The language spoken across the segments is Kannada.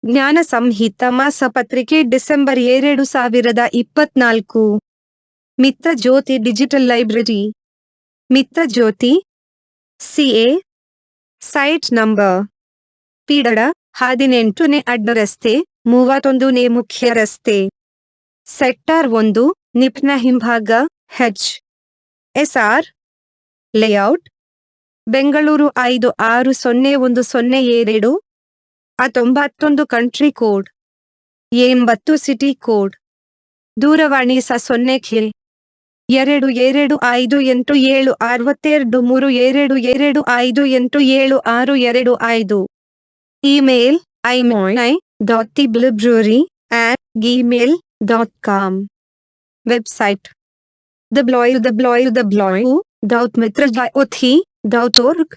ಜ್ಞಾನ ಸಂಹಿತ ಮಾಸಪತ್ರಿಕೆ ಡಿಸೆಂಬರ್ 2024. ಮಿತ್ರ ಜ್ಯೋತಿ ಡಿಜಿಟಲ್ ಲೈಬ್ರರಿ. ಮಿತ್ರ ಜ್ಯೋತಿ CA. ಸೈಟ್ ನಂಬರ್ ಪೀಡಡ 18ನೇ ಅಡ್ಡ ರಸ್ತೆ, 31ನೇ ಮುಖ್ಯ ರಸ್ತೆ, ಸೆಕ್ಟಾರ್ 1, ನಿಪ್ನ ಹಿಂಭಾಗ, HSR layout, Bengaluru 560102, 91 country code, 80 city code, ದೂರವಾಣಿ 0 2258762322587625. Email imoy.theblibrary@gmail.com. Website www.mitrajyothi.org.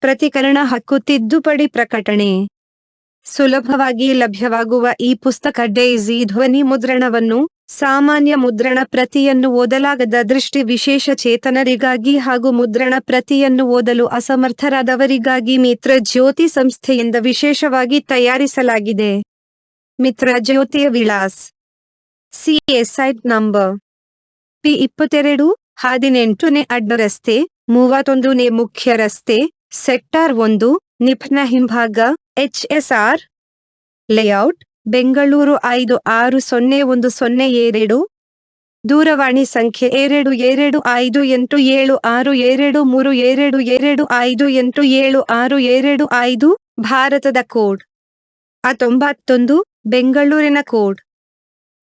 ಪ್ರತಿಕರಣ ಹಕ್ಕು ತಿದ್ದುಪಡಿ ಪ್ರಕಟಣೆ. ಸುಲಭವಾಗಿ ಲಭ್ಯವಾಗುವ ಈ ಪುಸ್ತಕ ಡೇಸಿ ಧ್ವನಿ ಮುದ್ರಣವನ್ನು, ಸಾಮಾನ್ಯ ಮುದ್ರಣ ಪ್ರತಿಯನ್ನು ಓದಲಾಗದ ದೃಷ್ಟಿ ವಿಶೇಷ ಚೇತನರಿಗಾಗಿ ಹಾಗೂ ಮುದ್ರಣ ಪ್ರತಿಯನ್ನು ಓದಲು ಅಸಮರ್ಥರಾದವರಿಗಾಗಿ ಮಿತ್ರ ಜ್ಯೋತಿ ಸಂಸ್ಥೆಯಿಂದ ವಿಶೇಷವಾಗಿ ತಯಾರಿಸಲಾಗಿದೆ. ಮಿತ್ರ ಜ್ಯೋತಿಯ ವಿಳಾಸ: CA ಸೈಟ್ ನಂಬರ್ P22, 18ನೇ ಅಡ್ಡ ರಸ್ತೆ, 31ನೇ ಮುಖ್ಯ ರಸ್ತೆ, ಸೆಕ್ಟಾರ್ 1, ನಿಪ್ನ ಹಿಂಭಾಗ, HSR ಲೇಔಟ್, ಬೆಂಗಳೂರು 560102, ದೂರವಾಣಿ ಸಂಖ್ಯೆ 2258762322587625. ಭಾರತದ ಕೋಡ್ 91, ಬೆಂಗಳೂರಿನ ಕೋಡ್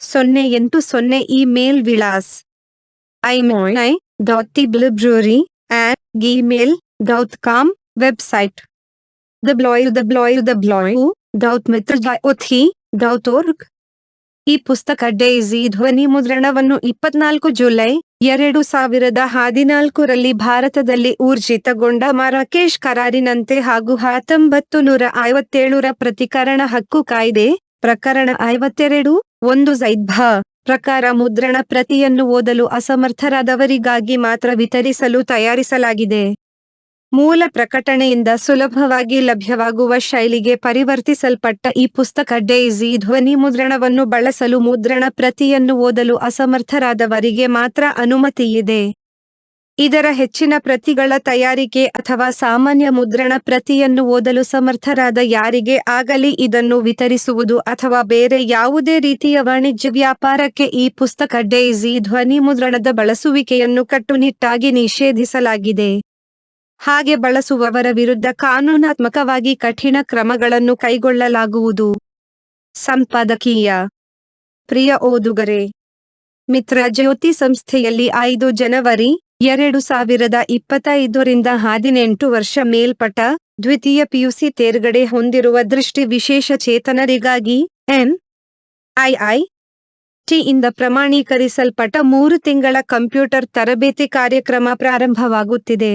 080. ಇಮೇಲ್ ವಿಳಾಸ imoy.theblibrary@gmail.com. Website www.mitrajyothi.org. ಈ ಪುಸ್ತಕ ಡೇಸಿ ಧ್ವನಿ ಮುದ್ರಣವನ್ನು 24 ಜುಲೈ 2014ರಲ್ಲಿ ಭಾರತದಲ್ಲಿ ಊರ್ಜಿತಗೊಂಡ ಮರಾಕೇಶ್ ಕರಾರಿನಂತೆ ಹಾಗೂ 1957ರ ಪ್ರತಿಕರಣ ಹಕ್ಕು ಕಾಯ್ದೆ ಪ್ರಕರಣ 52 1 ಝೈದ್ ಭ ಪ್ರಕಾರ ಮುದ್ರಣ ಪ್ರತಿಯನ್ನು ಓದಲು ಅಸಮರ್ಥರಾದವರಿಗಾಗಿ ಮಾತ್ರ ವಿತರಿಸಲು ತಯಾರಿಸಲಾಗಿದೆ. ಮೂಲ ಪ್ರಕಟಣೆಯಿಂದ ಸುಲಭವಾಗಿ ಲಭ್ಯವಾಗುವ ಶೈಲಿಗೆ ಪರಿವರ್ತಿಸಲ್ಪಟ್ಟ ಈ ಪುಸ್ತಕ ಡೇಸಿ ಧ್ವನಿ ಮುದ್ರಣವನ್ನು ಬಳಸಲು ಮುದ್ರಣ ಪ್ರತಿಯನ್ನು ಓದಲು ಅಸಮರ್ಥರಾದವರಿಗೆ ಮಾತ್ರ ಅನುಮತಿಯಿದೆ. ಇದರ ಹೆಚ್ಚಿನ ಪ್ರತಿಗಳ ತಯಾರಿಕೆ ಅಥವಾ ಸಾಮಾನ್ಯ ಮುದ್ರಣ ಪ್ರತಿಯನ್ನು ಓದಲು ಸಮರ್ಥರಾದ ಯಾರಿಗೆ ಆಗಲಿ ಇದನ್ನು ವಿತರಿಸುವುದು ಅಥವಾ ಬೇರೆ ಯಾವುದೇ ರೀತಿಯ ವಾಣಿಜ್ಯ ವ್ಯಾಪಾರಕ್ಕೆ ಈ ಪುಸ್ತಕ ಡೇಸಿ ಧ್ವನಿ ಮುದ್ರಣದ ಬಳಸುವಿಕೆಯನ್ನು ಕಟ್ಟುನಿಟ್ಟಾಗಿ ನಿಷೇಧಿಸಲಾಗಿದೆ. ಹಾಗೆ ಬಳಸುವವರ ವಿರುದ್ಧ ಕಾನೂನಾತ್ಮಕವಾಗಿ ಕಠಿಣ ಕ್ರಮಗಳನ್ನು ಕೈಗೊಳ್ಳಲಾಗುವುದು. ಸಂಪಾದಕೀಯ: ಪ್ರಿಯ ಓದುಗರೇ, ಮಿತ್ರ ಜ್ಯೋತಿ ಸಂಸ್ಥೆಯಲ್ಲಿ 5 ಜನವರಿ 2025ರಿಂದ 18 ವರ್ಷ ಮೇಲ್ಪಟ್ಟ ದ್ವಿತೀಯ PUC ತೇರ್ಗಡೆ ಹೊಂದಿರುವ ದೃಷ್ಟಿ ವಿಶೇಷ ಚೇತನರಿಗಾಗಿ NIIT ಇಂದ ಪ್ರಮಾಣೀಕರಿಸಲ್ಪಟ್ಟ 3 ತಿಂಗಳ ಕಂಪ್ಯೂಟರ್ ತರಬೇತಿ ಕಾರ್ಯಕ್ರಮ ಪ್ರಾರಂಭವಾಗುತ್ತಿದೆ.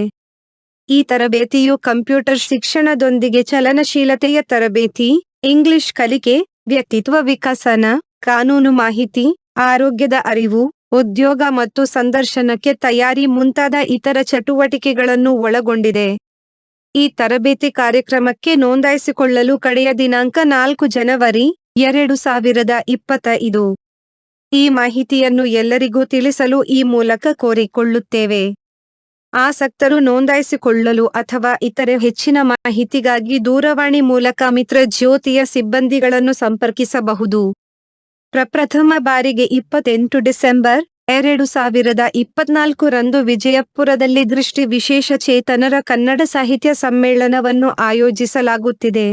ಈ ತರಬೇತಿಯು ಕಂಪ್ಯೂಟರ್ ಶಿಕ್ಷಣದೊಂದಿಗೆ ಚಲನಶೀಲತೆಯ ತರಬೇತಿ, ಇಂಗ್ಲಿಷ್ ಕಲಿಕೆ, ವ್ಯಕ್ತಿತ್ವ ವಿಕಸನ, ಕಾನೂನು ಮಾಹಿತಿ, ಆರೋಗ್ಯದ ಅರಿವು, ಉದ್ಯೋಗ ಮತ್ತು ಸಂದರ್ಶನಕ್ಕೆ ತಯಾರಿ ಮುಂತಾದ ಇತರ ಚಟುವಟಿಕೆಗಳನ್ನು ಒಳಗೊಂಡಿದೆ. ಈ ತರಬೇತಿ ಕಾರ್ಯಕ್ರಮಕ್ಕೆ ನೋಂದಾಯಿಸಿಕೊಳ್ಳಲು ಕಡೆಯ ದಿನಾಂಕ 4 ಜನವರಿ 2025. ಈ ಮಾಹಿತಿಯನ್ನು ಎಲ್ಲರಿಗೂ ತಿಳಿಸಲು ಈ ಮೂಲಕ ಕೋರಿಕೊಳ್ಳುತ್ತೇವೆ. ಆಸಕ್ತರು ನೋಂದಾಯಿಸಿಕೊಳ್ಳಲು ಅಥವಾ ಇತರೆ ಹೆಚ್ಚಿನ ಮಾಹಿತಿಗಾಗಿ ದೂರವಾಣಿ ಮೂಲಕ ಮಿತ್ರ ಜ್ಯೋತಿಯ ಸಿಬ್ಬಂದಿಗಳನ್ನು ಸಂಪರ್ಕಿಸಬಹುದು. ಪ್ರಪ್ರಥಮ ಬಾರಿಗೆ 28 ಡಿಸೆಂಬರ್ 2024ರಂದು ವಿಜಯಪುರದಲ್ಲಿ ದೃಷ್ಟಿ ವಿಶೇಷ ಚೇತನರ ಕನ್ನಡ ಸಾಹಿತ್ಯ ಸಮ್ಮೇಳನವನ್ನು ಆಯೋಜಿಸಲಾಗುತ್ತಿದೆ.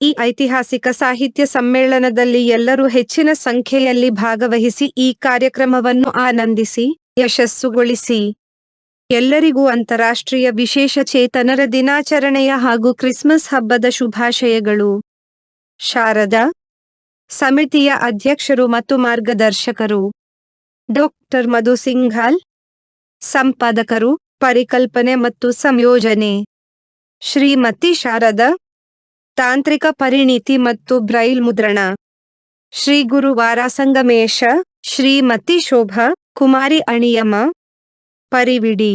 ಈ ಐತಿಹಾಸಿಕ ಸಾಹಿತ್ಯ ಸಮ್ಮೇಳನದಲ್ಲಿ ಎಲ್ಲರೂ ಹೆಚ್ಚಿನ ಸಂಖ್ಯೆಯಲ್ಲಿ ಭಾಗವಹಿಸಿ ಈ ಕಾರ್ಯಕ್ರಮವನ್ನು ಆನಂದಿಸಿ ಯಶಸ್ಸುಗೊಳಿಸಿ. ಎಲ್ಲರಿಗೂ ಅಂತಾರಾಷ್ಟ್ರೀಯ ವಿಶೇಷ ಚೇತನರ ದಿನಾಚರಣೆಯ ಹಾಗೂ ಕ್ರಿಸ್ಮಸ್ ಹಬ್ಬದ ಶುಭಾಶಯಗಳು. ಶಾರದಾ ಸಮಿತಿಯ ಅಧ್ಯಕ್ಷರು ಮತ್ತು ಮಾರ್ಗದರ್ಶಕರು ಡಾಕ್ಟರ್ ಮಧು ಸಿಂಘಾಲ್. ಸಂಪಾದಕರು, ಪರಿಕಲ್ಪನೆ ಮತ್ತು ಸಂಯೋಜನೆ ಶ್ರೀಮತಿ ಶಾರದಾ. ತಾಂತ್ರಿಕ ಪರಿಣಿತಿ ಮತ್ತು ಬ್ರೈಲ್ ಮುದ್ರಣ ಶ್ರೀ ಗುರುವಾರ ಸಂಗಮೇಶ, ಶ್ರೀಮತಿ ಶೋಭಾ ಕುಮಾರಿ ಅಣಿಯಮ. ಪರಿವಿಡಿ: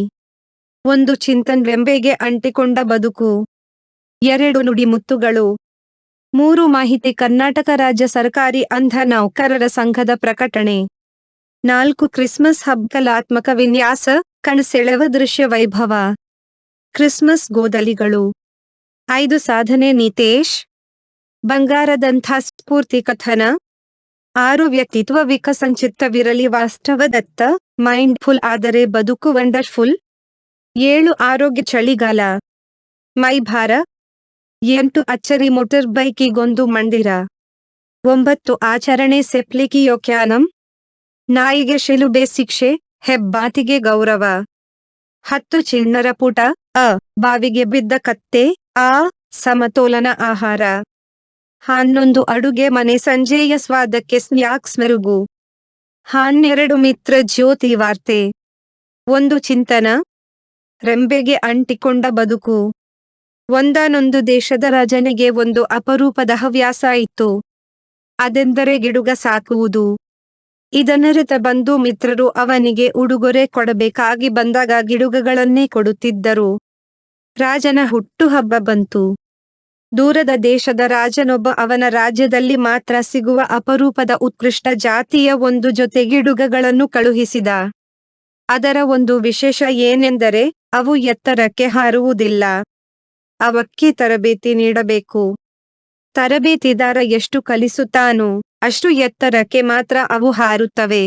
ಒಂದು ಚಿಂತನ್ ವೆಂಬೆಗೆ ಅಂಟಿಕೊಂಡ ಬದುಕು. 2 ನುಡಿಮುತ್ತುಗಳು. 3 ಮಾಹಿತಿ ಕರ್ನಾಟಕ ರಾಜ್ಯ ಸರ್ಕಾರಿ ಅಂಧ ನೌಕರರ ಸಂಘದ ಪ್ರಕಟಣೆ. 4 ಕ್ರಿಸ್ಮಸ್ ಹಬ್ಬ ಕಲಾತ್ಮಕ ವಿನ್ಯಾಸ, ಕಣ್ಸೆಳೆವ ದೃಶ್ಯ ವೈಭವ. ಕ್ರಿಸ್ಮಸ್ ಗೋದಲಿಗಳು. 5 ಸಾಧನೆ ನಿತೇಶ್. ಬಂಗಾರದಂಥ ಸ್ಫೂರ್ತಿ ಕಥನ. 6 ವ್ಯಕ್ತಿತ್ವ ವಿಕಸನಚಿತ್ತವಿರಲಿ ವಾಸ್ತವದತ್ತ, ಮೈಂಡ್ಫುಲ್ ಆದರೆ ಬದುಕು ವಂಡರ್ಫುಲ್. 7 ಆರೋಗ್ಯ ಚಳಿಗಾಲ. ಮೈಭಾರ. 8 ಅಚ್ಚರಿ ಮೋಟರ್ ಬೈಕಿಗೊಂದು ಮಂದಿರ. 9 ಆಚರಣೆ ಸೆಪ್ಲಿಕಿಯೋಕ್ಯಾನಂ. ನಾಯಿಗೆ ಶಿಲುಬೆ ಶಿಕ್ಷೆ, ಹೆಬ್ಬಾತಿಗೆ ಗೌರವ. 10 ಚಿಣ್ಣರ ಪುಟ. ಅ ಬಾವಿಗೆ ಬಿದ್ದ ಕತ್ತೆ. ಆ ಸಮತೋಲನ ಆಹಾರ. 11 ಅಡುಗೆ ಮನೆ ಸಂಜೆಯ ಸ್ವಾದಕ್ಕೆ ಸ್ನ್ಯಾಕ್ಸ್ ಮೆರುಗು. 12 ಮಿತ್ರ ಜ್ಯೋತಿ ವಾರ್ತೆ. 1 ಚಿಂತನ. ರೆಂಬೆಗೆ ಅಂಟಿಕೊಂಡ ಬದುಕು. ಒಂದಾನೊಂದು ದೇಶದ ರಾಜನಿಗೆ ಒಂದು ಅಪರೂಪದ ಹವ್ಯಾಸ ಇತ್ತು. ಅದೆಂದರೆ ಗಿಡುಗ ಸಾಕುವುದು. ಇದನ್ನರಿತ ಬಂಧು ಮಿತ್ರರು ಅವನಿಗೆ ಉಡುಗೊರೆ ಕೊಡಬೇಕಾಗಿ ಬಂದಾಗ ಗಿಡುಗಗಳನ್ನೇ ಕೊಡುತ್ತಿದ್ದರು. ರಾಜನ ಹುಟ್ಟುಹಬ್ಬ ಬಂತು. ದೂರದ ದೇಶದ ರಾಜನೊಬ್ಬ ಅವನ ರಾಜ್ಯದಲ್ಲಿ ಮಾತ್ರ ಸಿಗುವ ಅಪರೂಪದ ಉತ್ಕೃಷ್ಟ ಜಾತಿಯ ಒಂದು ಜೊತೆ ಗಿಡುಗಗಳನ್ನು ಕಳುಹಿಸಿದ. ಅದರ ಒಂದು ವಿಶೇಷ ಏನೆಂದರೆ ಅವು ಎತ್ತರಕ್ಕೆ ಹಾರುವುದಿಲ್ಲ. ಅವಕ್ಕೆ ತರಬೇತಿ ನೀಡಬೇಕು. ತರಬೇತಿದಾರ ಎಷ್ಟು ಕಲಿಸುತ್ತಾನೋ ಅಷ್ಟು ಎತ್ತರಕ್ಕೆ ಮಾತ್ರ ಅವು ಹಾರುತ್ತವೆ.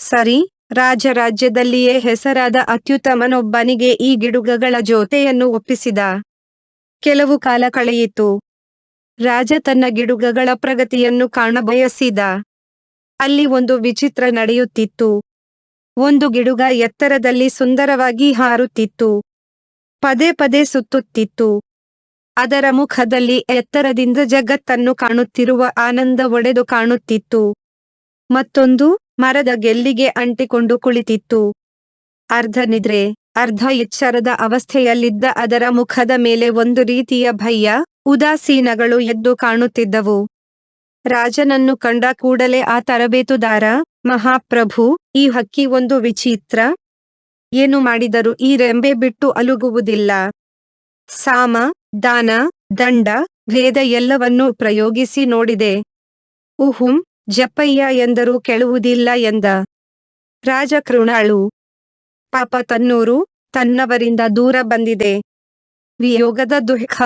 ಸರಿ, ರಾಜ್ಯದಲ್ಲಿಯೇ ಹೆಸರಾದ ಅತ್ಯುತ್ತಮನೊಬ್ಬನಿಗೆ ಈ ಗಿಡುಗಗಳ ಜೊತೆಯನ್ನು ಒಪ್ಪಿಸಿದ. ಕೆಲವು ಕಾಲ ಕಳೆಯಿತು. ರಾಜ ತನ್ನ ಗಿಡುಗಗಳ ಪ್ರಗತಿಯನ್ನು ಕಾಣಬಯಸಿದ. ಅಲ್ಲಿ ಒಂದು ವಿಚಿತ್ರ ನಡೆಯುತ್ತಿತ್ತು. ಒಂದು ಗಿಡುಗ ಎತ್ತರದಲ್ಲಿ ಸುಂದರವಾಗಿ ಹಾರುತ್ತಿತ್ತು. ಪದೇ ಪದೇ ಸುತ್ತುತ್ತಿತ್ತು. ಅದರ ಮುಖದಲ್ಲಿ ಎತ್ತರದಿಂದ ಜಗತ್ತನ್ನು ಕಾಣುತ್ತಿರುವ ಆನಂದ ಒಡೆದು ಕಾಣುತ್ತಿತ್ತು. ಮತ್ತೊಂದು ಮರದ ಗೆಲ್ಲಿಗೆ ಅಂಟಿಕೊಂಡು ಕುಳಿತಿತ್ತು. ಅರ್ಧ ನಿದ್ರೆ, ಅರ್ಧ ಎಚ್ಚರದ ಅವಸ್ಥೆಯಲ್ಲಿದ್ದ ಅದರ ಮುಖದ ಮೇಲೆ ಒಂದು ರೀತಿಯ ಭಯ, ಉದಾಸೀನಗಳು ಎದ್ದು ಕಾಣುತ್ತಿದ್ದವು. ರಾಜನನ್ನು ಕಂಡ ಕೂಡಲೇ ಆ ತರಬೇತುದಾರ, ಮಹಾಪ್ರಭು, ಈ ಹಕ್ಕಿ ಒಂದು ವಿಚಿತ್ರ. ಏನು ಮಾಡಿದರೂ ಈ ರೆಂಬೆ ಬಿಟ್ಟು ಅಲುಗುವುದಿಲ್ಲ. ಸಾಮ, ದಾನ, ದಂಡ, ಭೇದ ಎಲ್ಲವನ್ನೂ ಪ್ರಯೋಗಿಸಿ ನೋಡಿದೆ. ಉಹುಂ, ಜಪ್ಪಯ್ಯ ಎಂದರೂ ಕೇಳುವುದಿಲ್ಲ ಎಂದ. ರಾಜ ಕೃಣಾಳು. ಪಾಪ ತನ್ನೂರು, ತನ್ನವರಿಂದ ದೂರ ಬಂದಿದೆ. ವಿಯೋಗದ ದುಃಖ,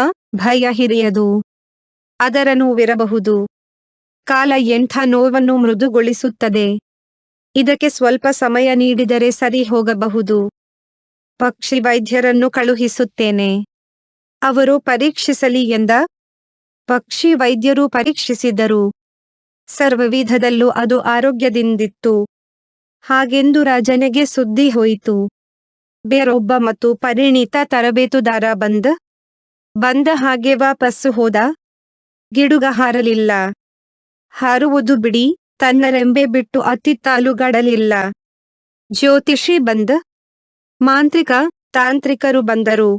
ಭಯ ಹಿರಿಯದು. ಅದರ ನೋವಿರಬಹುದು. ಕಾಲ ಎಂಥ ನೋವನ್ನು ಮೃದುಗೊಳಿಸುತ್ತದೆ. ಇದಕ್ಕೆ ಸ್ವಲ್ಪ ಸಮಯ ನೀಡಿದರೆ ಸರಿ ಹೋಗಬಹುದು. ಪಕ್ಷಿ ವೈದ್ಯರನ್ನು ಕಳುಹಿಸುತ್ತೇನೆ. ಅವರು ಪರೀಕ್ಷಿಸಲಿ ಎಂದ. ಪಕ್ಷಿ ವೈದ್ಯರು ಪರೀಕ್ಷಿಸಿದರು. ಸರ್ವವಿಧದಲ್ಲೂ ಅದು ಆರೋಗ್ಯದಿಂದಿತ್ತು. ಹಾಗೆಂದು ರಾಜನಿಗೆ ಸುದ್ದಿ ಹೋಯಿತು. ಬೇರೊಬ್ಬ ಮತ್ತು ಪರಿಣಿತ ತರಬೇತುದಾರ ಬಂದ ಹಾಗೆ ವಾಪಸ್ಸು ಹೋದ. ಗಿಡುಗ ಹಾರಲಿಲ್ಲ. ಹಾರುವುದು ಬಿಡಿ, ತನ್ನ ರೆಂಬೆ ಬಿಟ್ಟು ಅತ್ತಿತ್ತ ಅಲುಗಾಡಲಿಲ್ಲ. ಜ್ಯೋತಿಷಿ ಮಾಂತ್ರಿಕ, ತಾಂತ್ರಿಕರು ಬಂದರು.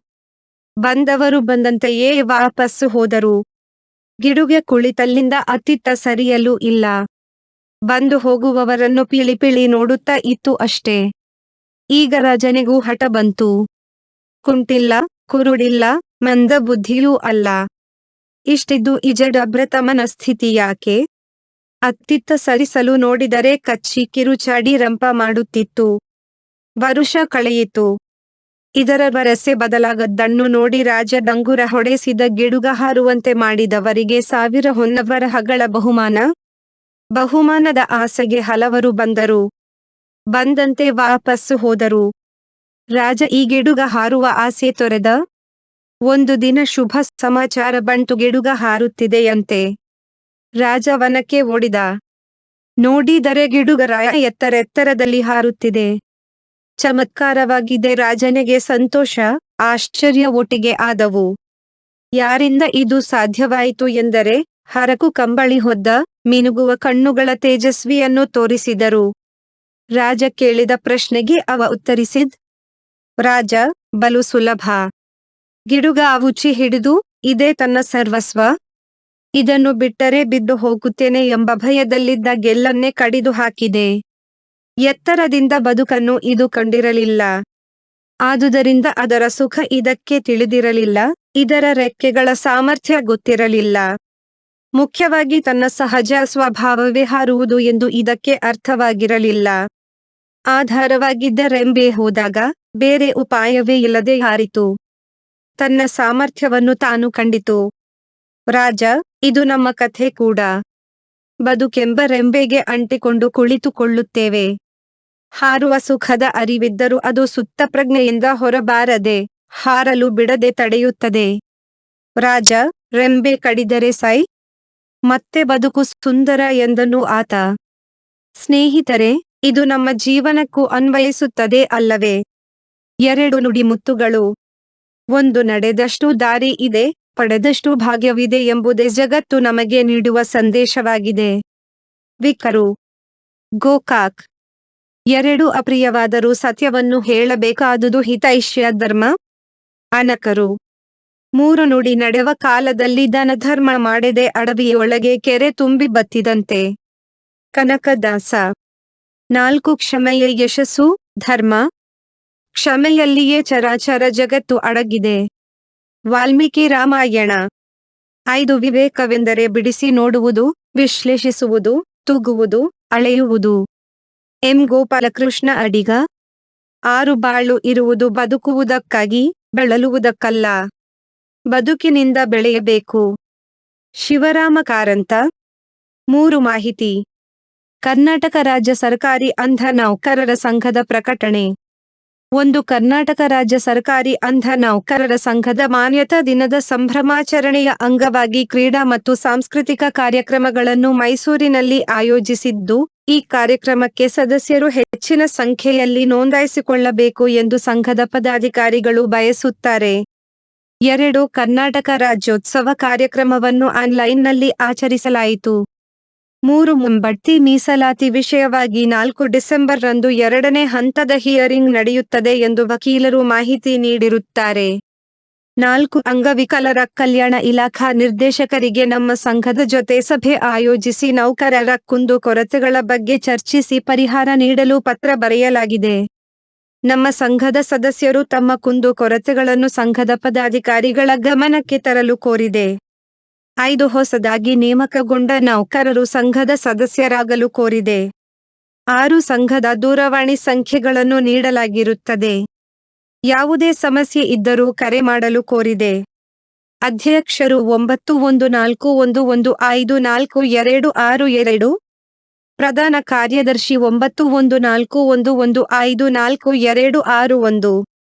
ಬಂದವರು ಬಂದಂತೆಯೇ ವಾಪಸ್ಸು ಹೋದರು. ಗಿಡುಗೆ ಕುಳಿತಲ್ಲಿಂದ ಅತ್ತಿತ್ತ ಸರಿಯಲೂ ಇಲ್ಲ. ಬಂದು ಹೋಗುವವರನ್ನು ಪಿಳಿ ನೋಡುತ್ತಾ ಇತ್ತು ಅಷ್ಟೇ. ಈಗ ರಾಜನಿಗೂ ಹಠ ಬಂತು. ಕುಂಟಿಲ್ಲ, ಕುರುಡಿಲ್ಲ, ಮಂದ ಬುದ್ಧಿಯೂ ಅಲ್ಲ. ಇಷ್ಟಿದ್ದು ಈ ಜಡಭ್ರತ ಮನಸ್ಥಿತಿ ಯಾಕೆ? ಅತ್ತಿತ್ತ ಸರಿಸಲು ನೋಡಿದರೆ ಕಚ್ಚಿ ಕಿರುಚಾಡಿ ರಂಪ ಮಾಡುತ್ತಿತ್ತು. ವರುಷ ಕಳೆಯಿತು. ಇದರ ವರಸೆ ಬದಲಾಗದ್ದನ್ನು ನೋಡಿ ರಾಜ ಡಂಗುರ ಹೊಡೆಸಿದ. ಗಿಡುಗ ಹಾರುವಂತೆ ಮಾಡಿದವರಿಗೆ 1000 ಹೊನ್ನವರಹಗಳ ಬಹುಮಾನದ ಆಸೆಗೆ ಹಲವರು ಬಂದರು. ಬಂದಂತೆ ವಾಪಸ್ಸು ಹೋದರು. ರಾಜ ಈ ಗಿಡುಗ ಹಾರುವ ಆಸೆ ತೊರೆದ. ಒಂದು ದಿನ ಶುಭ ಸಮಾಚಾರ ಬಂತು. ಗಿಡುಗ ಹಾರುತ್ತಿದೆಯಂತೆ. ರಾಜ ವನಕ್ಕೆ ಓಡಿದ. ನೋಡಿದರೆ ಗಿಡುಗರಾಯ ಎತ್ತರದಲ್ಲಿ ಹಾರುತ್ತಿದೆ. ಚಮತ್ಕಾರವಾಗಿದೆ. ರಾಜನಿಗೆ ಸಂತೋಷ, ಆಶ್ಚರ್ಯ ಒಟ್ಟಿಗೆ ಆದವು. ಯಾರಿಂದ ಇದು ಸಾಧ್ಯವಾಯಿತು ಎಂದರೆ ಹರಕು ಕಂಬಳಿ ಹೊದ್ದ, ಮಿನುಗುವ ಕಣ್ಣುಗಳ ತೇಜಸ್ವಿಯನ್ನು ತೋರಿಸಿದರು. ರಾಜ ಕೇಳಿದ ಪ್ರಶ್ನೆಗೆ ಅವ ಉತ್ತರಿಸಿದ್. ರಾಜ, ಬಲು ಸುಲಭ. ಗಿಡುಗ ಆವುಚಿ ಹಿಡಿದು, ಇದೇ ತನ್ನ ಸರ್ವಸ್ವ. ಇದನ್ನು ಬಿಟ್ಟರೆ ಬಿದ್ದು ಹೋಗುತ್ತೇನೆ ಎಂಬ ಭಯದಲ್ಲಿದ್ದ ಗೆಲ್ಲನ್ನೇ ಕಡಿದು ಹಾಕಿದೆ. ಎತ್ತರದಿಂದ ಬದುಕನ್ನು ಇದು ಕಂಡಿರಲಿಲ್ಲ. ಆದುದರಿಂದ ಅದರ ಸುಖ ಇದಕ್ಕೆ ತಿಳಿದಿರಲಿಲ್ಲ. ಇದರ ರೆಕ್ಕೆಗಳ ಸಾಮರ್ಥ್ಯ ಗೊತ್ತಿರಲಿಲ್ಲ. ಮುಖ್ಯವಾಗಿ ತನ್ನ ಸಹಜ ಸ್ವಭಾವವೇ ಹಾರುವುದು ಎಂದು ಇದಕ್ಕೆ ಅರ್ಥವಾಗಿರಲಿಲ್ಲ. ಆಧಾರವಾಗಿದ್ದ ರೆಂಬೆ ಹೋದಾಗ ಬೇರೆ ಉಪಾಯವೇ ಇಲ್ಲದೆ ಹಾರಿತು. ತನ್ನ ಸಾಮರ್ಥ್ಯವನ್ನು ತಾನು ಕಂಡಿತು. ರಾಜ, ಇದು ನಮ್ಮ ಕಥೆ ಕೂಡ. ಬದುಕೆಂಬ ರೆಂಬೆಗೆ ಅಂಟಿಕೊಂಡು ಕುಳಿತುಕೊಳ್ಳುತ್ತೇವೆ. ಹಾರುವ ಸುಖದ ಅರಿವಿದ್ದರೂ ಅದು ಸುತ್ತ ಪ್ರಜ್ಞೆಯಿಂದ ಹೊರಬಾರದೆ, ಹಾರಲು ಬಿಡದೆ ತಡೆಯುತ್ತದೆ. ರಾಜ, ರೆಂಬೆ ಕಡಿದರೆ ಸೈ, ಮತ್ತೆ ಬದುಕು ಸುಂದರ ಎಂದನು ಆತ. ಸ್ನೇಹಿತರೆ, ಇದು ನಮ್ಮ ಜೀವನಕ್ಕೂ ಅನ್ವಯಿಸುತ್ತದೆ ಅಲ್ಲವೇ? 2 ನುಡಿಮುತ್ತುಗಳು. 1 ನಡೆದಷ್ಟು ದಾರಿ ಇದೆ, ಪಡೆದಷ್ಟು ಭಾಗ್ಯವಿದೆ ಎಂಬುದೇ ಜಗತ್ತು ನಮಗೆ ನೀಡುವ ಸಂದೇಶವಾಗಿದೆ. ವಿಕರು. ಗೋಕಾಕ್. 2 ಅಪ್ರಿಯವಾದರೂ ಸತ್ಯವನ್ನು ಹೇಳಬೇಕಾದುದು ಹಿತೈಷಿಯ ಧರ್ಮ. ಅನಕರು. 3 ನುಡಿ ನಡೆವ ಕಾಲದಲ್ಲಿ ಧರ್ಮ ಮಾಡದೆ ಅಡವಿಯೊಳಗೆ ಕೆರೆ ತುಂಬಿ ಬತ್ತಿದಂತೆ. ಕನಕದಾಸ. 4 ಕ್ಷಮೆಯೇ ಯಶಸ್ಸು, ಧರ್ಮ. ಕ್ಷಮೆಯಲ್ಲಿಯೇ ಚರಾಚರ ಜಗತ್ತು ಅಡಗಿದೆ. ವಾಲ್ಮೀಕಿ ರಾಮಾಯಣ. 5 ವಿವೇಕವೆಂದರೆ ಬಿಡಿಸಿ ನೋಡುವುದು, ವಿಶ್ಲೇಷಿಸುವುದು, ತೂಗುವುದು, ಅಳೆಯುವುದು. ಎಂ ಗೋಪಾಲಕೃಷ್ಣ ಅಡಿಗ. 6 ಬಾಳು ಇರುವುದು ಬದುಕುವುದಕ್ಕಾಗಿ, ಬಳಲುವುದಕ್ಕಲ್ಲ. ಬದುಕಿನಿಂದ ಬೆಳೆಯಬೇಕು. ಶಿವರಾಮ ಕಾರಂತ. 3 ಮಾಹಿತಿ. ಕರ್ನಾಟಕ ರಾಜ್ಯ ಸರ್ಕಾರಿ ಅಂಧ ನೌಕರರ ಸಂಘದ ಪ್ರಕಟಣೆ. 1 ಕರ್ನಾಟಕ ರಾಜ್ಯ ಸರ್ಕಾರಿ ಅಂಧ ನೌಕರರ ಸಂಘದ ಮಾನ್ಯತಾ ದಿನದ ಸಂಭ್ರಮಾಚರಣೆಯ ಅಂಗವಾಗಿ ಕ್ರೀಡಾ ಮತ್ತು ಸಾಂಸ್ಕೃತಿಕ ಕಾರ್ಯಕ್ರಮಗಳನ್ನು ಮೈಸೂರಿನಲ್ಲಿ ಆಯೋಜಿಸಿದ್ದು, ಈ ಕಾರ್ಯಕ್ರಮಕ್ಕೆ ಸದಸ್ಯರು ಹೆಚ್ಚಿನ ಸಂಖ್ಯೆಯಲ್ಲಿ ನೋಂದಾಯಿಸಿಕೊಳ್ಳಬೇಕು ಎಂದು ಸಂಘದ ಪದಾಧಿಕಾರಿಗಳು ಬಯಸುತ್ತಾರೆ. 2 ಕರ್ನಾಟಕ ರಾಜ್ಯೋತ್ಸವ ಕಾರ್ಯಕ್ರಮವನ್ನು ಆನ್ಲೈನ್ನಲ್ಲಿ ಆಚರಿಸಲಾಯಿತು. 3 ಮುಂಬಡ್ತಿ ಮೀಸಲಾತಿ ವಿಷಯವಾಗಿ 4 ಡಿಸೆಂಬರ್ ರಂದು 2ನೇ ಹಂತದ ಹಿಯರಿಂಗ್ ನಡೆಯುತ್ತದೆ ಎಂದು ವಕೀಲರು ಮಾಹಿತಿ ನೀಡಿರುತ್ತಾರೆ. 4 ಅಂಗವಿಕಲರ ಕಲ್ಯಾಣ ಇಲಾಖಾ ನಿರ್ದೇಶಕರಿಗೆ ನಮ್ಮ ಸಂಘದ ಜೊತೆ ಸಭೆ ಆಯೋಜಿಸಿ ನೌಕರರ ಕುಂದು ಕೊರತೆಗಳ ಬಗ್ಗೆ ಚರ್ಚಿಸಿ ಪರಿಹಾರ ನೀಡಲು ಪತ್ರ ಬರೆಯಲಾಗಿದೆ. ನಮ್ಮ ಸಂಘದ ಸದಸ್ಯರು ತಮ್ಮ ಕುಂದು ಕೊರತೆಗಳನ್ನು ಸಂಘದ ಪದಾಧಿಕಾರಿಗಳ ಗಮನಕ್ಕೆ ತರಲು ಕೋರಿದೆ. 5 ಹೊಸದಾಗಿ ನೇಮಕಗೊಂಡ ನೌಕರರು ಸಂಘದ ಸದಸ್ಯರಾಗಲು ಕೋರಿದೆ. 6 ಸಂಘದ ದೂರವಾಣಿ ಸಂಖ್ಯೆಗಳನ್ನು ನೀಡಲಾಗಿರುತ್ತದೆ. ಯಾವುದೇ ಸಮಸ್ಯೆ ಇದ್ದರೂ ಕರೆ ಮಾಡಲು ಕೋರಿದೆ. ಅಧ್ಯಕ್ಷರು 9141154262. ಪ್ರಧಾನ ಕಾರ್ಯದರ್ಶಿ 9141154261.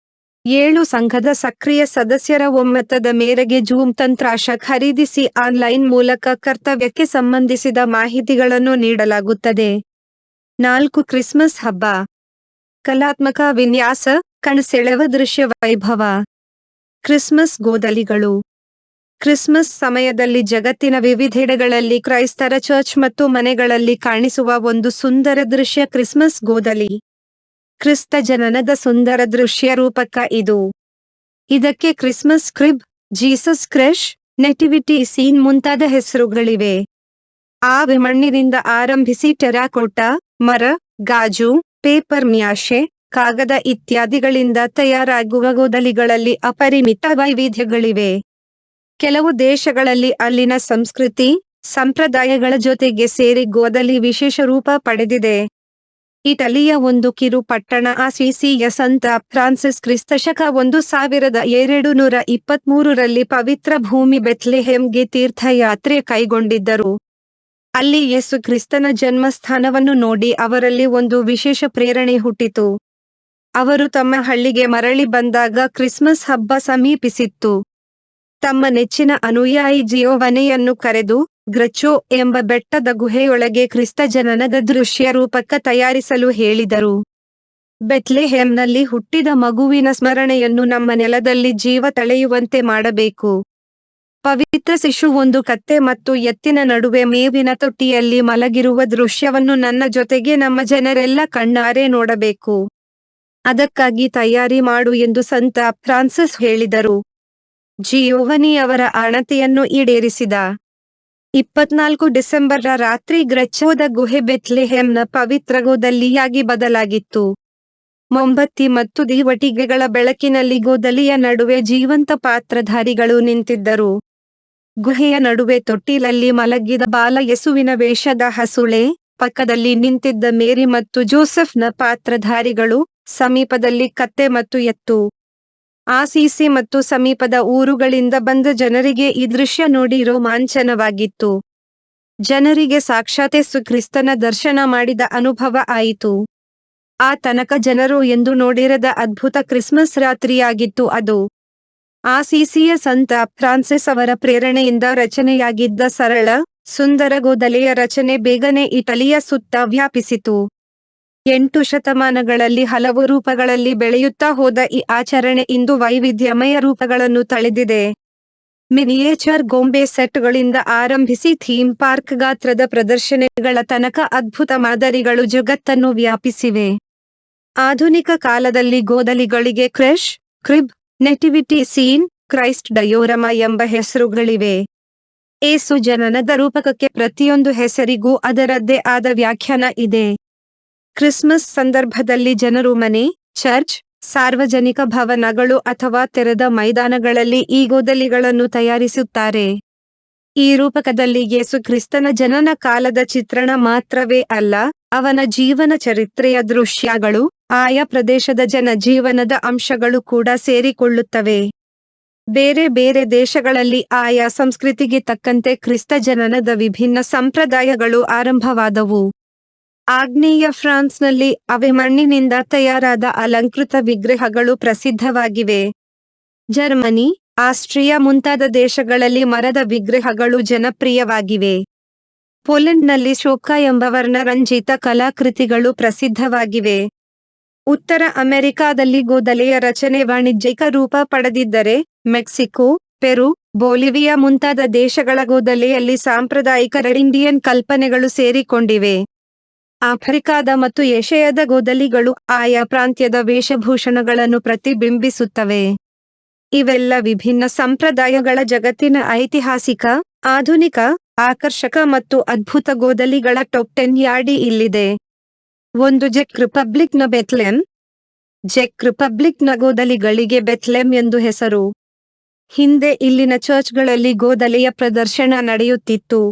7 ಸಂಘದ ಸಕ್ರಿಯ ಸದಸ್ಯರ ಒಮ್ಮತದ ಮೇರೆಗೆ ಜೂಮ್ ತಂತ್ರಾಂಶ ಖರೀದಿಸಿ ಆನ್ಲೈನ್ ಮೂಲಕ ಕರ್ತವ್ಯಕ್ಕೆ ಸಂಬಂಧಿಸಿದ ಮಾಹಿತಿಗಳನ್ನು ನೀಡಲಾಗುತ್ತದೆ. 4 ಕ್ರಿಸ್ಮಸ್ ಹಬ್ಬ. ಕಲಾತ್ಮಕ ವಿನ್ಯಾಸ, ಕಣ್ಸೆಳೆವ ದೃಶ್ಯ ವೈಭವ. ಕ್ರಿಸ್ಮಸ್ ಗೋದಲಿಗಳು. ಕ್ರಿಸ್ಮಸ್ ಸಮಯದಲ್ಲಿ ಜಗತ್ತಿನ ವಿವಿಧೆಡೆಗಳಲ್ಲಿ ಕ್ರೈಸ್ತರ ಚರ್ಚ್ ಮತ್ತು ಮನೆಗಳಲ್ಲಿ ಕಾಣಿಸುವ ಒಂದು ಸುಂದರ ದೃಶ್ಯ ಕ್ರಿಸ್ಮಸ್ ಗೋದಲಿ. ಕ್ರಿಸ್ತ ಜನನದ ಸುಂದರ ದೃಶ್ಯ ರೂಪಕ ಇದು. ಇದಕ್ಕೆ Christmas crib, Jesus creche, nativity scene ಮುಂತಾದ ಹೆಸರುಗಳಿವೆ. ಮಣ್ಣಿನಿಂದ ಆರಂಭಿಸಿ ಟೆರಾಕೋಟಾ, ಮರ, ಗಾಜು, ಪೇಪರ್ ಮ್ಯಾಶೆ, ಕಾಗದ ಇತ್ಯಾದಿಗಳಿಂದ ತಯಾರಾಗುವ ಗೋದಲಿಗಳಲ್ಲಿ ಅಪರಿಮಿತ ವೈವಿಧ್ಯಗಳಿವೆ. ಕೆಲವು ದೇಶಗಳಲ್ಲಿ ಅಲ್ಲಿನ ಸಂಸ್ಕೃತಿ, ಸಂಪ್ರದಾಯಗಳ ಜೊತೆಗೆ ಸೇರಿ ಗೋದಲಿ ವಿಶೇಷ ರೂಪ ಪಡೆದಿದೆ. ಇಟಲಿಯ ಒಂದು ಕಿರು ಪಟ್ಟಣ ಅಸಿಸಿಯ ಸಂತ ಫ್ರಾನ್ಸಿಸ್ ಕ್ರಿಸ್ತಶಕ 1223ರಲ್ಲಿ ಪವಿತ್ರ ಭೂಮಿ ಬೆತ್ಲೆಹೆಮ್ಗೆ ತೀರ್ಥಯಾತ್ರೆ ಕೈಗೊಂಡಿದ್ದರು. ಅಲ್ಲಿ ಯೇಸು ಕ್ರಿಸ್ತನ ಜನ್ಮಸ್ಥಾನವನ್ನು ನೋಡಿ ಅವರಲ್ಲಿ ಒಂದು ವಿಶೇಷ ಪ್ರೇರಣೆ ಹುಟ್ಟಿತು. ಅವರು ತಮ್ಮ ಹಳ್ಳಿಗೆ ಮರಳಿ ಬಂದಾಗ ಕ್ರಿಸ್ಮಸ್ ಹಬ್ಬ ಸಮೀಪಿಸಿತ್ತು. ತಮ್ಮ ನೆಚ್ಚಿನ ಅನುಯಾಯಿ ಜಿಯೋವನೆಯನ್ನು ಕರೆದು ಗ್ರಚೋ ಎಂಬ ಬೆಟ್ಟದ ಗುಹೆಯೊಳಗೆ ಕ್ರಿಸ್ತ ಜನನದ ದೃಶ್ಯ ರೂಪಕ ತಯಾರಿಸಲು ಹೇಳಿದರು. ಬೆತ್ಲೆಹೆಮ್ನಲ್ಲಿ ಹುಟ್ಟಿದ ಮಗುವಿನ ಸ್ಮರಣೆಯನ್ನು ನಮ್ಮ ನೆಲದಲ್ಲಿ ಜೀವ ತಳೆಯುವಂತೆ ಮಾಡಬೇಕು. ಪವಿತ್ರ ಶಿಶು ಒಂದು ಕತ್ತೆ ಮತ್ತು ಎತ್ತಿನ ನಡುವೆ ಮೇವಿನ ತೊಟ್ಟಿಯಲ್ಲಿ ಮಲಗಿರುವ ದೃಶ್ಯವನ್ನು ನನ್ನ ಜೊತೆಗೆ ನಮ್ಮ ಜನರೆಲ್ಲ ಕಣ್ಣಾರೆ ನೋಡಬೇಕು. ಅದಕ್ಕಾಗಿ ತಯಾರಿ ಮಾಡು ಎಂದು ಸಂತ ಫ್ರಾನ್ಸಿಸ್ ಹೇಳಿದರು. ಜಿಯೋವನಿ ಅವರ ಆಣತಿಯನ್ನು ಈಡೇರಿಸಿದ. 24 ಡಿಸೆಂಬರ್ ರಾತ್ರಿ ಗ್ರಚೋದ ಗುಹೆ ಬೆತ್ಲೆಹೆಮ್ನ ಪವಿತ್ರ ಗೋದಲಿಯಾಗಿ ಬದಲಾಗಿತ್ತು. ಮೊಂಬತ್ತಿ ಮತ್ತು ದೀವಟಿಗೆಗಳ ಬೆಳಕಿನಲ್ಲಿ ಗೋದಲಿಯ ನಡುವೆ ಜೀವಂತ ಪಾತ್ರಧಾರಿಗಳು ನಿಂತಿದ್ದರು. ಗುಹೆಯ ನಡುವೆ ತೊಟ್ಟಿಲಲ್ಲಿ ಮಲಗಿದ ಬಾಲ ಯೇಸುವಿನ ವೇಷದ ಹಸುಳೆ, ಪಕ್ಕದಲ್ಲಿ ನಿಂತಿದ್ದ ಮೇರಿ ಮತ್ತು ಜೋಸೆಫ್ನ ಪಾತ್ರಧಾರಿಗಳು, ಸಮೀಪದಲ್ಲಿ ಕತ್ತೆ ಮತ್ತು ಎತ್ತು. ಆಸೀಸಿ ಮತ್ತು ಸಮೀಪದ ಊರುಗಳಿಂದ ಬಂದ ಜನರಿಗೆ ಈ ದೃಶ್ಯ ನೋಡಿ ರೋಮಾಂಚನವಾಗಿತ್ತು. ಜನರಿಗೆ ಸಾಕ್ಷಾತ್ ಯೇಸು ಕ್ರಿಸ್ತನ ದರ್ಶನ ಮಾಡಿದ ಅನುಭವ ಆಯಿತು. ಆ ತನಕ ಜನರು ಎಂದು ನೋಡಿರದ ಅದ್ಭುತ ಕ್ರಿಸ್ಮಸ್ ರಾತ್ರಿಯಾಗಿತ್ತು ಅದು. ಆಸೀಸಿಯ ಸಂತ ಫ್ರಾನ್ಸಿಸ್ ಅವರ ಪ್ರೇರಣೆಯಿಂದ ರಚನೆಯಾಗಿದ್ದ ಸರಳ, ಸುಂದರ ಗೋದಲಿಯ ರಚನೆ ಬೇಗನೆ ಇಟಲಿಯ ಸುತ್ತ ವ್ಯಾಪಿಸಿತು. 8 ಶತಮಾನಗಳಲ್ಲಿ ಹಲವು ರೂಪಗಳಲ್ಲಿ ಬೆಳೆಯುತ್ತಾ ಹೋದ ಈ ಆಚರಣೆ ಇಂದು ವೈವಿಧ್ಯಮಯ ರೂಪಗಳನ್ನು ತಳೆದಿದೆ. ಮಿನಿಯೇಚರ್ ಗೊಂಬೆ ಸೆಟ್ಗಳಿಂದ ಆರಂಭಿಸಿ ಥೀಮ್ ಪಾರ್ಕ್ ಗಾತ್ರದ ಪ್ರದರ್ಶನಗಳ ತನಕ ಅದ್ಭುತ ಮಾದರಿಗಳು ಜಗತ್ತನ್ನು ವ್ಯಾಪಿಸಿವೆ. ಆಧುನಿಕ ಕಾಲದಲ್ಲಿ ಗೋದಲಿಗಳಿಗೆ ಕ್ರೆಶ್, ಕ್ರಿಬ್, ನೆಟಿವಿಟಿ ಸೀನ್, ಕ್ರೈಸ್ಟ್ ಡಯೋರಮ ಎಂಬ ಹೆಸರುಗಳಿವೆ. ಏಸು ಜನನದ ರೂಪಕಕ್ಕೆ ಪ್ರತಿಯೊಂದು ಹೆಸರಿಗೂ ಅದರದ್ದೇ ಆದ ವ್ಯಾಖ್ಯಾನ ಇದೆ. ಕ್ರಿಸ್ಮಸ್ ಸಂದರ್ಭದಲ್ಲಿ ಜನರು ಮನೆ, ಚರ್ಚ್, ಸಾರ್ವಜನಿಕ ಭವನಗಳು ಅಥವಾ ತೆರೆದ ಮೈದಾನಗಳಲ್ಲಿ ಈ ಗೋದಲಿಗಳನ್ನು ತಯಾರಿಸುತ್ತಾರೆ. ಈ ರೂಪಕದಲ್ಲಿ ಯೇಸು ಕ್ರಿಸ್ತನ ಜನನ ಕಾಲದ ಚಿತ್ರಣ ಮಾತ್ರವೇ ಅಲ್ಲ, ಅವನ ಜೀವನ ಚರಿತ್ರೆಯ ದೃಶ್ಯಗಳು, ಆಯಾ ಪ್ರದೇಶದ ಜನಜೀವನದ ಅಂಶಗಳು ಕೂಡ ಸೇರಿಕೊಳ್ಳುತ್ತವೆ. ಬೇರೆ ಬೇರೆ ದೇಶಗಳಲ್ಲಿ ಆಯಾ ಸಂಸ್ಕೃತಿಗೆ ತಕ್ಕಂತೆ ಕ್ರಿಸ್ತ ಜನನದ ವಿಭಿನ್ನ ಸಂಪ್ರದಾಯಗಳು ಆರಂಭವಾದವು. ಆಗ್ನೇಯ ಫ್ರಾನ್ಸ್ನಲ್ಲಿ ಅವೆ ಮಣ್ಣಿನಿಂದ ತಯಾರಾದ ಅಲಂಕೃತ ವಿಗ್ರಹಗಳು ಪ್ರಸಿದ್ಧವಾಗಿವೆ. ಜರ್ಮನಿ, ಆಸ್ಟ್ರಿಯಾ ಮುಂತಾದ ದೇಶಗಳಲ್ಲಿ ಮರದ ವಿಗ್ರಹಗಳು ಜನಪ್ರಿಯವಾಗಿವೆ. ಪೋಲೆಂಡ್ನಲ್ಲಿ ಶೋಕಾ ಎಂಬ ವರ್ಣರಂಜಿತ ಕಲಾಕೃತಿಗಳು ಪ್ರಸಿದ್ಧವಾಗಿವೆ. ಉತ್ತರ ಅಮೆರಿಕಾದಲ್ಲಿ ಗೋದಲಿಯ ರಚನೆ ವಾಣಿಜ್ಯಿಕ ರೂಪ ಪಡೆದಿದ್ದರೆ, ಮೆಕ್ಸಿಕೋ, ಪೆರು, ಬೊಲಿವಿಯಾ ಮುಂತಾದ ದೇಶಗಳ ಗೋದಲಿಯಲ್ಲಿ ಸಾಂಪ್ರದಾಯಿಕ ರೆಡ್ ಇಂಡಿಯನ್ ಕಲ್ಪನೆಗಳು ಸೇರಿಕೊಂಡಿವೆ. ಆಫ್ರಿಕಾದ ಮತ್ತು ಏಷ್ಯಾದ ಗೋದಲಿಗಳು ಆಯಾ ಪ್ರಾಂತ್ಯದ ವೇಷಭೂಷಣಗಳನ್ನು ಪ್ರತಿಬಿಂಬಿಸುತ್ತವೆ. ಇವೆಲ್ಲ ವಿಭಿನ್ನ ಸಂಪ್ರದಾಯಗಳ ಜಗತ್ತಿನ ಐತಿಹಾಸಿಕ, ಆಧುನಿಕ, ಆಕರ್ಷಕ ಮತ್ತು ಅದ್ಭುತ ಗೋದಲಿಗಳ ಟಾಪ್ 10 ಯಾದಿ ಇಲ್ಲಿದೆ. 1. ಚೆಕ್ ರಿಪಬ್ಲಿಕ್ನ ಬೆತ್ಲೆಮ್. ಚೆಕ್ ರಿಪಬ್ಲಿಕ್ನ ಗೋದಲಿಗಳಿಗೆ ಬೆತ್ಲೆಮ್ ಎಂದು ಹೆಸರು. ಹಿಂದೆ ಇಲ್ಲಿನ ಚರ್ಚ್ಗಳಲ್ಲಿ ಗೋದಲಿಯ ಪ್ರದರ್ಶನ ನಡೆಯುತ್ತಿತ್ತು.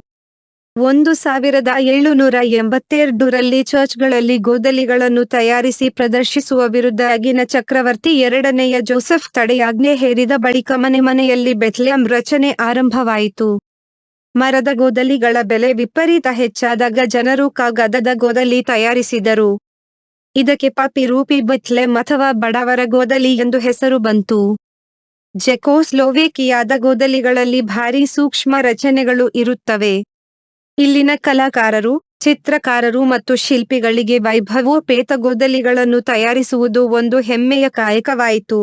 1782ರಲ್ಲಿ ಚರ್ಚ್ಗಳಲ್ಲಿ ಗೋದಲಿಗಳನ್ನು ತಯಾರಿಸಿ ಪ್ರದರ್ಶಿಸುವ ವಿರುದ್ಧ ಆಗಿನ ಚಕ್ರವರ್ತಿ 2ನೇಯ ಜೋಸೆಫ್ ತಡೆಯಾಜ್ಞೆ ಹೇರಿದ ಬಳಿಕ ಮನೆಯಲ್ಲಿ ಬೆತ್ಲೆಹೇಮ್ ರಚನೆ ಆರಂಭವಾಯಿತು. ಮರದ ಗೋದಲಿಗಳ ಬೆಲೆ ವಿಪರೀತ ಹೆಚ್ಚಾದಾಗ ಜನರು ಕಾಗದದ ಗೋದಲಿ ತಯಾರಿಸಿದರು. ಇದಕ್ಕೆ ಪಾಪಿ ರೂಪಿ ಬೆತ್ಲೆಹೇಮ್ ಅಥವಾ ಬಡವರ ಗೋದಲಿ ಎಂದು ಹೆಸರು ಬಂತು. ಚೆಕೋಸ್ಲೋವೇಕಿಯಾದ ಗೋದಲಿಗಳಲ್ಲಿ ಭಾರೀ ಸೂಕ್ಷ್ಮ ರಚನೆಗಳು ಇರುತ್ತವೆ. ಇಲ್ಲಿನ ಕಲಾಕಾರರು, ಚಿತ್ರಕಾರರು ಮತ್ತು ಶಿಲ್ಪಿಗಳಿಗೆ ವೈಭವೋಪೇತ ಗೋದಲಿಗಳನ್ನು ತಯಾರಿಸುವುದು ಒಂದು ಹೆಮ್ಮೆಯ ಕಾಯಕವಾಯಿತು.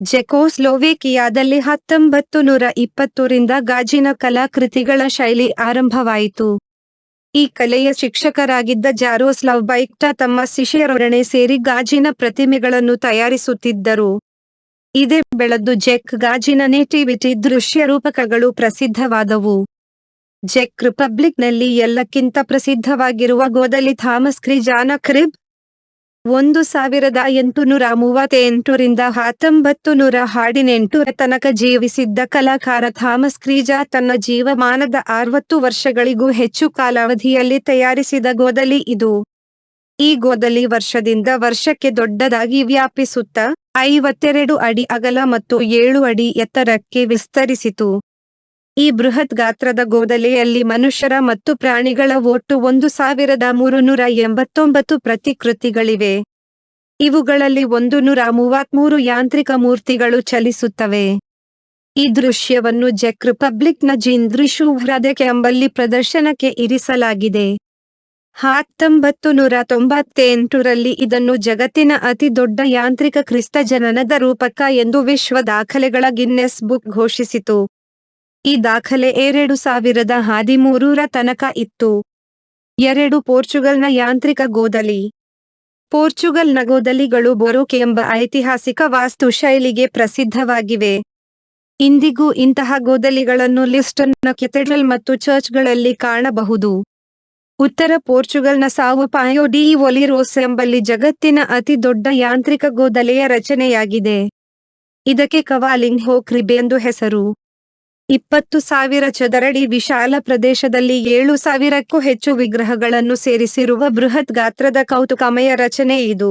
ಚೆಕೋಸ್ಲೋವೇಕಿಯಾದಲ್ಲಿ 1920ರಿಂದ ಗಾಜಿನ ಕಲಾಕೃತಿಗಳ ಶೈಲಿ ಆರಂಭವಾಯಿತು. ಈ ಕಲೆಯ ಶಿಕ್ಷಕರಾಗಿದ್ದ ಜಾರೋಸ್ಲಾವ್ ಬೈಕ್ಟಾ ತಮ್ಮ ಶಿಷ್ಯರೊಡನೆ ಸೇರಿ ಗಾಜಿನ ಪ್ರತಿಮೆಗಳನ್ನು ತಯಾರಿಸುತ್ತಿದ್ದರು. ಇದೇ ಬೆಳೆದು ಚೆಕ್ ಗಾಜಿನ ನೇಟಿವಿಟಿ ದೃಶ್ಯ ರೂಪಕಗಳು ಪ್ರಸಿದ್ಧವಾದವು. ಚೆಕ್ ರಿಪಬ್ಲಿಕ್ನಲ್ಲಿ ಎಲ್ಲಕ್ಕಿಂತ ಪ್ರಸಿದ್ಧವಾಗಿರುವ ಗೋದಲಿ ಥಾಮಸ್ ಕ್ರಿಜಾನ ಕ್ರಿಬ್. 1838ರಿಂದ 1918 ತನಕ ಜೀವಿಸಿದ್ದ ಕಲಾಕಾರ ಥಾಮಸ್ ಕ್ರಿಜಾ ತನ್ನ ಜೀವಮಾನದ 60 ವರ್ಷಗಳಿಗೂ ಹೆಚ್ಚು ಕಾಲಾವಧಿಯಲ್ಲಿ ತಯಾರಿಸಿದ ಗೋದಲಿ ಇದು. ಈ ಗೋದಲಿ ವರ್ಷದಿಂದ ವರ್ಷಕ್ಕೆ ದೊಡ್ಡದಾಗಿ ವ್ಯಾಪಿಸುತ್ತಾ 52 ಅಡಿ ಅಗಲ ಮತ್ತು 7 ಅಡಿ ಎತ್ತರಕ್ಕೆ ವಿಸ್ತರಿಸಿತು. ಈ ಬೃಹತ್ ಗಾತ್ರದ ಗೋದಲಿಯಲ್ಲಿ ಮನುಷ್ಯರ ಮತ್ತು ಪ್ರಾಣಿಗಳ ಒಟ್ಟು 1389 ಪ್ರತಿಕೃತಿಗಳಿವೆ. ಇವುಗಳಲ್ಲಿ 133 ಯಾಂತ್ರಿಕ ಮೂರ್ತಿಗಳು ಚಲಿಸುತ್ತವೆ. ಈ ದೃಶ್ಯವನ್ನು ಚೆಕ್ ರಿಪಬ್ಲಿಕ್ನ ಜಿಂದ್ರಿಶೂವ್ಹ್ರದೆಕ್ ಎಂಬಲ್ಲಿ ಪ್ರದರ್ಶನಕ್ಕೆ ಇರಿಸಲಾಗಿದೆ. 1998ರಲ್ಲಿ ಇದನ್ನು ಜಗತ್ತಿನ ಅತಿ ದೊಡ್ಡ ಯಾಂತ್ರಿಕ ಕ್ರಿಸ್ತ ಜನನದ ರೂಪಕ ಎಂದು ವಿಶ್ವ ದಾಖಲೆಗಳ ಗಿನ್ನೆಸ್ ಬುಕ್ ಘೋಷಿಸಿತು. ಈ ದಾಖಲೆ 2013ರ ತನಕ ಇತ್ತು. 2. ಪೋರ್ಚುಗಲ್ನ ಯಾಂತ್ರಿಕ ಗೋದಲಿ. ಪೋರ್ಚುಗಲ್ನ ಗೋದಲಿಗಳು ಬೊರೋಕ್ ಎಂಬ ಐತಿಹಾಸಿಕ ವಾಸ್ತುಶೈಲಿಗೆ ಪ್ರಸಿದ್ಧವಾಗಿವೆ. ಇಂದಿಗೂ ಇಂತಹ ಗೋದಲಿಗಳನ್ನು ಲಿಸ್ಟನ್ನ ಕೆಥೆಡ್ರಲ್ ಮತ್ತು ಚರ್ಚ್ಗಳಲ್ಲಿ ಕಾಣಬಹುದು. ಉತ್ತರ ಪೋರ್ಚುಗಲ್ನ ಸಾವೊ ಪಾಯೊ ಡಿ ಒಲಿರೋಸ್ ಎಂಬಲ್ಲಿ ಜಗತ್ತಿನ ಅತಿ ದೊಡ್ಡ ಯಾಂತ್ರಿಕ ಗೋದಲಿಯ ರಚನೆಯಾಗಿದೆ. ಇದಕ್ಕೆ ಕವಾಲಿಂಗ್ ಹೋ ಕ್ರಿಬ್ ಎಂದು ಹೆಸರು. 20,000 ಚದರಡಿ ವಿಶಾಲ ಪ್ರದೇಶದಲ್ಲಿ 7,000ಕ್ಕೂ ಹೆಚ್ಚು ವಿಗ್ರಹಗಳನ್ನು ಸೇರಿಸಿರುವ ಬೃಹತ್ ಗಾತ್ರದ ಕೌತುಕಮಯ ರಚನೆ ಇದು.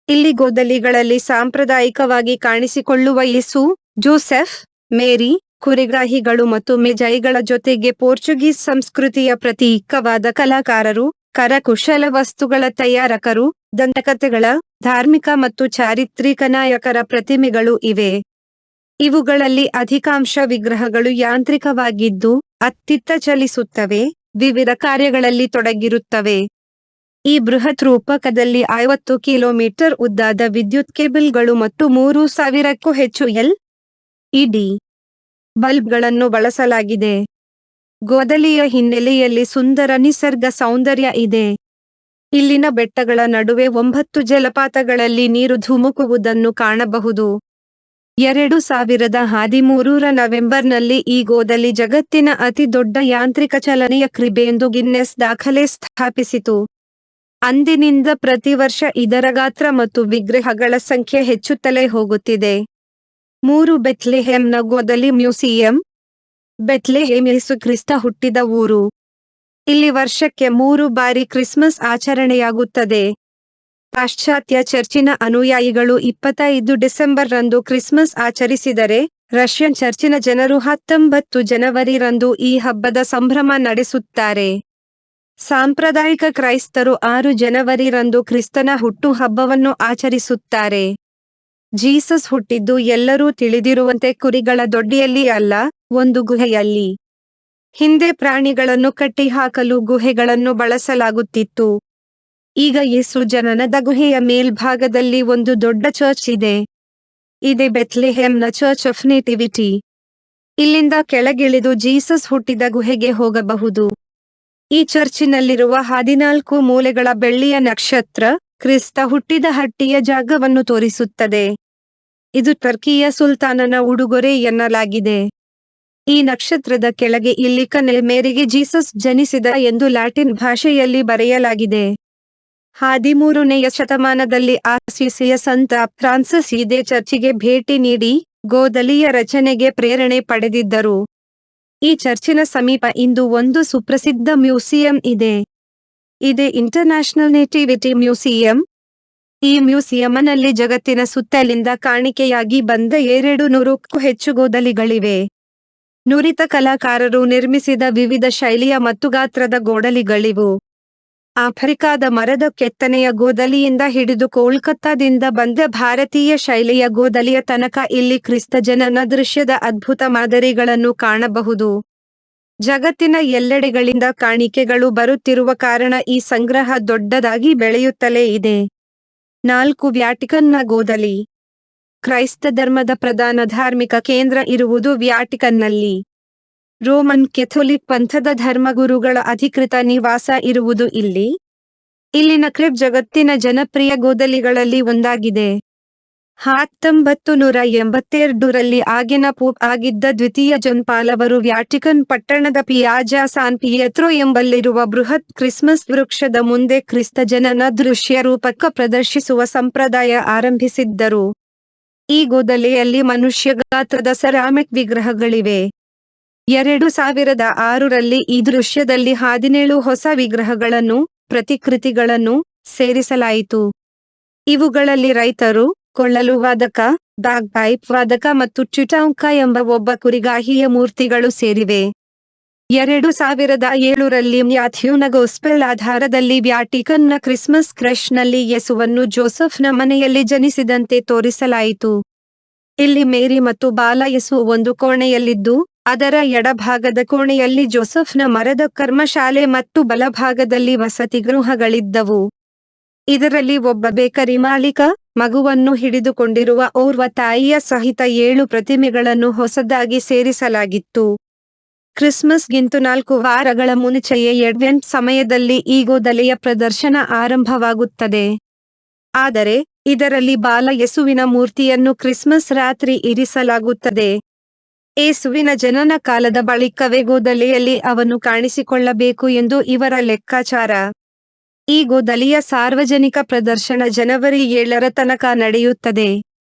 ಇಲ್ಲಿ ಗೋದಲಿಗಳಲ್ಲಿ ಸಾಂಪ್ರದಾಯಿಕವಾಗಿ ಕಾಣಿಸಿಕೊಳ್ಳುವ ಯೇಸು, ಜೋಸೆಫ್, ಮೇರಿ, ಕುರಿಗಾಹಿಗಳು ಮತ್ತು ಮೆಜೈಗಳ ಜೊತೆಗೆ ಪೋರ್ಚುಗೀಸ್ ಸಂಸ್ಕೃತಿಯ ಪ್ರತೀಕವಾದ ಕಲಾಕಾರರು, ಕರಕುಶಲ ವಸ್ತುಗಳ ತಯಾರಕರು, ದಂತಕಥೆಗಳ, ಧಾರ್ಮಿಕ ಮತ್ತು ಚಾರಿತ್ರಿಕ ನಾಯಕರ ಪ್ರತಿಮೆಗಳು ಇವೆ. ಇವುಗಳಲ್ಲಿ ಅಧಿಕಾಂಶ ವಿಗ್ರಹಗಳು ಯಾಂತ್ರಿಕವಾಗಿದ್ದು, ಅತ್ತಿತ್ತ ಚಲಿಸುತ್ತವೆ, ವಿವಿಧ ಕಾರ್ಯಗಳಲ್ಲಿ ತೊಡಗಿರುತ್ತವೆ. ಈ ಬೃಹತ್ ರೂಪಕದಲ್ಲಿ 50 ಕಿಲೋಮೀಟರ್ ಉದ್ದದ ವಿದ್ಯುತ್ ಕೇಬಲ್ಗಳು ಮತ್ತು 3,000ಕ್ಕೂ ಹೆಚ್ಚು LED ಬಲ್ಬ್ಗಳನ್ನು ಬಳಸಲಾಗಿದೆ. ಗೋದಲಿಯ ಹಿನ್ನೆಲೆಯಲ್ಲಿ ಸುಂದರ ನಿಸರ್ಗ ಸೌಂದರ್ಯ ಇದೆ. ಇಲ್ಲಿನ ಬೆಟ್ಟಗಳ ನಡುವೆ 9 ಜಲಪಾತಗಳಲ್ಲಿ ನೀರು ಧುಮುಕುವುದನ್ನು ಕಾಣಬಹುದು. 2013 ನವೆಂಬರ್ನಲ್ಲಿ ಈ ಗೋದಲಿ ಜಗತ್ತಿನ ಅತಿ ದೊಡ್ಡ ಯಾಂತ್ರಿಕ ಚಲನೆಯ ಕ್ರೀಡೆಯೆಂದು ಗಿನ್ನೆಸ್ ದಾಖಲೆ ಸ್ಥಾಪಿಸಿತು. ಅಂದಿನಿಂದ ಪ್ರತಿ ವರ್ಷ ಇದರ ಗಾತ್ರ ಮತ್ತು ವಿಗ್ರಹಗಳ ಸಂಖ್ಯೆ ಹೆಚ್ಚುತ್ತಲೇ ಹೋಗುತ್ತಿದೆ. 3 ಬೆತ್ಲೆಹೇಮ್ನ ಗೋದಲಿ ಮ್ಯೂಸಿಯಂ. ಬೆತ್ಲೆಹೇಮ್ ಯೇಸು ಕ್ರಿಸ್ತ ಹುಟ್ಟಿದ ಊರು. ಇಲ್ಲಿ ವರ್ಷಕ್ಕೆ 3 ಬಾರಿ ಕ್ರಿಸ್ಮಸ್ ಆಚರಣೆಯಾಗುತ್ತದೆ. ಪಾಶ್ಚಾತ್ಯ ಚರ್ಚಿನ ಅನುಯಾಯಿಗಳು 25 ಡಿಸೆಂಬರ್ರಂದು ಕ್ರಿಸ್ಮಸ್ ಆಚರಿಸಿದರೆ, ರಷ್ಯನ್ ಚರ್ಚಿನ ಜನರು 19 ಜನವರಿರಂದು ಈ ಹಬ್ಬದ ಸಂಭ್ರಮ ನಡೆಸುತ್ತಾರೆ. ಸಾಂಪ್ರದಾಯಿಕ ಕ್ರೈಸ್ತರು 6 ಜನವರಿರಂದು ಕ್ರಿಸ್ತನ ಹುಟ್ಟು ಹಬ್ಬವನ್ನು ಆಚರಿಸುತ್ತಾರೆ. ಜೀಸಸ್ ಹುಟ್ಟಿದ್ದು ಎಲ್ಲರೂ ತಿಳಿದಿರುವಂತೆ ಕುರಿಗಳ ದೊಡ್ಡಿಯಲ್ಲಿ ಅಲ್ಲ, ಒಂದು ಗುಹೆಯಲ್ಲಿ. ಹಿಂದೆ ಪ್ರಾಣಿಗಳನ್ನು ಕಟ್ಟಿಹಾಕಲು ಗುಹೆಗಳನ್ನು ಬಳಸಲಾಗುತ್ತಿತ್ತು. ಈಗ ಯೇಸು ಜನನದ ಗುಹೆಯ ಮೇಲ್ಭಾಗದಲ್ಲಿ ಒಂದು ದೊಡ್ಡ ಚರ್ಚ್ ಇದೆ. ಇದೆ ಬೆತ್ಲೆಹೇಮ್ನ ಚರ್ಚ್ ಆಫ್ ನೇಟಿವಿಟಿ. ಇಲ್ಲಿಂದ ಕೆಳಗಿಳಿದು ಜೀಸಸ್ ಹುಟ್ಟಿದ ಗುಹೆಗೆ ಹೋಗಬಹುದು. ಈ ಚರ್ಚಿನಲ್ಲಿರುವ 14 ಮೂಲೆಗಳ ಬೆಳ್ಳಿಯ ನಕ್ಷತ್ರ, ಕ್ರಿಸ್ತ ಹುಟ್ಟಿದ ಹಟ್ಟಿಯ ಜಾಗವನ್ನು ತೋರಿಸುತ್ತದೆ. ಇದು ಟರ್ಕಿಯ ಸುಲ್ತಾನನ ಉಡುಗೊರೆ ಎನ್ನಲಾಗಿದೆ. ಈ ನಕ್ಷತ್ರದ ಕೆಳಗೆ ಇಲ್ಲಿ ಮೇರಿಗೆ ಜೀಸಸ್ ಜನಿಸಿದ ಎಂದು ಲ್ಯಾಟಿನ್ ಭಾಷೆಯಲ್ಲಿ ಬರೆಯಲಾಗಿದೆ. 13ನೇ ಶತಮಾನದಲ್ಲಿ ಅಸಿಸಿಯ ಸಂತ ಫ್ರಾನ್ಸಿಸ್ ಇದೇ ಚರ್ಚಿಗೆ ಭೇಟಿ ನೀಡಿ, ಗೋದಲಿಯ ರಚನೆಗೆ ಪ್ರೇರಣೆ ಪಡೆದಿದ್ದರು. ಈ ಚರ್ಚಿನ ಸಮೀಪ ಇಂದು ಒಂದು ಸುಪ್ರಸಿದ್ಧ ಮ್ಯೂಸಿಯಂ ಇದೆ. ಇದೆ ಇಂಟರ್ನ್ಯಾಷನಲ್ ನೇಟಿವಿಟಿ ಮ್ಯೂಸಿಯಂ. ಈ ಮ್ಯೂಸಿಯಂನಲ್ಲಿ ಜಗತ್ತಿನ ಸುತ್ತಲಿಂದ ಕಾಣಿಕೆಯಾಗಿ ಬಂದ 200ಕ್ಕೂ ಹೆಚ್ಚು ಗೋದಲಿಗಳಿವೆ. ನುರಿತ ಕಲಾಕಾರರು ನಿರ್ಮಿಸಿದ ವಿವಿಧ ಶೈಲಿಯ ಮತ್ತು ಗಾತ್ರದ ಗೋದಲಿಗಳಿವು. ಆಫ್ರಿಕಾದ ಮರದ ಕೆತ್ತನೆಯ ಗೋದಲಿಯಿಂದ ಹಿಡಿದು ಕೋಲ್ಕತ್ತಾದಿಂದ ಬಂದ ಭಾರತೀಯ ಶೈಲಿಯ ಗೋದಲಿಯ ತನಕ ಇಲ್ಲಿ ಕ್ರಿಸ್ತ ಜನನ ದೃಶ್ಯದ ಅದ್ಭುತ ಮಾದರಿಗಳನ್ನು ಕಾಣಬಹುದು. ಜಗತ್ತಿನ ಎಲ್ಲೆಡೆಗಳಿಂದ ಕಾಣಿಕೆಗಳು ಬರುತ್ತಿರುವ ಕಾರಣ ಈ ಸಂಗ್ರಹ ದೊಡ್ಡದಾಗಿ ಬೆಳೆಯುತ್ತಲೇ ಇದೆ. 4 ವ್ಯಾಟಿಕನ್ನ ಗೋದಲಿ. ಕ್ರೈಸ್ತ ಧರ್ಮದ ಪ್ರಧಾನ ಧಾರ್ಮಿಕ ಕೇಂದ್ರ ಇರುವುದು ವ್ಯಾಟಿಕನ್ನಲ್ಲಿ. ರೋಮನ್ ಕೆಥೋಲಿಕ್ ಪಂಥದ ಧರ್ಮಗುರುಗಳ ಅಧಿಕೃತ ನಿವಾಸ ಇರುವುದು ಇಲ್ಲಿ. ಇಲ್ಲಿನ ಕ್ರಿಬ್ ಜಗತ್ತಿನ ಜನಪ್ರಿಯ ಗೋದಲಿಗಳಲ್ಲಿ ಒಂದಾಗಿದೆ. 1982ರಲ್ಲಿ ಆಗಿನ ಪೋಪ್ ಆಗಿದ್ದ ದ್ವಿತೀಯ ಜಾನ್ ಪಾಲ್ ಅವರು ವ್ಯಾಟಿಕನ್ ಪಟ್ಟಣದ ಪಿಯಾಜಾ ಸಾನ್ ಪಿಯೆಟ್ರೋ ಎಂಬಲ್ಲಿರುವ ಬೃಹತ್ ಕ್ರಿಸ್ಮಸ್ ವೃಕ್ಷದ ಮುಂದೆ ಕ್ರಿಸ್ತ ಜನನ ದೃಶ್ಯ ರೂಪಕ ಪ್ರದರ್ಶಿಸುವ ಸಂಪ್ರದಾಯ ಆರಂಭಿಸಿದ್ದರು. ಈ ಗೋದಲಿಯಲ್ಲಿ ಮನುಷ್ಯ ಗಾತ್ರದ ಸೆರಾಮಿಕ್ ವಿಗ್ರಹಗಳಿವೆ. 2006ರಲ್ಲಿ ಈ ದೃಶ್ಯದಲ್ಲಿ 17 ಹೊಸ ವಿಗ್ರಹಗಳನ್ನು, ಪ್ರತಿಕೃತಿಗಳನ್ನು ಸೇರಿಸಲಾಯಿತು. ಇವುಗಳಲ್ಲಿ ರೈತರು, ಕೊಳ್ಳಲು ವಾದಕ, ಬ್ಯಾಗ್ಪೈಪ್ ವಾದಕ ಮತ್ತು ಚಿಟಾಂಕ ಎಂಬ ಒಬ್ಬ ಕುರಿಗಾಹಿಯ ಮೂರ್ತಿಗಳು ಸೇರಿವೆ. 2007ರಲ್ಲಿ ಮ್ಯಾಥ್ಯೂನ ಗೋಸ್ಪೆಲ್ ಆಧಾರದಲ್ಲಿ ವ್ಯಾಟಿಕನ್ನ ಕ್ರಿಸ್ಮಸ್ ಕ್ರಶ್ನಲ್ಲಿ ಯೇಸುವನ್ನು ಜೋಸೆಫ್ನ ಮನೆಯಲ್ಲಿ ಜನಿಸಿದಂತೆ ತೋರಿಸಲಾಯಿತು. ಇಲ್ಲಿ ಮೇರಿ ಮತ್ತು ಬಾಲ ಯೇಸು ಒಂದು ಕೋಣೆಯಲ್ಲಿದ್ದು, ಅದರ ಎಡಭಾಗದ ಕೋಣೆಯಲ್ಲಿ ಜೋಸೆಫ್ನ ಮರದ ಕರ್ಮಶಾಲೆ ಮತ್ತು ಬಲಭಾಗದಲ್ಲಿ ವಸತಿ ಗೃಹಗಳಿದ್ದವು. ಇದರಲ್ಲಿ ಒಬ್ಬ ಬೇಕರಿ ಮಾಲೀಕ, ಮಗುವನ್ನು ಹಿಡಿದುಕೊಂಡಿರುವ ಓರ್ವ ತಾಯಿಯ ಸಹಿತ 7 ಪ್ರತಿಮೆಗಳನ್ನು ಹೊಸದಾಗಿ ಸೇರಿಸಲಾಗಿತ್ತು. ಕ್ರಿಸ್ಮಸ್ಗಿಂತ 4 ವಾರಗಳ ಮುಂಚೆಯೇ ಅಡ್ವೆಂಟ್ ಸಮಯದಲ್ಲಿ ಈ ಗೋದಲಿಯ ಪ್ರದರ್ಶನ ಆರಂಭವಾಗುತ್ತದೆ. ಆದರೆ, ಇದರಲ್ಲಿ ಬಾಲ ಯೇಸುವಿನ ಮೂರ್ತಿಯನ್ನು ಕ್ರಿಸ್ಮಸ್ ರಾತ್ರಿ ಇರಿಸಲಾಗುತ್ತದೆ. ಯೇಸುವಿನ ಜನನ ಕಾಲದ ಬಳಿಕವೇ ಗೋದಲಿಯಲ್ಲಿ ಅವನು ಕಾಣಿಸಿಕೊಳ್ಳಬೇಕು ಎಂದು ಇವರ ಲೆಕ್ಕಾಚಾರ. ಈ ಗೋದಲಿಯ ಸಾರ್ವಜನಿಕ ಪ್ರದರ್ಶನ ಜನವರಿ 7ರ ತನಕ ನಡೆಯುತ್ತದೆ.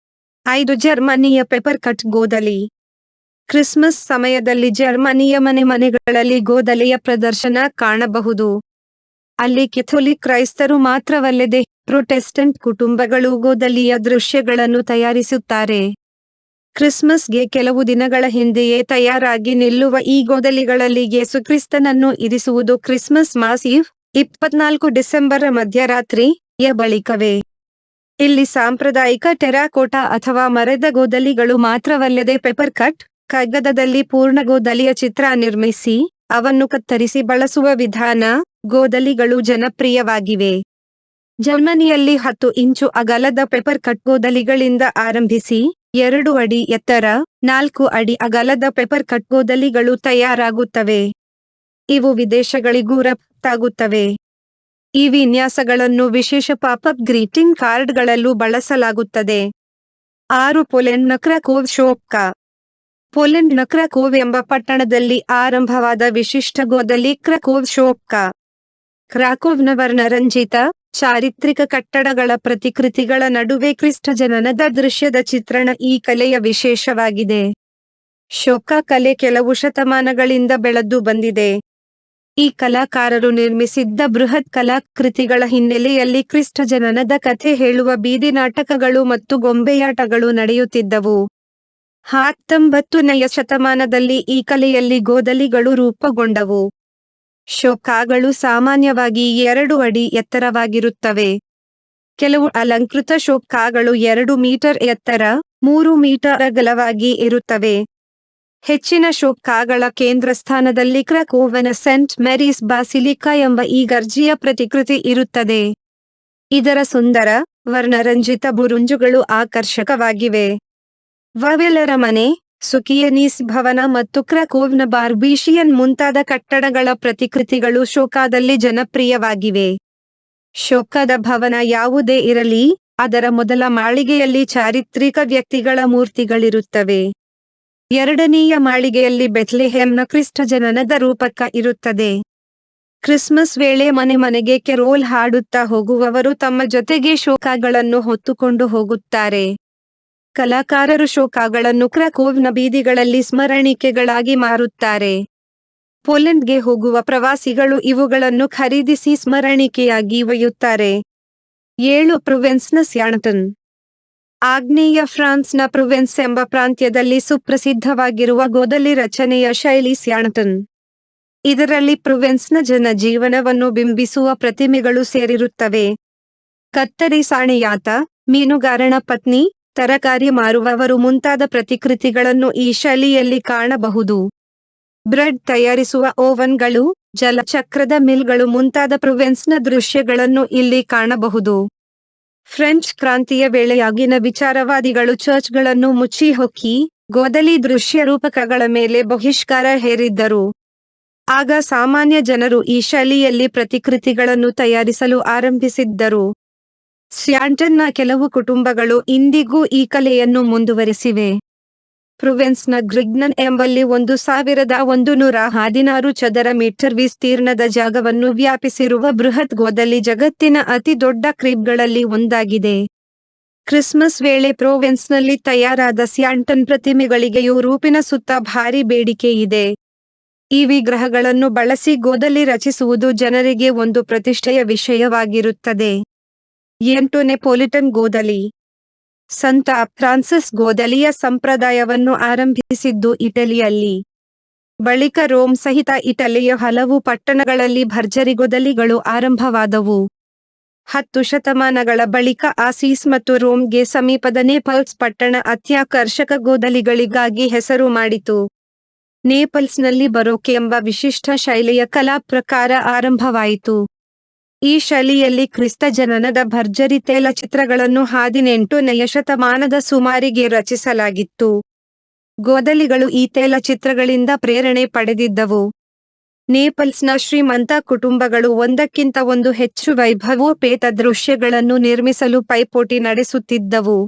5 ಜರ್ಮನಿಯ ಪೆಪರ್ ಕಟ್ ಗೋದಲಿ. ಕ್ರಿಸ್ಮಸ್ ಸಮಯದಲ್ಲಿ ಜರ್ಮನಿಯ ಮನೆಗಳಲ್ಲಿ ಗೋದಲಿಯ ಪ್ರದರ್ಶನ ಕಾಣಬಹುದು. ಅಲ್ಲಿ ಕೆಥೋಲಿಕ್ ಕ್ರೈಸ್ತರು ಮಾತ್ರವಲ್ಲದೆ ಪ್ರೊಟೆಸ್ಟೆಂಟ್ ಕುಟುಂಬಗಳು ಗೋದಲಿಯ ದೃಶ್ಯಗಳನ್ನು ತಯಾರಿಸುತ್ತಾರೆ. ಕ್ರಿಸ್ಮಸ್ಗೆ ಕೆಲವು ದಿನಗಳ ಹಿಂದೆಯೇ ತಯಾರಾಗಿ ನಿಲ್ಲುವ ಈ ಗೋದಲಿಗಳಲ್ಲಿ ಯೇಸುಕ್ರಿಸ್ತನನ್ನು ಇರಿಸುವುದು ಕ್ರಿಸ್ಮಸ್ ಮಾಸ್ ಈವ್ 24 ಡಿಸೆಂಬರ್ ಮಧ್ಯರಾತ್ರಿಯ ಬಳಿಕವೇ. ಇಲ್ಲಿ ಸಾಂಪ್ರದಾಯಿಕ ಟೆರಾಕೋಟಾ ಅಥವಾ ಮರದ ಗೋದಲಿಗಳು ಮಾತ್ರವಲ್ಲದೆ ಪೇಪರ್ ಕಟ್, ಕಾಗದದಲ್ಲಿ ಪೂರ್ಣ ಗೋದಲಿಯ ಚಿತ್ರ ನಿರ್ಮಿಸಿ ಅವನ್ನು ಕತ್ತರಿಸಿ ಬಳಸುವ ವಿಧಾನ ಗೋದಲಿಗಳು ಜನಪ್ರಿಯವಾಗಿವೆ. ಜರ್ಮನಿಯಲ್ಲಿ 10 ಇಂಚು ಅಗಲದ ಪೇಪರ್ ಕಟ್ ಗೋದಲಿಗಳಿಂದ ಆರಂಭಿಸಿ 2 ಅಡಿ ಎತ್ತರ, 4 ಅಡಿ ಅಗಲದ ಪೇಪರ್ ಕಟ್ ಗೋದಲಿಗಳು ತಯಾರಾಗುತ್ತವೆ. ಇವು ವಿದೇಶಗಳಿಗೂ ರಫ್ತಾಗುತ್ತವೆ. ಈ ವಿನ್ಯಾಸಗಳನ್ನು ವಿಶೇಷ ಪಾಪಪ್ ಗ್ರೀಟಿಂಗ್ ಕಾರ್ಡ್ಗಳಲ್ಲೂ ಬಳಸಲಾಗುತ್ತದೆ. 6 ಪೋಲೆಂಡ್ನ ಕ್ರಕೋವ್ ಶೋಪ್ಕಾ. ಪೋಲೆಂಡ್ನ ಕ್ರಕೋವ್ ಎಂಬ ಪಟ್ಟಣದಲ್ಲಿ ಆರಂಭವಾದ ವಿಶಿಷ್ಟ ಗೋದಲಿ ಕ್ರಕೋವ್ ಶೋಪ್ಕಾ. ಕ್ರಾಕೋವ್ನ ವರ್ಣರಂಜಿತ, ಚಾರಿತ್ರಿಕ ಕಟ್ಟಡಗಳ ಪ್ರತಿಕೃತಿಗಳ ನಡುವೆ ಕ್ರಿಸ್ತ ಜನನದ ದೃಶ್ಯದ ಚಿತ್ರಣ ಈ ಕಲೆಯ ವಿಶೇಷವಾಗಿದೆ. ಶೋಪ್ಕಾ ಕಲೆ ಕೆಲವು ಶತಮಾನಗಳಿಂದ ಬೆಳೆದು ಬಂದಿದೆ. ಈ ಕಲಾಕಾರರು ನಿರ್ಮಿಸಿದ್ದ ಬೃಹತ್ ಕಲಾಕೃತಿಗಳ ಹಿನ್ನೆಲೆಯಲ್ಲಿ ಕ್ರಿಸ್ತ ಜನನದ ಕಥೆ ಹೇಳುವ ಬೀದಿ ನಾಟಕಗಳು ಮತ್ತು ಗೊಂಬೆಯಾಟಗಳು ನಡೆಯುತ್ತಿದ್ದವು. 19ನೆಯ ಶತಮಾನದಲ್ಲಿ ಈ ಕಲೆಯಲ್ಲಿ ಗೋದಲಿಗಳು ರೂಪುಗೊಂಡವು. ಶೋಪ್ಕಾಗಳು ಸಾಮಾನ್ಯವಾಗಿ 2 ಅಡಿ ಎತ್ತರವಾಗಿರುತ್ತವೆ. ಕೆಲವು ಅಲಂಕೃತ ಶೋಪ್ಕಾಗಳು 2 ಮೀಟರ್ ಎತ್ತರ, 3 ಮೀಟರ್ ಅಗಲವಾಗಿ ಇರುತ್ತವೆ. ಹೆಚ್ಚಿನ ಶೋಪ್ಕಾಗಳ ಕೇಂದ್ರಸ್ಥಾನದಲ್ಲಿ ಕ್ರಕೋವನ ಸೆಂಟ್ ಮೆರೀಸ್ ಬಾಸಿಲಿಕಾ ಎಂಬ ಈ ಗರ್ಜಿಯ ಪ್ರತಿಕೃತಿ ಇರುತ್ತದೆ. ಇದರ ಸುಂದರ, ವರ್ಣರಂಜಿತ ಬುರುಂಜುಗಳು ಆಕರ್ಷಕವಾಗಿವೆ. ವಾವೆಲರ ಮನೆ, ಸುಕಿಯನೀಸ್ ಭವನ ಮತ್ತು ಕ್ರಕೋವ್ನ ಬಾರ್ಬಿಷಿಯನ್ ಮುಂತಾದ ಕಟ್ಟಡಗಳ ಪ್ರತಿಕೃತಿಗಳು ಶೋಕಾದಲ್ಲಿ ಜನಪ್ರಿಯವಾಗಿವೆ. ಶೋಕಾದ ಭವನ ಯಾವುದೇ ಇರಲಿ, ಅದರ ಮೊದಲ ಮಾಳಿಗೆಯಲ್ಲಿ ಚಾರಿತ್ರಿಕ ವ್ಯಕ್ತಿಗಳ ಮೂರ್ತಿಗಳಿರುತ್ತವೆ. 2ನೇಯ ಮಾಳಿಗೆಯಲ್ಲಿ ಬೆತ್ಲೆಹೆಮ್ನ ಕ್ರಿಸ್ತ ಜನನದ ರೂಪಕ ಇರುತ್ತದೆ. ಕ್ರಿಸ್ಮಸ್ ವೇಳೆ ಮನೆಗೆ ಕೆರೋಲ್ ಹಾಡುತ್ತಾ ಹೋಗುವವರು ತಮ್ಮ ಜೊತೆಗೆ ಶೋಕಾಗಳನ್ನು ಹೊತ್ತುಕೊಂಡು ಹೋಗುತ್ತಾರೆ. ಕಲಾಕಾರರು ಶೋಕಾಗಳನ್ನು ಕ್ರಕೋವ್ನ ಬೀದಿಗಳಲ್ಲಿ ಸ್ಮರಣಿಕೆಗಳಾಗಿ ಮಾರುತ್ತಾರೆ. ಪೋಲೆಂಡ್ಗೆ ಹೋಗುವ ಪ್ರವಾಸಿಗಳು ಇವುಗಳನ್ನು ಖರೀದಿಸಿ ಸ್ಮರಣಿಕೆಯಾಗಿ ಒಯ್ಯುತ್ತಾರೆ. 7 ಪ್ರೊವೆನ್ಸ್ನ ಸ್ಯಾಂಟನ್. ಆಗ್ನೇಯ ಫ್ರಾನ್ಸ್ನ ಪ್ರೊವೆನ್ಸ್ ಎಂಬ ಪ್ರಾಂತ್ಯದಲ್ಲಿ ಸುಪ್ರಸಿದ್ಧವಾಗಿರುವ ಗೋದಲಿ ರಚನೆಯ ಶೈಲಿ ಸ್ಯಾಂಟನ್. ಇದರಲ್ಲಿ ಪ್ರೊವೆನ್ಸ್ನ ಜನಜೀವನವನ್ನು ಬಿಂಬಿಸುವ ಪ್ರತಿಮೆಗಳು ಸೇರಿರುತ್ತವೆ. ಕತ್ತರಿ ಸಾಣೆಯಾತ, ಮೀನುಗಾರನ ಪತ್ನಿ, ತರಕಾರಿ ಮಾರುವವರು ಮುಂತಾದ ಪ್ರತಿಕೃತಿಗಳನ್ನು ಈ ಶೈಲಿಯಲ್ಲಿ ಕಾಣಬಹುದು. ಬ್ರೆಡ್ ತಯಾರಿಸುವ ಓವನ್ಗಳು, ಜಲಚಕ್ರದ ಮಿಲ್ಗಳು ಮುಂತಾದ ಪ್ರೊವೆನ್ಸ್ನ ದೃಶ್ಯಗಳನ್ನು ಇಲ್ಲಿ ಕಾಣಬಹುದು. ಫ್ರೆಂಚ್ ಕ್ರಾಂತಿಯ ವೇಳೆಯಾಗಿನ ವಿಚಾರವಾದಿಗಳು ಚರ್ಚ್ಗಳನ್ನು ಮುಚ್ಚಿ ಹೊಕ್ಕಿ ಗೋದಲಿ ದೃಶ್ಯ ರೂಪಕಗಳ ಮೇಲೆ ಬಹಿಷ್ಕಾರ ಹೇರಿದ್ದರು. ಆಗ ಸಾಮಾನ್ಯ ಜನರು ಈ ಶೈಲಿಯಲ್ಲಿ ಪ್ರತಿಕೃತಿಗಳನ್ನು ತಯಾರಿಸಲು ಆರಂಭಿಸಿದ್ದರು. ಸ್ಯಾಂಟನ್ನ ಕೆಲವು ಕುಟುಂಬಗಳು ಇಂದಿಗೂ ಈ ಕಲೆಯನ್ನು ಮುಂದುವರೆಸಿವೆ. ಪ್ರೊವೆನ್ಸ್ನ ಗ್ರಿಗ್ನನ್ ಎಂಬಲ್ಲಿ 1116 ಚದರ ಮೀಟರ್ ವಿಸ್ತೀರ್ಣದ ಜಾಗವನ್ನು ವ್ಯಾಪಿಸಿರುವ ಬೃಹತ್ ಗೋದಲಿ ಜಗತ್ತಿನ ಅತಿ ದೊಡ್ಡ ಕ್ರೀಬ್ಗಳಲ್ಲಿ ಒಂದಾಗಿದೆ. ಕ್ರಿಸ್ಮಸ್ ವೇಳೆ ಪ್ರೊವೆನ್ಸ್ನಲ್ಲಿ ತಯಾರಾದ ಸ್ಯಾಂಟನ್ ಪ್ರತಿಮೆಗಳಿಗೆ ಯುರೋಪಿನ ಸುತ್ತ ಭಾರಿ ಬೇಡಿಕೆ ಇದೆ. ಈ ವಿಗ್ರಹಗಳನ್ನು ಬಳಸಿ ಗೋದಲಿ ರಚಿಸುವುದು ಜನರಿಗೆ ಒಂದು ಪ್ರತಿಷ್ಠೆಯ ವಿಷಯವಾಗಿರುತ್ತದೆ. 8 ನೆಪೋಲಿಟನ್ ಗೋದಲಿ. ಸಂತ ಫ್ರಾನ್ಸಿಸ್ ಗೋದಲಿಯ ಸಂಪ್ರದಾಯವನ್ನು ಆರಂಭಿಸಿದ್ದು ಇಟಲಿಯಲ್ಲಿ. ಬಳಿಕ ರೋಮ್ ಸಹಿತ ಇಟಲಿಯ ಹಲವು ಪಟ್ಟಣಗಳಲ್ಲಿ ಭರ್ಜರಿ ಗೋದಲಿಗಳು ಆರಂಭವಾದವು. 10 ಶತಮಾನಗಳ ಬಳಿಕ ಆಸೀಸ್ ಮತ್ತು ರೋಮ್ಗೆ ಸಮೀಪದ ನೇಪಲ್ಸ್ ಪಟ್ಟಣ ಅತ್ಯಾಕರ್ಷಕ ಗೋದಲಿಗಳಿಗಾಗಿ ಹೆಸರು ಮಾಡಿತು. ನೇಪಲ್ಸ್ನಲ್ಲಿ ಬರೋಕ್ ಎಂಬ ವಿಶಿಷ್ಟ ಶೈಲಿಯ ಕಲಾ ಪ್ರಕಾರ ಆರಂಭವಾಯಿತು. ಈ ಶೈಲಿಯಲ್ಲಿ ಕ್ರಿಸ್ತ ಜನನದ ಭರ್ಜರಿ ತೈಲಚಿತ್ರಗಳನ್ನು 18ನೆಯ ಶತಮಾನದ ಸುಮಾರಿಗೆ ರಚಿಸಲಾಗಿತ್ತು. ಗೋದಲಿಗಳು ಈ ತೈಲಚಿತ್ರಗಳಿಂದ ಪ್ರೇರಣೆ ಪಡೆದಿದ್ದವು. ನೇಪಲ್ಸ್ನ ಶ್ರೀಮಂತ ಕುಟುಂಬಗಳು ಒಂದಕ್ಕಿಂತ ಒಂದು ಹೆಚ್ಚು ವೈಭವೋಪೇತ ದೃಶ್ಯಗಳನ್ನು ನಿರ್ಮಿಸಲು ಪೈಪೋಟಿ ನಡೆಸುತ್ತಿದ್ದವು.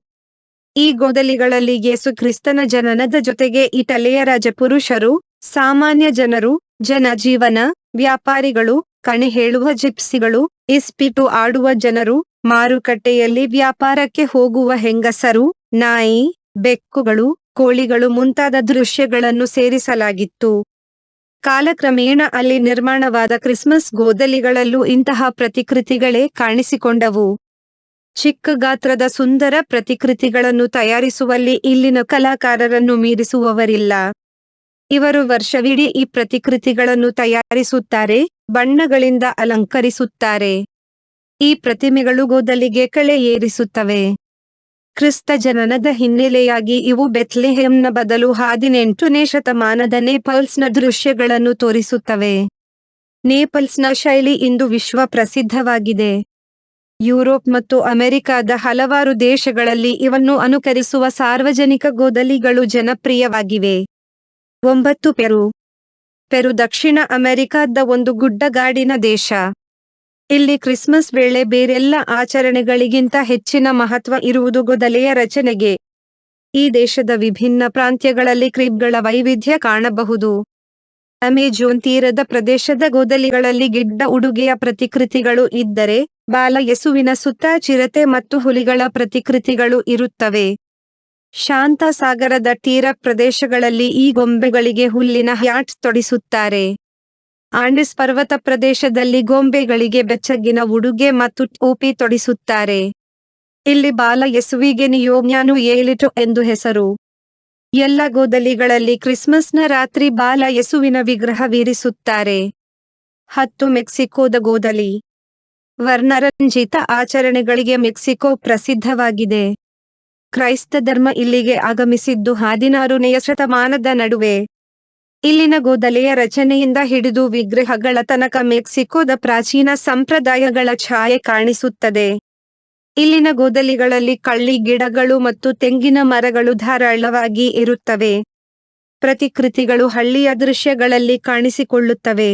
ಈ ಗೋದಲಿಗಳಲ್ಲಿ ಯೇಸು ಕ್ರಿಸ್ತನ ಜನನದ ಜೊತೆಗೆ ಇಟಲಿಯ ರಾಜಪುರುಷರು, ಸಾಮಾನ್ಯ ಜನರು, ಜನಜೀವನ, ವ್ಯಾಪಾರಿಗಳು, ಕಣೆ ಹೇಳುವ ಜಿಪ್ಸಿಗಳು, ಇಸ್ಪೀಟು ಆಡುವ ಜನರು, ಮಾರುಕಟ್ಟೆಯಲ್ಲಿ ವ್ಯಾಪಾರಕ್ಕೆ ಹೋಗುವ ಹೆಂಗಸರು, ನಾಯಿ, ಬೆಕ್ಕುಗಳು, ಕೋಳಿಗಳು ಮುಂತಾದ ದೃಶ್ಯಗಳನ್ನು ಸೇರಿಸಲಾಗಿತ್ತು. ಕಾಲಕ್ರಮೇಣ ಅಲ್ಲಿ ನಿರ್ಮಾಣವಾದ ಕ್ರಿಸ್ಮಸ್ ಗೋದಲಿಗಳಲ್ಲೂ ಇಂತಹ ಪ್ರತಿಕೃತಿಗಳೇ ಕಾಣಿಸಿಕೊಂಡವು. ಚಿಕ್ಕ ಗಾತ್ರದ ಸುಂದರ ಪ್ರತಿಕೃತಿಗಳನ್ನು ತಯಾರಿಸುವಲ್ಲಿ ಇಲ್ಲಿನ ಕಲಾಕಾರರನ್ನು ಮೀರಿಸುವವರಿಲ್ಲ. ಇವರು ವರ್ಷವಿಡೀ ಈ ಪ್ರತಿಕೃತಿಗಳನ್ನು ತಯಾರಿಸುತ್ತಾರೆ, ಬಣ್ಣಗಳಿಂದ ಅಲಂಕರಿಸುತ್ತಾರೆ. ಈ ಪ್ರತಿಮೆಗಳು ಗೋದಲಿಗೆ ಕಳೆ ಏರಿಸುತ್ತವೆ. ಕ್ರಿಸ್ತ ಜನನದ ಹಿನ್ನೆಲೆಯಾಗಿ ಇವು ಬೆತ್ಲೆಹೇಮ್ನ ಬದಲು 18ನೇ ಶತಮಾನದ ನೇಪಲ್ಸ್ನ ದೃಶ್ಯಗಳನ್ನು ತೋರಿಸುತ್ತವೆ. ನೇಪಲ್ಸ್ನ ಶೈಲಿ ಇಂದು ವಿಶ್ವ ಪ್ರಸಿದ್ಧವಾಗಿದೆ. ಯುರೋಪ್ ಮತ್ತು ಅಮೆರಿಕಾದ ಹಲವಾರು ದೇಶಗಳಲ್ಲಿ ಇವನ್ನು ಅನುಕರಿಸುವ ಸಾರ್ವಜನಿಕ ಗೋದಲಿಗಳು ಜನಪ್ರಿಯವಾಗಿವೆ. 9. ಪೆರು ದಕ್ಷಿಣ ಅಮೆರಿಕಾದ ಒಂದು ಗುಡ್ಡಗಾಡಿನ ದೇಶ. ಇಲ್ಲಿ ಕ್ರಿಸ್ಮಸ್ ವೇಳೆ ಬೇರೆಲ್ಲ ಆಚರಣೆಗಳಿಗಿಂತ ಹೆಚ್ಚಿನ ಮಹತ್ವ ಇರುವುದು ಗೋದಲಿಯ ರಚನೆಗೆ. ಈ ದೇಶದ ವಿಭಿನ್ನ ಪ್ರಾಂತ್ಯಗಳಲ್ಲಿ ಕ್ರಿಬ್ಗಳ ವೈವಿಧ್ಯ ಕಾಣಬಹುದು. ಅಮೆಜೋನ್ ತೀರದ ಪ್ರದೇಶದ ಗೋದಲಿಗಳಲ್ಲಿ ಗಿಡ್ಡ ಉಡುಗೆಯ ಪ್ರತಿಕೃತಿಗಳು ಇದ್ದರೆ, ಬಾಲ ಯೇಸುವಿನ ಸುತ್ತ ಚಿರತೆ ಮತ್ತು ಹುಲಿಗಳ ಪ್ರತಿಕೃತಿಗಳು ಇರುತ್ತವೆ. ಶಾಂತ ಸಾಗರದ ತೀರ ಪ್ರದೇಶಗಳಲ್ಲಿ ಈ ಗೊಂಬೆಗಳಿಗೆ ಹುಲ್ಲಿನ ಹ್ಯಾಟ್ ತೊಡಿಸುತ್ತಾರೆ. ಆಂಡಿಸ್ ಪರ್ವತ ಪ್ರದೇಶದಲ್ಲಿ ಗೊಂಬೆಗಳಿಗೆ ಬೆಚ್ಚಗಿನ ಉಡುಗೆ ಮತ್ತು ಟೋಪಿ ತೊಡಿಸುತ್ತಾರೆ. ಇಲ್ಲಿ ಬಾಲ ಯೇಸುವಿಗೆ ನಿಯೋಮ್ಯಾನುಯೇಲಿಟು ಎಂದು ಹೆಸರು. ಎಲ್ಲ ಗೋದಲಿಗಳಲ್ಲಿ ಕ್ರಿಸ್ಮಸ್ನ ರಾತ್ರಿ ಬಾಲ ಯೇಸುವಿನ ವಿಗ್ರಹವಿರಿಸುತ್ತಾರೆ. 10. ಮೆಕ್ಸಿಕೋದ ಗೋದಲಿ. ವರ್ಣರಂಜಿತ ಆಚರಣೆಗಳಿಗೆ ಮೆಕ್ಸಿಕೋ ಪ್ರಸಿದ್ಧವಾಗಿದೆ. ಕ್ರೈಸ್ತ ಧರ್ಮ ಇಲ್ಲಿಗೆ ಆಗಮಿಸಿದ್ದು 16ನೇ ಶತಮಾನದ ನಡುವೆ. ಇಲ್ಲಿನ ಗೋದಲಿಯ ರಚನೆಯಿಂದ ಹಿಡಿದು ವಿಗ್ರಹಗಳ ತನಕ ಮೆಕ್ಸಿಕೋದ ಪ್ರಾಚೀನ ಸಂಪ್ರದಾಯಗಳ ಛಾಯೆ ಕಾಣಿಸುತ್ತದೆ. ಇಲ್ಲಿನ ಗೋದಲಿಗಳಲ್ಲಿ ಕಳ್ಳಿ ಗಿಡಗಳು ಮತ್ತು ತೆಂಗಿನ ಮರಗಳು ಧಾರಾಳವಾಗಿ ಇರುತ್ತವೆ. ಪ್ರತಿಕೃತಿಗಳು ಹಳ್ಳಿಯ ದೃಶ್ಯಗಳಲ್ಲಿ ಕಾಣಿಸಿಕೊಳ್ಳುತ್ತವೆ.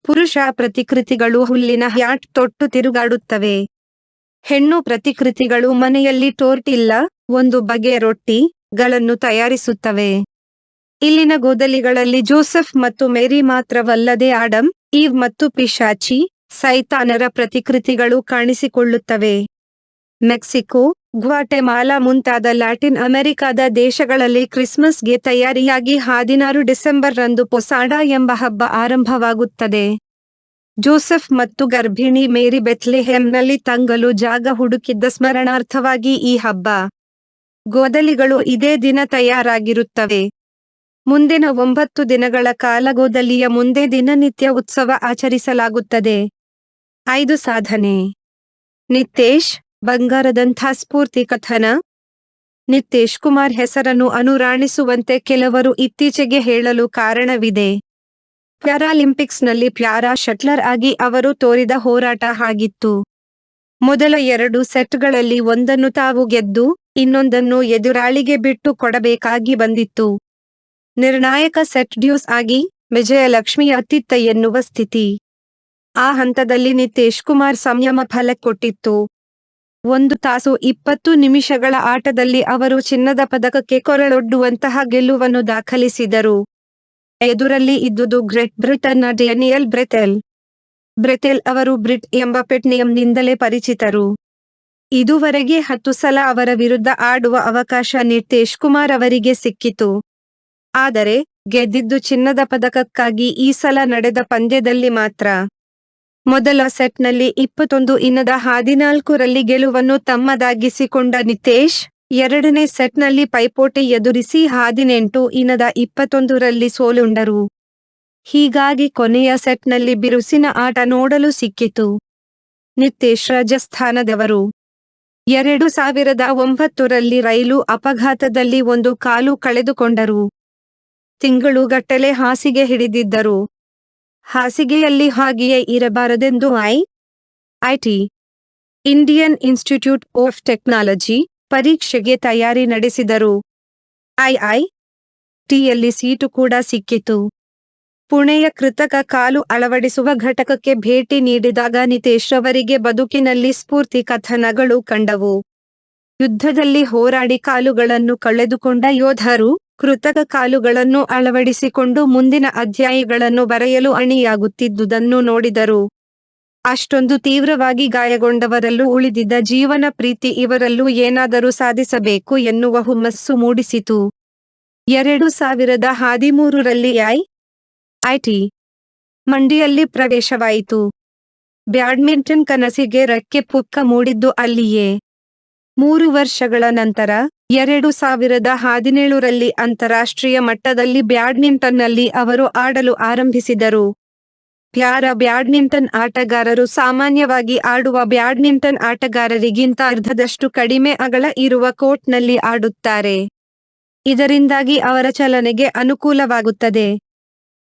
ಪುರುಷ ಪ್ರತಿಕೃತಿಗಳು ಹುಲ್ಲಿನ ಹ್ಯಾಟ್ ತೊಟ್ಟು ತಿರುಗಾಡುತ್ತವೆ. ಹೆಣ್ಣು ಪ್ರತಿಕೃತಿಗಳು ಮನೆಯಲ್ಲಿ ಟೋರ್ಟಿಲ್ಲ, ಒಂದು ಬಗೆಯ ರೊಟ್ಟಿ, ಗಳನ್ನು ತಯಾರಿಸುತ್ತವೆ. ಇಲ್ಲಿನ ಗೋದಲಿಗಳಲ್ಲಿ ಜೋಸೆಫ್ ಮತ್ತು ಮೇರಿ ಮಾತ್ರವಲ್ಲದೆ ಆಡಮ್, ಈವ್ ಮತ್ತು ಪಿಶಾಚಿ, ಸೈತಾನರ ಪ್ರತಿಕೃತಿಗಳು ಕಾಣಿಸಿಕೊಳ್ಳುತ್ತವೆ. ಮೆಕ್ಸಿಕೋ, ಗ್ವಾಟೆಮಾಲಾ ಮುಂತಾದ ಲ್ಯಾಟಿನ್ ಅಮೆರಿಕಾದ ದೇಶಗಳಲ್ಲಿ ಕ್ರಿಸ್ಮಸ್ಗೆ ತಯಾರಿಯಾಗಿ 16 ಡಿಸೆಂಬರ್ರಂದು ಪೊಸಾಡಾ ಎಂಬ ಹಬ್ಬ ಆರಂಭವಾಗುತ್ತದೆ. ಜೋಸೆಫ್ ಮತ್ತು ಗರ್ಭಿಣಿ ಮೇರಿ ಬೆತ್ಲೆಹೇಮ್ನಲ್ಲಿ ತಂಗಲು ಜಾಗ ಹುಡುಕಿದ್ದ ಸ್ಮರಣಾರ್ಥವಾಗಿ ಈ ಹಬ್ಬ. ಗೋದಲಿಗಳು ಇದೇ ದಿನ ತಯಾರಾಗಿರುತ್ತವೆ. ಮುಂದಿನ 9 ದಿನಗಳ ಕಾಲ ಗೋದಲಿಯ ಮುಂದೆ ದಿನನಿತ್ಯ ಉತ್ಸವ ಆಚರಿಸಲಾಗುತ್ತದೆ. 5 ಸಾಧನೆ. ನಿತೇಶ್, ಬಂಗಾರದಂಥ ಸ್ಫೂರ್ತಿ ಕಥನ. ನಿತೇಶ್ ಕುಮಾರ್ ಹೆಸರನ್ನು ಅನುರಾಣಿಸುವಂತೆ ಕೆಲವರು ಇತ್ತೀಚೆಗೆ ಹೇಳಲು ಕಾರಣವಿದೆ. ಪ್ಯಾರಾಲಿಂಪಿಕ್ಸ್ನಲ್ಲಿ ಪ್ಯಾರಾ ಶಟ್ಲರ್ ಆಗಿ ಅವರು ತೋರಿದ ಹೋರಾಟ ಹಾಗಿತ್ತು. ಮೊದಲ 2 ಸೆಟ್ಗಳಲ್ಲಿ ಒಂದನ್ನು ತಾವು ಗೆದ್ದು, ಇನ್ನೊಂದನ್ನು ಎದುರಾಳಿಗೆ ಬಿಟ್ಟು ಕೊಡಬೇಕಾಗಿ ಬಂದಿತ್ತು. ನಿರ್ಣಾಯಕ ಸೆಟ್ ಡ್ಯೂಸ್ ಆಗಿ, ವಿಜಯಲಕ್ಷ್ಮಿ ಅತ್ತಿತ್ತ ಎನ್ನುವ ಸ್ಥಿತಿ. ಆ ಹಂತದಲ್ಲಿ ನಿತೇಶ್ ಕುಮಾರ್ ಸಂಯಮ ಫಲ ಕೊಟ್ಟಿತ್ತು. 1 ತಾಸು 20 ನಿಮಿಷಗಳ ಆಟದಲ್ಲಿ ಅವರು ಚಿನ್ನದ ಪದಕಕ್ಕೆ ಕೊರಳೊಡ್ಡುವಂತಹ ಗೆಲುವನ್ನು ದಾಖಲಿಸಿದರು. ಎದುರಲ್ಲಿ ಇದ್ದುದು ಗ್ರೇಟ್ ಬ್ರಿಟನ್ನ ಡೇನಿಯಲ್ ಬ್ರೆಥೆಲ್. ಬ್ರೆಥೆಲ್ ಅವರು ಬ್ರಿಟ್ ಎಂಬ ಪೆಟ್ನೇಮ್ನಿಂದಲೇ ಪರಿಚಿತರು. ಇದುವರೆಗೆ 10 ಸಲ ಅವರ ವಿರುದ್ಧ ಆಡುವ ಅವಕಾಶ ನಿತೇಶ್ ಕುಮಾರ್ ಅವರಿಗೆ ಸಿಕ್ಕಿತು. ಆದರೆ, ಗೆದ್ದಿದ್ದು ಚಿನ್ನದ ಪದಕಕ್ಕಾಗಿ ಈ ಸಲ ನಡೆದ ಪಂದ್ಯದಲ್ಲಿ ಮಾತ್ರ. ಮೊದಲ ಸೆಟ್ನಲ್ಲಿ 21-14ರಲ್ಲಿ ಗೆಲುವನ್ನು ತಮ್ಮದಾಗಿಸಿಕೊಂಡ ನಿತೇಶ್, ಎರಡನೇ ಸೆಟ್ನಲ್ಲಿ ಪೈಪೋಟಿ ಎದುರಿಸಿ 18-21ರಲ್ಲಿ ಸೋಲುಂಡರು. ಹೀಗಾಗಿ ಕೊನೆಯ ಸೆಟ್ನಲ್ಲಿ ಬಿರುಸಿನ ಆಟ ನೋಡಲು ಸಿಕ್ಕಿತು. ನಿತೇಶ್ ರಾಜಸ್ಥಾನದವರು. 2009ರಲ್ಲಿ ರೈಲು ಅಪಘಾತದಲ್ಲಿ ಒಂದು ಕಾಲು ಕಳೆದುಕೊಂಡರು. ತಿಂಗಳುಗಟ್ಟಲೆ ಹಾಸಿಗೆ ಹಿಡಿದಿದ್ದರು. ಹಾಸಿಗೆಯಲ್ಲಿ ಹಾಗೆಯೇ ಇರಬಾರದೆಂದು IT Indian Institute of Technology ಪರೀಕ್ಷೆಗೆ ತಯಾರಿ ನಡೆಸಿದರು. ಐಐಟಿಯಲ್ಲಿ ಸೀಟು ಕೂಡ ಸಿಕ್ಕಿತು. ಪುಣೆಯ ಕೃತಕ ಕಾಲು ಅಳವಡಿಸುವ ಘಟಕಕ್ಕೆ ಭೇಟಿ ನೀಡಿದಾಗ ನಿತೇಶ್ ಅವರಿಗೆ ಬದುಕಿನಲ್ಲಿ ಸ್ಫೂರ್ತಿ ಕಥನಗಳು ಕಂಡವು. ಯುದ್ಧದಲ್ಲಿ ಹೋರಾಡಿ ಕಾಲುಗಳನ್ನು ಕಳೆದುಕೊಂಡ ಯೋಧರು, ಕೃತಕ ಕಾಲುಗಳನ್ನು ಅಳವಡಿಸಿಕೊಂಡು ಮುಂದಿನ ಅಧ್ಯಾಯಗಳನ್ನು ಬರೆಯಲು ಅಣಿಯಾಗುತ್ತಿದ್ದುದನ್ನು ನೋಡಿದರು. ಅಷ್ಟೊಂದು ತೀವ್ರವಾಗಿ ಗಾಯಗೊಂಡವರಲ್ಲೂ ಉಳಿದಿದ್ದ ಜೀವನ ಪ್ರೀತಿ ಇವರಲ್ಲೂ ಏನಾದರೂ ಸಾಧಿಸಬೇಕು ಎನ್ನುವ ಹುಮ್ಮಸ್ಸು ಮೂಡಿಸಿತು. 2013ರಲ್ಲಿ ಐಐಟಿ ಮಂಡಿಯಲ್ಲಿ ಪ್ರವೇಶವಾಯಿತು. ಬ್ಯಾಡ್ಮಿಂಟನ್ ಕನಸಿಗೆ ರೆಕ್ಕೆ ಪುಕ್ಕ ಮೂಡಿದ್ದು ಅಲ್ಲಿಯೇ. 3 ವರ್ಷಗಳ ನಂತರ 2017ರಲ್ಲಿ ಅಂತಾರಾಷ್ಟ್ರೀಯ ಮಟ್ಟದಲ್ಲಿ ಬ್ಯಾಡ್ಮಿಂಟನ್ನಲ್ಲಿ ಅವರು ಆಡಲು ಆರಂಭಿಸಿದರು. ಪ್ಯಾರಾ ಬ್ಯಾಡ್ಮಿಂಟನ್ ಆಟಗಾರರು ಸಾಮಾನ್ಯವಾಗಿ ಆಡುವ ಬ್ಯಾಡ್ಮಿಂಟನ್ ಆಟಗಾರರಿಗಿಂತ ಅರ್ಧದಷ್ಟು ಕಡಿಮೆ ಅಗಲ ಇರುವ ಕೋರ್ಟ್ನಲ್ಲಿ ಆಡುತ್ತಾರೆ. ಇದರಿಂದಾಗಿ ಅವರ ಚಲನೆಗೆ ಅನುಕೂಲವಾಗುತ್ತದೆ.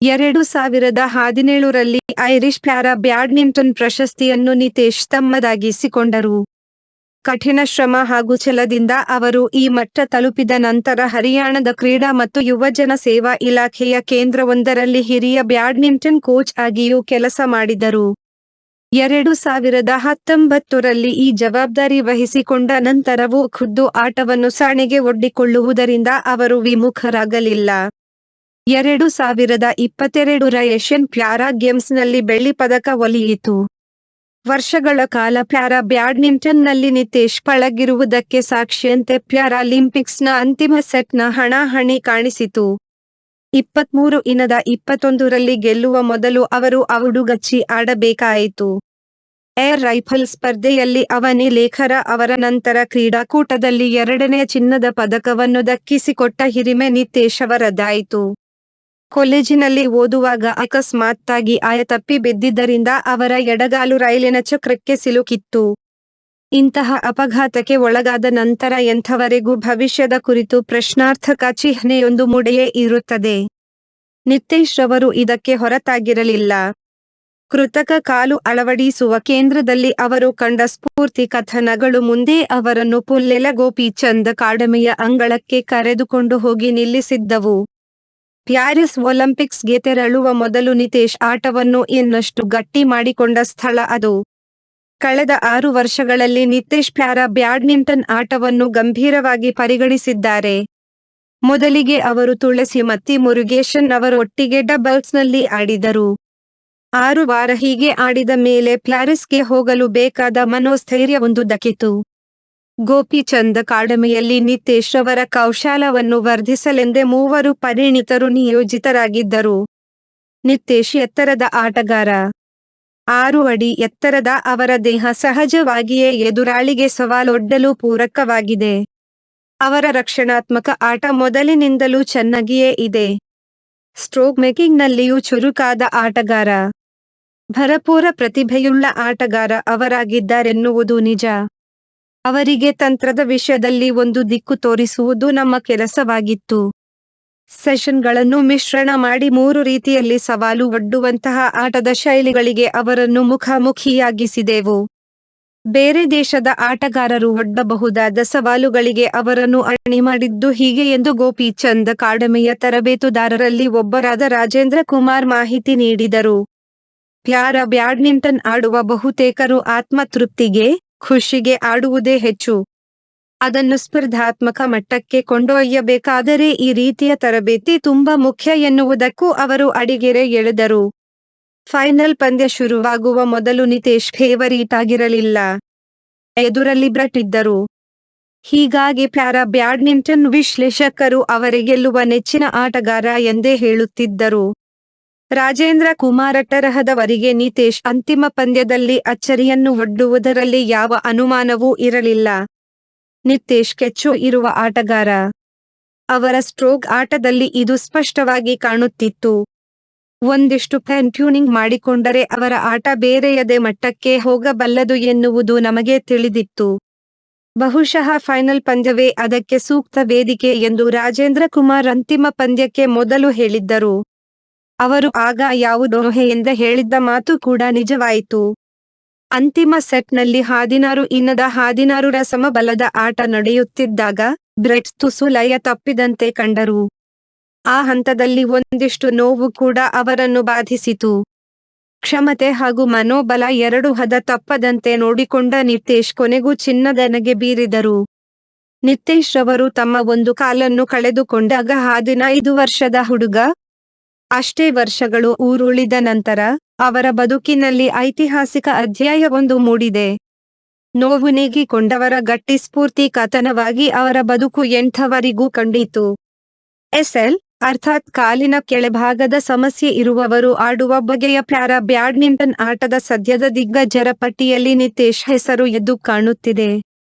2017ರಲ್ಲಿ ಐರಿಷ್ ಪ್ಯಾರಾ ಬ್ಯಾಡ್ಮಿಂಟನ್ ಪ್ರಶಸ್ತಿಯನ್ನು ನಿತೇಶ್ ತಮ್ಮದಾಗಿಸಿಕೊಂಡರು. ಕಠಿಣ ಶ್ರಮ ಹಾಗೂ ಛಲದಿಂದ ಅವರು ಈ ಮಟ್ಟ ತಲುಪಿದ ನಂತರ ಹರಿಯಾಣದ ಕ್ರೀಡಾ ಮತ್ತು ಯುವಜನ ಸೇವಾ ಇಲಾಖೆಯ ಕೇಂದ್ರವೊಂದರಲ್ಲಿ ಹಿರಿಯ ಬ್ಯಾಡ್ಮಿಂಟನ್ ಕೋಚ್ ಆಗಿಯೂ ಕೆಲಸ ಮಾಡಿದರು. 2019ರಲ್ಲಿ ಈ ಜವಾಬ್ದಾರಿ ವಹಿಸಿಕೊಂಡ ನಂತರವೂ ಖುದ್ದು ಆಟವನ್ನು ಸಾಣೆಗೆ ಒಡ್ಡಿಕೊಳ್ಳುವುದರಿಂದ ಅವರು ವಿಮುಖರಾಗಲಿಲ್ಲ. 2022ರ ಏಷ್ಯನ್ ಪ್ಯಾರಾ ಗೇಮ್ಸ್ನಲ್ಲಿ ಬೆಳ್ಳಿ ಪದಕ ಒಲಿಯಿತು. ವರ್ಷಗಳ ಕಾಲ ಪ್ಯಾರಾ ಬ್ಯಾಡ್ಮಿಂಟನ್ನಲ್ಲಿ ನಿತೇಶ್ ಪಳಗಿರುವುದಕ್ಕೆ ಸಾಕ್ಷಿಯಂತೆ ಪ್ಯಾರಾಲಿಂಪಿಕ್ಸ್ನ ಅಂತಿಮ ಸೆಟ್ನ ಹಣಾಹಣಿ ಕಾಣಿಸಿತು. 23-21ರಲ್ಲಿ ಗೆಲ್ಲುವ ಮೊದಲು ಅವರು ಔಡುಗಚ್ಚಿ ಆಡಬೇಕಾಯಿತು. ಏರ್ ರೈಫಲ್ ಸ್ಪರ್ಧೆಯಲ್ಲಿ ಅವನಿ ಲೇಖರ ಅವರ ನಂತರ ಕ್ರೀಡಾಕೂಟದಲ್ಲಿ 2ನೇ ಚಿನ್ನದ ಪದಕವನ್ನು ದಕ್ಕಿಸಿಕೊಟ್ಟ ಹಿರಿಮೆ ನಿತೇಶ್ ಅವರದಾಯಿತು. ಕಾಲೇಜಿನಲ್ಲಿ ಓದುವಾಗ ಅಕಸ್ಮಾತ್ತಾಗಿ ಆಯತಪ್ಪಿ ಬಿದ್ದಿದ್ದರಿಂದ ಅವರ ಎಡಗಾಲು ರೈಲಿನ ಚಕ್ರಕ್ಕೆ ಸಿಲುಕಿತ್ತು. ಇಂತಹ ಅಪಘಾತಕ್ಕೆ ಒಳಗಾದ ನಂತರ ಎಂಥವರೆಗೂ ಭವಿಷ್ಯದ ಕುರಿತು ಪ್ರಶ್ನಾರ್ಥಕ ಚಿಹ್ನೆಯೊಂದು ಮೂಡೆಯೇ ಇರುತ್ತದೆ. ನಿತೇಶ್ ರವರು ಇದಕ್ಕೆ ಹೊರತಾಗಿರಲಿಲ್ಲ. ಕೃತಕ ಕಾಲು ಅಳವಡಿಸುವ ಕೇಂದ್ರದಲ್ಲಿ ಅವರು ಕಂಡ ಸ್ಫೂರ್ತಿ ಕಥನಗಳು ಮುಂದೆ ಅವರನ್ನು ಪುಲ್ಲೆಲ ಗೋಪಿಚಂದ್ ಅಕಾಡೆಮಿಯ ಅಂಗಳಕ್ಕೆ ಕರೆದುಕೊಂಡು ಹೋಗಿ ನಿಲ್ಲಿಸಿದ್ದವು. ಪ್ಯಾರಿಸ್ ಒಲಿಂಪಿಕ್ಸ್ಗೆ ತೆರಳುವ ಮೊದಲು ನಿತೇಶ್ ಆಟವನ್ನು ಇನ್ನಷ್ಟು ಗಟ್ಟಿ ಮಾಡಿಕೊಂಡ ಸ್ಥಳ ಅದು. ಕಳೆದ 6 ವರ್ಷಗಳಲ್ಲಿ ನಿತೇಶ್ ಪ್ಯಾರಾ ಬ್ಯಾಡ್ಮಿಂಟನ್ ಆಟವನ್ನು ಗಂಭೀರವಾಗಿ ಪರಿಗಣಿಸಿದ್ದಾರೆ. ಮೊದಲಿಗೆ ಅವರು ತುಳಸಿ ಮತ್ತು ಮುರುಗೇಶನ್ ಅವರೊಟ್ಟಿಗೆ ಡಬಲ್ಸ್ನಲ್ಲಿ ಆಡಿದರು. 6 ವಾರ ಹೀಗೆ ಆಡಿದ ಮೇಲೆ ಪ್ಯಾರಿಸ್ಗೆ ಹೋಗಲು ಬೇಕಾದ ಮನೋಸ್ಥೈರ್ಯವೊಂದು ದಕ್ಕಿತು. ಗೋಪಿಚಂದ್ ಅಕಾಡೆಮಿಯಲ್ಲಿ ನಿತೇಶ್ ರವರ ಕೌಶಲವನ್ನು ವರ್ಧಿಸಲೆಂದೇ 3 ಪರಿಣಿತರು ನಿಯೋಜಿತರಾಗಿದ್ದರು. ನಿತೇಶ್ ಎತ್ತರದ ಆಟಗಾರ. 6 ಅಡಿ ಎತ್ತರದ ಅವರ ದೇಹ ಸಹಜವಾಗಿಯೇ ಎದುರಾಳಿಗೆ ಸವಾಲೊಡ್ಡಲು ಪೂರಕವಾಗಿದೆ. ಅವರ ರಕ್ಷಣಾತ್ಮಕ ಆಟ ಮೊದಲಿನಿಂದಲೂ ಚೆನ್ನಾಗಿಯೇ ಇದೆ. ಸ್ಟ್ರೋಕ್ ಮೇಕಿಂಗ್ನಲ್ಲಿಯೂ ಚುರುಕಾದ ಆಟಗಾರ. ಭರಪೂರ ಪ್ರತಿಭೆಯುಳ್ಳ ಆಟಗಾರ ಅವರಾಗಿದ್ದಾರೆನ್ನುವುದು ನಿಜ. ಅವರಿಗೆ ತಂತ್ರದ ವಿಷಯದಲ್ಲಿ ಒಂದು ದಿಕ್ಕು ತೋರಿಸುವುದು ನಮ್ಮ ಕೆಲಸವಾಗಿತ್ತು. ಸೆಷನ್ಗಳನ್ನು ಮಿಶ್ರಣ ಮಾಡಿ 3 ರೀತಿಯಲ್ಲಿ ಸವಾಲು ಒಡ್ಡುವಂತಹ ಆಟದ ಶೈಲಿಗಳಿಗೆ ಅವರನ್ನು ಮುಖಾಮುಖಿಯಾಗಿಸಿದೆವು. ಬೇರೆ ದೇಶದ ಆಟಗಾರರು ಒಡ್ಡಬಹುದಾದ ಸವಾಲುಗಳಿಗೆ ಅವರನ್ನು ಅಣಿ ಮಾಡಿದ್ದು ಹೀಗೆ ಎಂದು ಗೋಪಿಚಂದ್ ಅಕಾಡೆಮಿಯ ತರಬೇತುದಾರರಲ್ಲಿ ಒಬ್ಬರಾದ ರಾಜೇಂದ್ರ ಕುಮಾರ್ ಮಾಹಿತಿ ನೀಡಿದರು. ಪ್ಯಾರಾ ಬ್ಯಾಡ್ಮಿಂಟನ್ ಆಡುವ ಬಹುತೇಕರು ಆತ್ಮತೃಪ್ತಿಗೆ, ಖುಷಿಗೆ ಆಡುವುದೇ ಹೆಚ್ಚು. ಅದನ್ನು ಸ್ಪರ್ಧಾತ್ಮಕ ಮಟ್ಟಕ್ಕೆ ಕೊಂಡೊಯ್ಯಬೇಕಾದರೆ ಈ ರೀತಿಯ ತರಬೇತಿ ತುಂಬಾ ಮುಖ್ಯ ಎನ್ನುವುದಕ್ಕೂ ಅವರು ಅಡಿಗೆರೆ ಎಳೆದರು. ಫೈನಲ್ ಪಂದ್ಯ ಶುರುವಾಗುವ ಮೊದಲು ನಿತೇಶ್ ಫೇವರೀಟ್ ಆಗಿರಲಿಲ್ಲ. ಎದುರಲ್ಲಿ ಬ್ರಟ್ ಇದ್ದರು. ಹೀಗಾಗಿ ಪ್ಯಾರಾ ಬ್ಯಾಡ್ಮಿಂಟನ್ ವಿಶ್ಲೇಷಕರು ಅವರಿಗೆ ಗೆಲ್ಲುವ ನೆಚ್ಚಿನ ಆಟಗಾರ ಎಂದೇ ಹೇಳುತ್ತಿದ್ದರು. ರಾಜೇಂದ್ರ ಕುಮಾರ್ ತರಹದವರಿಗೆ ನಿತೇಶ್ ಅಂತಿಮ ಪಂದ್ಯದಲ್ಲಿ ಅಚ್ಚರಿಯನ್ನು ಒಡ್ಡುವುದರಲ್ಲಿ ಯಾವ ಅನುಮಾನವೂ ಇರಲಿಲ್ಲ. ನಿತೇಶ್ ಕೆಚ್ಚು ಇರುವ ಆಟಗಾರ. ಅವರ ಸ್ಟ್ರೋಕ್ ಆಟದಲ್ಲಿ ಇದು ಸ್ಪಷ್ಟವಾಗಿ ಕಾಣುತ್ತಿತ್ತು. ಒಂದಿಷ್ಟು ಫೈನ್ ಟ್ಯೂನಿಂಗ್ ಮಾಡಿಕೊಂಡರೆ ಅವರ ಆಟ ಬೇರೆಯದೇ ಮಟ್ಟಕ್ಕೆ ಹೋಗಬಲ್ಲದು ಎನ್ನುವುದು ನಮಗೆ ತಿಳಿದಿತ್ತು. ಬಹುಶಃ ಫೈನಲ್ ಪಂದ್ಯವೇ ಅದಕ್ಕೆ ಸೂಕ್ತ ವೇದಿಕೆ ಎಂದು ರಾಜೇಂದ್ರ ಕುಮಾರ್ ಅಂತಿಮ ಪಂದ್ಯಕ್ಕೆ ಮೊದಲು ಹೇಳಿದ್ದರು. ಅವರು ಆಗ ಯಾವುದೋ ಊಹೆಯಿಂದ ಹೇಳಿದ್ದ ಮಾತು ಕೂಡ ನಿಜವಾಯಿತು. ಅಂತಿಮ ಸೆಟ್ನಲ್ಲಿ 16-16ರ ಸಮಬಲದ ಆಟ ನಡೆಯುತ್ತಿದ್ದಾಗ ಬ್ರೆಟ್ ತುಸು ಲಯ ತಪ್ಪಿದಂತೆ ಕಂಡರು. ಆ ಹಂತದಲ್ಲಿ ಒಂದಿಷ್ಟು ನೋವು ಕೂಡ ಅವರನ್ನು ಬಾಧಿಸಿತು. ಕ್ಷಮತೆ ಹಾಗೂ ಮನೋಬಲ ಎರಡೂ ಹದ ತಪ್ಪದಂತೆ ನೋಡಿಕೊಂಡ ನಿತೇಶ್ ಕೊನೆಗೂ ಚಿನ್ನದೆನೆಗೆ ಬೀರಿದರು. ನಿತೇಶ್ ರವರು ತಮ್ಮ ಒಂದು ಕಾಲನ್ನು ಕಳೆದುಕೊಂಡಾಗ 15 ವರ್ಷದ ಹುಡುಗ. ಅಷ್ಟೇ ವರ್ಷಗಳು ಊರುಳಿದ ನಂತರ ಅವರ ಬದುಕಿನಲ್ಲಿ ಐತಿಹಾಸಿಕ ಅಧ್ಯಾಯವೊಂದು ಮೂಡಿದೆ. ನೋವು ನೀಗಿಕೊಂಡವರ ಗಟ್ಟಿ ಸ್ಫೂರ್ತಿ ಕಥನವಾಗಿ ಅವರ ಬದುಕು ಎಂಥವರಿಗೂ ಕಂಡಿತು. ಎಸ್ಎಲ್ ಅರ್ಥಾತ್ ಕಾಲಿನ ಕೆಳಭಾಗದ ಸಮಸ್ಯೆ ಇರುವವರು ಆಡುವ ಬಗೆಯ ಪ್ಯಾರಾ ಬ್ಯಾಡ್ಮಿಂಟನ್ ಆಟದ ಸದ್ಯದ ದಿಗ್ಗಜರ ಪಟ್ಟಿಯಲ್ಲಿ ನಿತೇಶ್ ಹೆಸರು ಎದ್ದು ಕಾಣುತ್ತಿದೆ.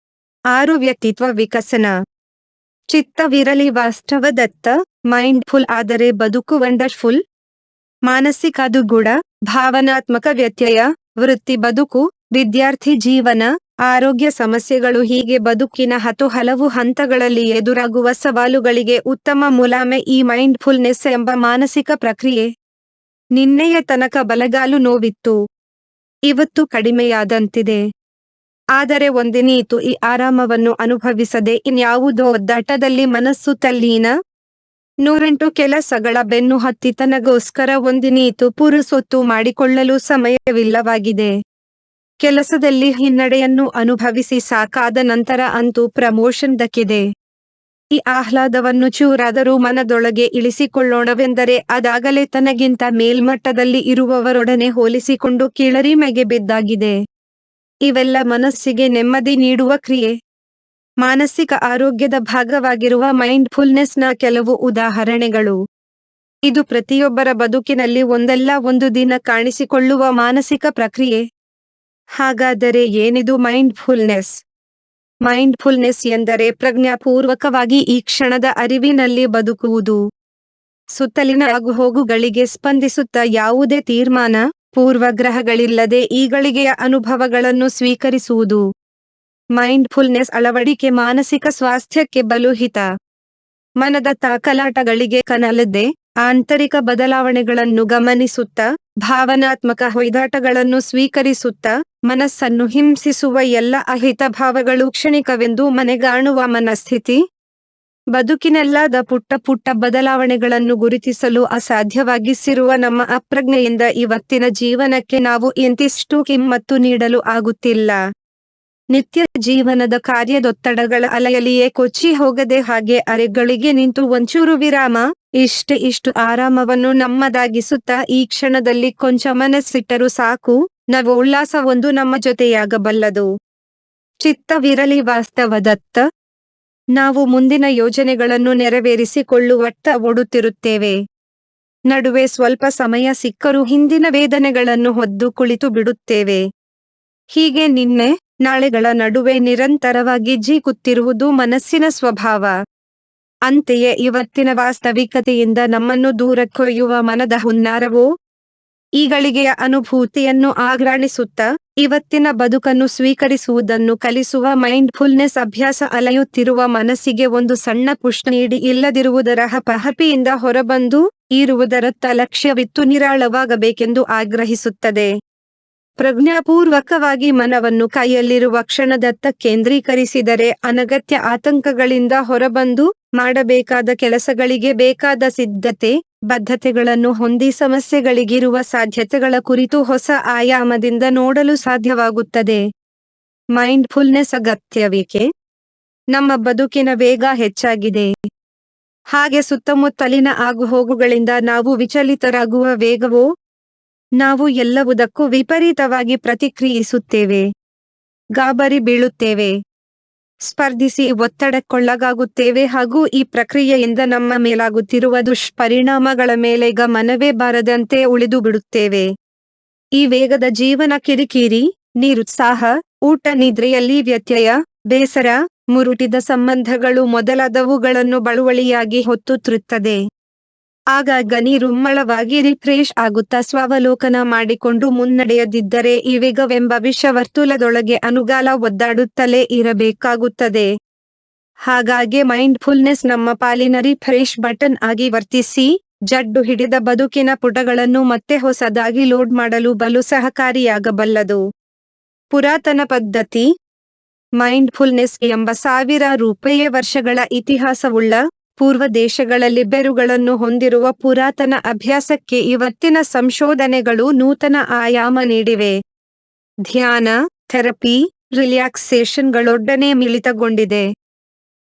6 ವ್ಯಕ್ತಿತ್ವ ವಿಕಸನ. ಚಿತ್ತವಿರಲಿ ವಾಸ್ತವದತ್ತ, ಮೈಂಡ್ಫುಲ್ ಆದರೆ ಬದುಕು ವಂಡರ್ಫುಲ್. ಮಾನಸಿಕ ದುಗುಡ, ಭಾವನಾತ್ಮಕ ವ್ಯತ್ಯಯ, ವೃತ್ತಿ ಬದುಕು, ವಿದ್ಯಾರ್ಥಿ ಜೀವನ, ಆರೋಗ್ಯ ಸಮಸ್ಯೆಗಳು ಹೀಗೆ ಬದುಕಿನ ಹಲವು ಹಂತಗಳಲ್ಲಿ ಎದುರಾಗುವ ಸವಾಲುಗಳಿಗೆ ಉತ್ತಮ ಮುಲಾಮೆ ಈ ಮೈಂಡ್ಫುಲ್ನೆಸ್ ಎಂಬ ಮಾನಸಿಕ ಪ್ರಕ್ರಿಯೆ. ನಿನ್ನೆಯ ತನಕ ಬಲಗಾಲು ನೋವಿತ್ತು. ಇವತ್ತು ಕಡಿಮೆಯಾದಂತಿದೆ. ಆದರೆ ಒಂದಿನೀತು ಈ ಆರಾಮವನ್ನು ಅನುಭವಿಸದೆ ಇನ್ಯಾವುದೋ ಒದ್ದಾಟದಲ್ಲಿ ಮನಸ್ಸು ತಲ್ಲೀನ. 108 ಕೆಲಸಗಳ ಬೆನ್ನು ಹತ್ತಿ ತನಗೋಸ್ಕರ ಒಂದಿನೀತು ಪುರುಸೊತ್ತು ಮಾಡಿಕೊಳ್ಳಲು ಸಮಯವಿಲ್ಲವಾಗಿದೆ. ಕೆಲಸದಲ್ಲಿ ಹಿನ್ನಡೆಯನ್ನು ಅನುಭವಿಸಿ ಸಾಕಾದ ನಂತರ ಅಂತೂ ಪ್ರಮೋಷನ್ ದಕ್ಕಿದೆ. ಈ ಆಹ್ಲಾದವನ್ನು ಚೂರಾದರೂ ಮನದೊಳಗೆ ಇಳಿಸಿಕೊಳ್ಳೋಣವೆಂದರೆ ಅದಾಗಲೇ ತನಗಿಂತ ಮೇಲ್ಮಟ್ಟದಲ್ಲಿ ಇರುವವರೊಡನೆ ಹೋಲಿಸಿಕೊಂಡು ಕೀಳರಿಮೆಗೆ ಬಿದ್ದಾಗಿದೆ. ಇವೆಲ್ಲ ಮನಸ್ಸಿಗೆ ನೆಮ್ಮದಿ ನೀಡುವ ಕ್ರಿಯೆ. ಮಾನಸಿಕ ಆರೋಗ್ಯದ ಭಾಗವಾಗಿರುವ ಮೈಂಡ್ಫುಲ್ನೆಸ್ನ ಕೆಲವು ಉದಾಹರಣೆಗಳು. ಇದು ಪ್ರತಿಯೊಬ್ಬರ ಬದುಕಿನಲ್ಲಿ ಒಂದಲ್ಲ ಒಂದು ದಿನ ಕಾಣಿಸಿಕೊಳ್ಳುವ ಮಾನಸಿಕ ಪ್ರಕ್ರಿಯೆ. ಹಾಗಾದರೆ ಏನಿದು ಮೈಂಡ್ಫುಲ್ನೆಸ್? ಮೈಂಡ್ಫುಲ್ನೆಸ್ ಎಂದರೆ ಪ್ರಜ್ಞಾಪೂರ್ವಕವಾಗಿ ಈ ಕ್ಷಣದ ಅರಿವಿನಲ್ಲಿ ಬದುಕುವುದು. ಸುತ್ತಲಿನ ಆಗುಹೋಗುಗಳಿಗೆ ಸ್ಪಂದಿಸುತ್ತಾ ಯಾವುದೇ ತೀರ್ಮಾನ, ಪೂರ್ವಗ್ರಹಗಳಿಲ್ಲದೆ ಈ ಗಳಿಗೆಯ ಅನುಭವಗಳನ್ನು ಸ್ವೀಕರಿಸುವುದು. ಮೈಂಡ್ಫುಲ್ನೆಸ್ ಅಳವಡಿಕೆ ಮಾನಸಿಕ ಸ್ವಾಸ್ಥ್ಯಕ್ಕೆ ಬಲು ಹಿತ. ಮನದ ತಾಕಲಾಟಗಳಿಗೆ ಕನಲದೆ ಆಂತರಿಕ ಬದಲಾವಣೆಗಳನ್ನು ಗಮನಿಸುತ್ತಾ, ಭಾವನಾತ್ಮಕ ಹೊಯ್ದಾಟಗಳನ್ನು ಸ್ವೀಕರಿಸುತ್ತಾ, ಮನಸ್ಸನ್ನು ಹಿಂಸಿಸುವ ಎಲ್ಲ ಅಹಿತ ಭಾವಗಳು ಕ್ಷಣಿಕವೆಂದು ಮನೆಗಾಣುವ ಮನಸ್ಥಿತಿ. ಬದುಕಿನೆಲ್ಲಾದ ಪುಟ್ಟ ಪುಟ್ಟ ಬದಲಾವಣೆಗಳನ್ನು ಗುರುತಿಸಲು ಅಸಾಧ್ಯವಾಗಿಸಿರುವ ನಮ್ಮ ಅಪ್ರಜ್ಞೆಯಿಂದ ಇವತ್ತಿನ ಜೀವನಕ್ಕೆ ನಾವು ಎಂತಿಷ್ಟು ಕಿಮ್ಮತ್ತು ನೀಡಲು ಆಗುತ್ತಿಲ್ಲ. ನಿತ್ಯ ಜೀವನದ ಕಾರ್ಯದೊತ್ತಡಗಳ ಅಲೆಯಲಿಯೇ ಕೊಚ್ಚಿ ಹೋಗದೆ ಹಾಗೆ ಅರೆಗಳಿಗೆ ನಿಂತು ಒಂಚೂರು ವಿರಾಮ, ಇಷ್ಟು ಆರಾಮವನ್ನು ನಮ್ಮದಾಗಿಸುತ್ತಾ ಈ ಕ್ಷಣದಲ್ಲಿ ಕೊಂಚ ಮನಸ್ಸಿಟ್ಟರೂ ಸಾಕು, ನವ ಉಲ್ಲಾಸವೊಂದು ನಮ್ಮ ಜೊತೆಯಾಗಬಲ್ಲದು. ಚಿತ್ತವಿರಲಿ ವಾಸ್ತವದತ್ತ. ನಾವು ಮುಂದಿನ ಯೋಜನೆಗಳನ್ನು ನೆರವೇರಿಸಿಕೊಳ್ಳುವತ್ತ ಓಡುತ್ತಿರುತ್ತೇವೆ. ನಡುವೆ ಸ್ವಲ್ಪ ಸಮಯ ಸಿಕ್ಕರೂ ಹಿಂದಿನ ವೇದನೆಗಳನ್ನು ಹೊದ್ದು ಕುಳಿತು ಬಿಡುತ್ತೇವೆ. ಹೀಗೆ ನಿನ್ನೆ ನಾಳೆಗಳ ನಡುವೆ ನಿರಂತರವಾಗಿ ಜೀಕುತ್ತಿರುವುದು ಮನಸ್ಸಿನ ಸ್ವಭಾವ. ಅಂತೆಯೇ ಇವತ್ತಿನ ವಾಸ್ತವಿಕತೆಯಿಂದ ನಮ್ಮನ್ನು ದೂರಕ್ಕೊಯ್ಯುವ ಮನದ ಹುನ್ನಾರವೋ? ಈ ಗಳಿಗೆಯ ಅನುಭೂತಿಯನ್ನು ಆಘ್ರಾಣಿಸುತ್ತಾ ಇವತ್ತಿನ ಬದುಕನ್ನು ಸ್ವೀಕರಿಸುವುದನ್ನು ಕಲಿಸುವ ಮೈಂಡ್ಫುಲ್ನೆಸ್ ಅಭ್ಯಾಸ ಅಲೆಯುತ್ತಿರುವ ಮನಸ್ಸಿಗೆ ಒಂದು ಸಣ್ಣ ಪುಷ್ ನೀಡಿ ಇಲ್ಲದಿರುವುದರ ಹಪಹಪಿಯಿಂದ ಹೊರಬಂದು ಇರುವುದರತ್ತ ಲಕ್ಷ್ಯವಿತ್ತು ನಿರಾಳವಾಗಬೇಕೆಂದು ಆಗ್ರಹಿಸುತ್ತದೆ. ಪ್ರಜ್ಞಾಪೂರ್ವಕವಾಗಿ ಮನವನ್ನು ಕೈಯಲ್ಲಿರುವ ಕ್ಷಣದತ್ತ ಕೇಂದ್ರೀಕರಿಸಿದರೆ ಅನಗತ್ಯ ಆತಂಕಗಳಿಂದ ಹೊರಬಂದು ಮಾಡಬೇಕಾದ ಕೆಲಸಗಳಿಗೆ ಬೇಕಾದ ಸಿದ್ಧತೆ, ಬದ್ಧತೆಗಳನ್ನು ಹೊಂದಿ ಸಮಸ್ಯೆಗಳಿಗಿರುವ ಸಾಧ್ಯತೆಗಳ ಕುರಿತು ಹೊಸ ಆಯಾಮದಿಂದ ನೋಡಲು ಸಾಧ್ಯವಾಗುತ್ತದೆ. ಮೈಂಡ್ಫುಲ್ನೆಸ್ ಅಗತ್ಯವೇಕೆ? ನಮ್ಮ ಬದುಕಿನ ವೇಗ ಹೆಚ್ಚಾಗಿದೆ. ಹಾಗೆ ಸುತ್ತಮುತ್ತಲಿನ ಆಗುಹೋಗುಗಳಿಂದ ನಾವು ವಿಚಲಿತರಾಗುವ ವೇಗವೋ? ನಾವು ಎಲ್ಲವುದಕ್ಕೂ ವಿಪರೀತವಾಗಿ ಪ್ರತಿಕ್ರಿಯಿಸುತ್ತೇವೆ. ಗಾಬರಿ ಬೀಳುತ್ತೇವೆ. ಸ್ಪರ್ಧಿಸಿ ಒತ್ತಡಕ್ಕೊಳಗಾಗುತ್ತೇವೆ ಹಾಗೂ ಈ ಪ್ರಕ್ರಿಯೆಯಿಂದ ನಮ್ಮ ಮೇಲಾಗುತ್ತಿರುವ ದುಷ್ಪರಿಣಾಮಗಳ ಮೇಲೆ ಗಮನವೇ ಬಾರದಂತೆ ಉಳಿದು ಬಿಡುತ್ತೇವೆ. ಈ ವೇಗದ ಜೀವನ ಕಿರಿಕಿರಿ, ನಿರುತ್ಸಾಹ, ಊಟ ನಿದ್ರೆಯಲ್ಲಿ ವ್ಯತ್ಯಯ, ಬೇಸರ, ಮುರುಟಿದ ಸಂಬಂಧಗಳು ಮೊದಲಾದವುಗಳನ್ನು ಬಳುವಳಿಯಾಗಿ ಹೊತ್ತು ತರುತ್ತದೆ. ಆಗಾಗ ನಿರುಮ್ಮಳವಾಗಿ ರಿಫ್ರೆಶ್ ಆಗುತ್ತಾ ಸ್ವಾವಲೋಕನ ಮಾಡಿಕೊಂಡು ಮುನ್ನಡೆಯದಿದ್ದರೆ ಈ ವೇಗವೆಂಬ ವಿಷವರ್ತುಲದೊಳಗೆ ಅನುಗಾಲ ಒದ್ದಾಡುತ್ತಲೇ ಇರಬೇಕಾಗುತ್ತದೆ. ಹಾಗಾಗಿ ಮೈಂಡ್ಫುಲ್ನೆಸ್ ನಮ್ಮ ಪಾಲಿನ ರಿಫ್ರೆಶ್ ಬಟನ್ ಆಗಿ ವರ್ತಿಸಿ ಜಡ್ಡು ಹಿಡಿದ ಬದುಕಿನ ಪುಟಗಳನ್ನು ಮತ್ತೆ ಹೊಸದಾಗಿ ಲೋಡ್ ಮಾಡಲು ಬಲು ಸಹಕಾರಿಯಾಗಬಲ್ಲದು. ಪುರಾತನ ಪದ್ಧತಿ. ಮೈಂಡ್ಫುಲ್ನೆಸ್ ಎಂಬ 1000 ವರ್ಷಗಳ ಇತಿಹಾಸವುಳ್ಳ ಪೂರ್ವ ದೇಶಗಳಲ್ಲಿ ಬೇರುಗಳನ್ನು ಹೊಂದಿರುವ ಪುರಾತನ ಅಭ್ಯಾಸಕ್ಕೆ ಇವತ್ತಿನ ಸಂಶೋಧನೆಗಳು ನೂತನ ಆಯಾಮ ನೀಡಿವೆ. ಧ್ಯಾನ, ಥೆರಪಿ, ರಿಲ್ಯಾಕ್ಸೇಷನ್ಗಳೊಡನೆ ಮಿಳಿತಗೊಂಡಿದೆ.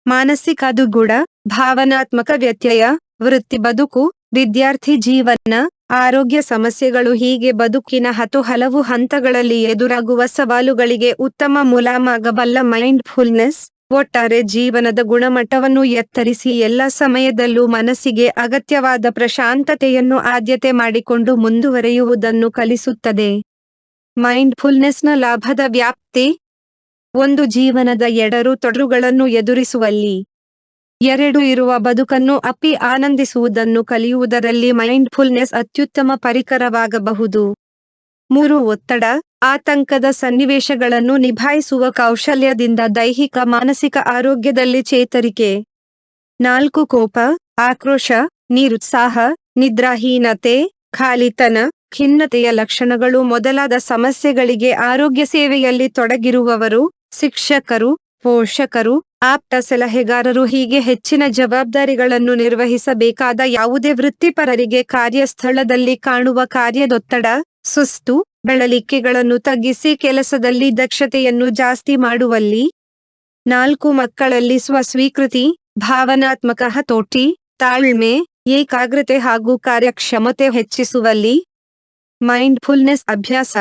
ಮಾನಸಿಕ ದುಗುಡ, ಭಾವನಾತ್ಮಕ ವ್ಯತ್ಯಯ, ವೃತ್ತಿ ಬದುಕು, ವಿದ್ಯಾರ್ಥಿ ಜೀವನ, ಆರೋಗ್ಯ ಸಮಸ್ಯೆಗಳು ಹೀಗೆ ಬದುಕಿನ ಹಲವು ಹಂತಗಳಲ್ಲಿ ಎದುರಾಗುವ ಸವಾಲುಗಳಿಗೆ ಉತ್ತಮ ಮುಲಾಮಾಗಬಲ್ಲ ಮೈಂಡ್ಫುಲ್ನೆಸ್ ಒಟ್ಟಾರೆ ಜೀವನದ ಗುಣಮಟ್ಟವನ್ನು ಎತ್ತರಿಸಿ ಎಲ್ಲ ಸಮಯದಲ್ಲೂ ಮನಸ್ಸಿಗೆ ಅಗತ್ಯವಾದ ಪ್ರಶಾಂತತೆಯನ್ನು ಆದ್ಯತೆ ಮಾಡಿಕೊಂಡು ಮುಂದುವರಿಯುವುದನ್ನು ಕಲಿಸುತ್ತದೆ. ಮೈಂಡ್ಫುಲ್ನೆಸ್ನ ಲಾಭದ ವ್ಯಾಪ್ತಿ. 1. ಜೀವನದ ಎಡರು ತೊಡರುಗಳನ್ನು ಎದುರಿಸುವಲ್ಲಿ. 2. ಇರುವ ಬದುಕನ್ನು ಅಪ್ಪಿ ಆನಂದಿಸುವುದನ್ನು ಕಲಿಯುವುದರಲ್ಲಿ ಮೈಂಡ್ಫುಲ್ನೆಸ್ ಅತ್ಯುತ್ತಮ ಪರಿಕರವಾಗಬಹುದು. 3. ಒತ್ತಡ, ಆತಂಕದ ಸನ್ನಿವೇಶಗಳನ್ನು ನಿಭಾಯಿಸುವ ಕೌಶಲ್ಯದಿಂದ ದೈಹಿಕ ಮಾನಸಿಕ ಆರೋಗ್ಯದಲ್ಲಿ ಚೇತರಿಕೆ. 4. ಕೋಪ, ಆಕ್ರೋಶ, ನಿರುತ್ಸಾಹ, ನಿದ್ರಾಹೀನತೆ, ಖಾಲಿತನ, ಖಿನ್ನತೆಯ ಲಕ್ಷಣಗಳು ಮೊದಲಾದ ಸಮಸ್ಯೆಗಳಿಗೆ ಆರೋಗ್ಯ ಸೇವೆಯಲ್ಲಿ ತೊಡಗಿರುವವರು, ಶಿಕ್ಷಕರು, ಪೋಷಕರು, ಆಪ್ತ ಸಲಹೆಗಾರರು ಹೀಗೆ ಹೆಚ್ಚಿನ ಜವಾಬ್ದಾರಿಗಳನ್ನು ನಿರ್ವಹಿಸಬೇಕಾದ ಯಾವುದೇ ವೃತ್ತಿಪರರಿಗೆ ಕಾರ್ಯಸ್ಥಳದಲ್ಲಿ ಕಾಣುವ ಕಾರ್ಯದೊತ್ತಡ, ಸುಸ್ತು, ಬಳಲಿಕೆಗಳನ್ನು ತಗ್ಗಿಸಿ ಕೆಲಸದಲ್ಲಿ ದಕ್ಷತೆಯನ್ನು ಜಾಸ್ತಿ ಮಾಡುವಲ್ಲಿ. 4. ಮಕ್ಕಳಲ್ಲಿ ಸ್ವಸ್ವೀಕೃತಿ, ಭಾವನಾತ್ಮಕ ಹತೋಟಿ, ತಾಳ್ಮೆ, ಏಕಾಗ್ರತೆ ಹಾಗೂ ಕಾರ್ಯಕ್ಷಮತೆ ಹೆಚ್ಚಿಸುವಲ್ಲಿ. ಮೈಂಡ್ಫುಲ್ನೆಸ್ ಅಭ್ಯಾಸ.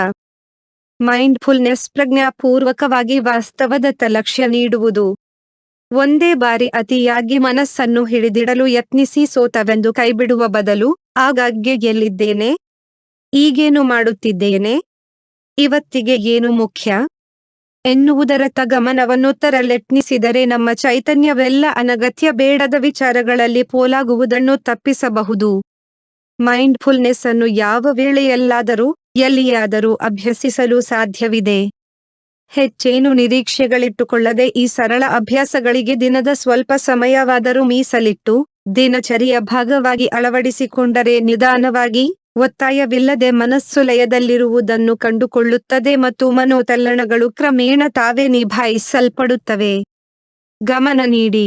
ಮೈಂಡ್ಫುಲ್ನೆಸ್ ಪ್ರಜ್ಞಾಪೂರ್ವಕವಾಗಿ ವಾಸ್ತವದತ್ತ ಲಕ್ಷ್ಯ ನೀಡುವುದು. ಒಂದೇ ಬಾರಿ ಅತಿಯಾಗಿ ಮನಸ್ಸನ್ನು ಹಿಡಿದಿಡಲು ಯತ್ನಿಸಿ ಸೋತವೆಂದು ಕೈಬಿಡುವ ಬದಲು ಆಗಾಗ್ಗೆ ಎಲ್ಲಿದ್ದೇನೆ, ಈಗೇನು ಮಾಡುತ್ತಿದ್ದೇನೆ, ಇವತ್ತಿಗೆ ಏನು ಮುಖ್ಯ ಎನ್ನುವುದರತ್ತ ಗಮನವನ್ನು ತರಲೆತ್ನಿಸಿದರೆ ನಮ್ಮ ಚೈತನ್ಯವೆಲ್ಲ ಅನಗತ್ಯ ಬೇಡದ ವಿಚಾರಗಳಲ್ಲಿ ಪೋಲಾಗುವುದನ್ನು ತಪ್ಪಿಸಬಹುದು. ಮೈಂಡ್ಫುಲ್ನೆಸ್ ಅನ್ನು ಯಾವ ವೇಳೆಯಲ್ಲಾದರೂ ಎಲ್ಲಿಯಾದರೂ ಅಭ್ಯಸಿಸಲು ಸಾಧ್ಯವಿದೆ. ಹೆಚ್ಚೇನು ನಿರೀಕ್ಷೆಗಳಿಟ್ಟುಕೊಳ್ಳದೆ ಈ ಸರಳ ಅಭ್ಯಾಸಗಳಿಗೆ ದಿನದ ಸ್ವಲ್ಪ ಸಮಯವಾದರೂ ಮೀಸಲಿಟ್ಟು ದಿನಚರಿಯ ಭಾಗವಾಗಿ ಅಳವಡಿಸಿಕೊಂಡರೆ ನಿಧಾನವಾಗಿ, ಒತ್ತಾಯವಿಲ್ಲದೆ ಮನಸ್ಸು ಲಯದಲ್ಲಿರುವುದನ್ನು ಕಂಡುಕೊಳ್ಳುತ್ತದೆ ಮತ್ತು ಮನೋತಲ್ಲಣಗಳು ಕ್ರಮೇಣ ತಾವೇ ನಿಭಾಯಿಸಲ್ಪಡುತ್ತವೆ. ಗಮನ ನೀಡಿ.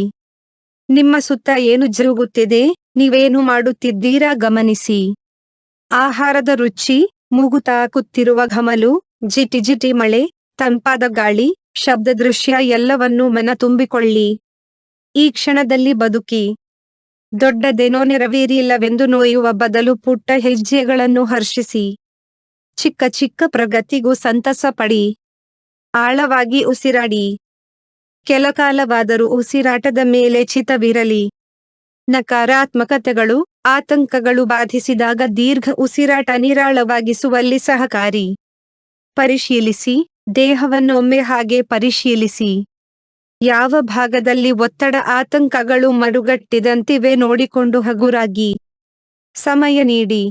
ನಿಮ್ಮ ಸುತ್ತ ಏನು ಜರುಗುತ್ತಿದೆ, ನೀವೇನು ಮಾಡುತ್ತಿದ್ದೀರಾ ಗಮನಿಸಿ. ಆಹಾರದ ರುಚಿ, ಮೂಗುತಾಕುತ್ತಿರುವ ಘಮಲು, ಜಿಟಿ ಮಳೆ, ತಂಪಾದ ಗಾಳಿ, ಶಬ್ದ, ದೃಶ್ಯ ಎಲ್ಲವನ್ನೂ ಮನ ತುಂಬಿಕೊಳ್ಳಿ. ಈ ಕ್ಷಣದಲ್ಲಿ ಬದುಕಿ. ದೊಡ್ಡದೇನೋ ನೆರವೇರಿಲ್ಲವೆಂದು ನೋಯುವ ಬದಲು ಪುಟ್ಟ ಹೆಜ್ಜೆಗಳನ್ನು ಹರ್ಷಿಸಿ. ಚಿಕ್ಕ ಚಿಕ್ಕ ಪ್ರಗತಿಗೂ ಸಂತಸ ಪಡಿ. ಆಳವಾಗಿ ಉಸಿರಾಡಿ. ಕೆಲಕಾಲವಾದರೂ ಉಸಿರಾಟದ ಮೇಲೆ ಚಿತ್ತವಿರಲಿ. ನಕಾರಾತ್ಮಕತೆಗಳು, ಆತಂಕಗಳು ಬಾಧಿಸಿದಾಗ ದೀರ್ಘ ಉಸಿರಾಟ ನಿರಾಳವಾಗಿಸುವಲ್ಲಿ ಸಹಕಾರಿ. ಪರಿಶೀಲಿಸಿ. ದೇಹವನ್ನೊಮ್ಮೆ ಹಾಗೆ ಪರಿಶೀಲಿಸಿ. ಯಾವ ಭಾಗದಲ್ಲಿ ಒತ್ತಡ, ಆತಂಕಗಳು ಮಡುಗಟ್ಟಿದಂತಿವೆ ನೋಡಿಕೊಂಡು ಹಗುರಾಗಿ ಸಮಯ ನೀಡಿ.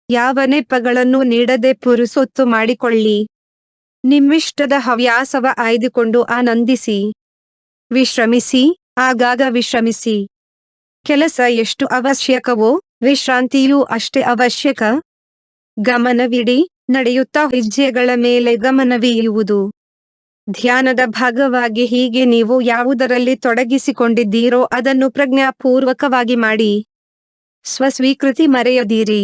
ಯಾವ ನೆಪಗಳನ್ನು ನೀಡದೆ ಪುರುಸೊತ್ತು ಮಾಡಿಕೊಳ್ಳಿ. ನಿಮ್ಮಿಷ್ಟದ ಹವ್ಯಾಸವ ಆಯ್ದುಕೊಂಡು ಆನಂದಿಸಿ. ವಿಶ್ರಮಿಸಿ. ಆಗಾಗ ವಿಶ್ರಮಿಸಿ. ಕೆಲಸ ಎಷ್ಟು ಅವಶ್ಯಕವೋ ವಿಶ್ರಾಂತಿಯೂ ಅಷ್ಟೇ ಅವಶ್ಯಕ. ಗಮನವಿಡಿ. ನಡೆಯುತ್ತಾ ಹೆಜ್ಜೆಗಳ ಮೇಲೆ ಗಮನವೀಯುವುದು. ಧ್ಯಾನದ ಭಾಗವಾಗಿ ಹೀಗೆ ನೀವು ಯಾವುದರಲ್ಲಿ ತೊಡಗಿಸಿಕೊಂಡಿದ್ದೀರೋ ಅದನ್ನು ಪ್ರಜ್ಞಾಪೂರ್ವಕವಾಗಿ ಮಾಡಿ. ಸ್ವಸ್ವೀಕೃತಿ ಮರೆಯದಿರಿ.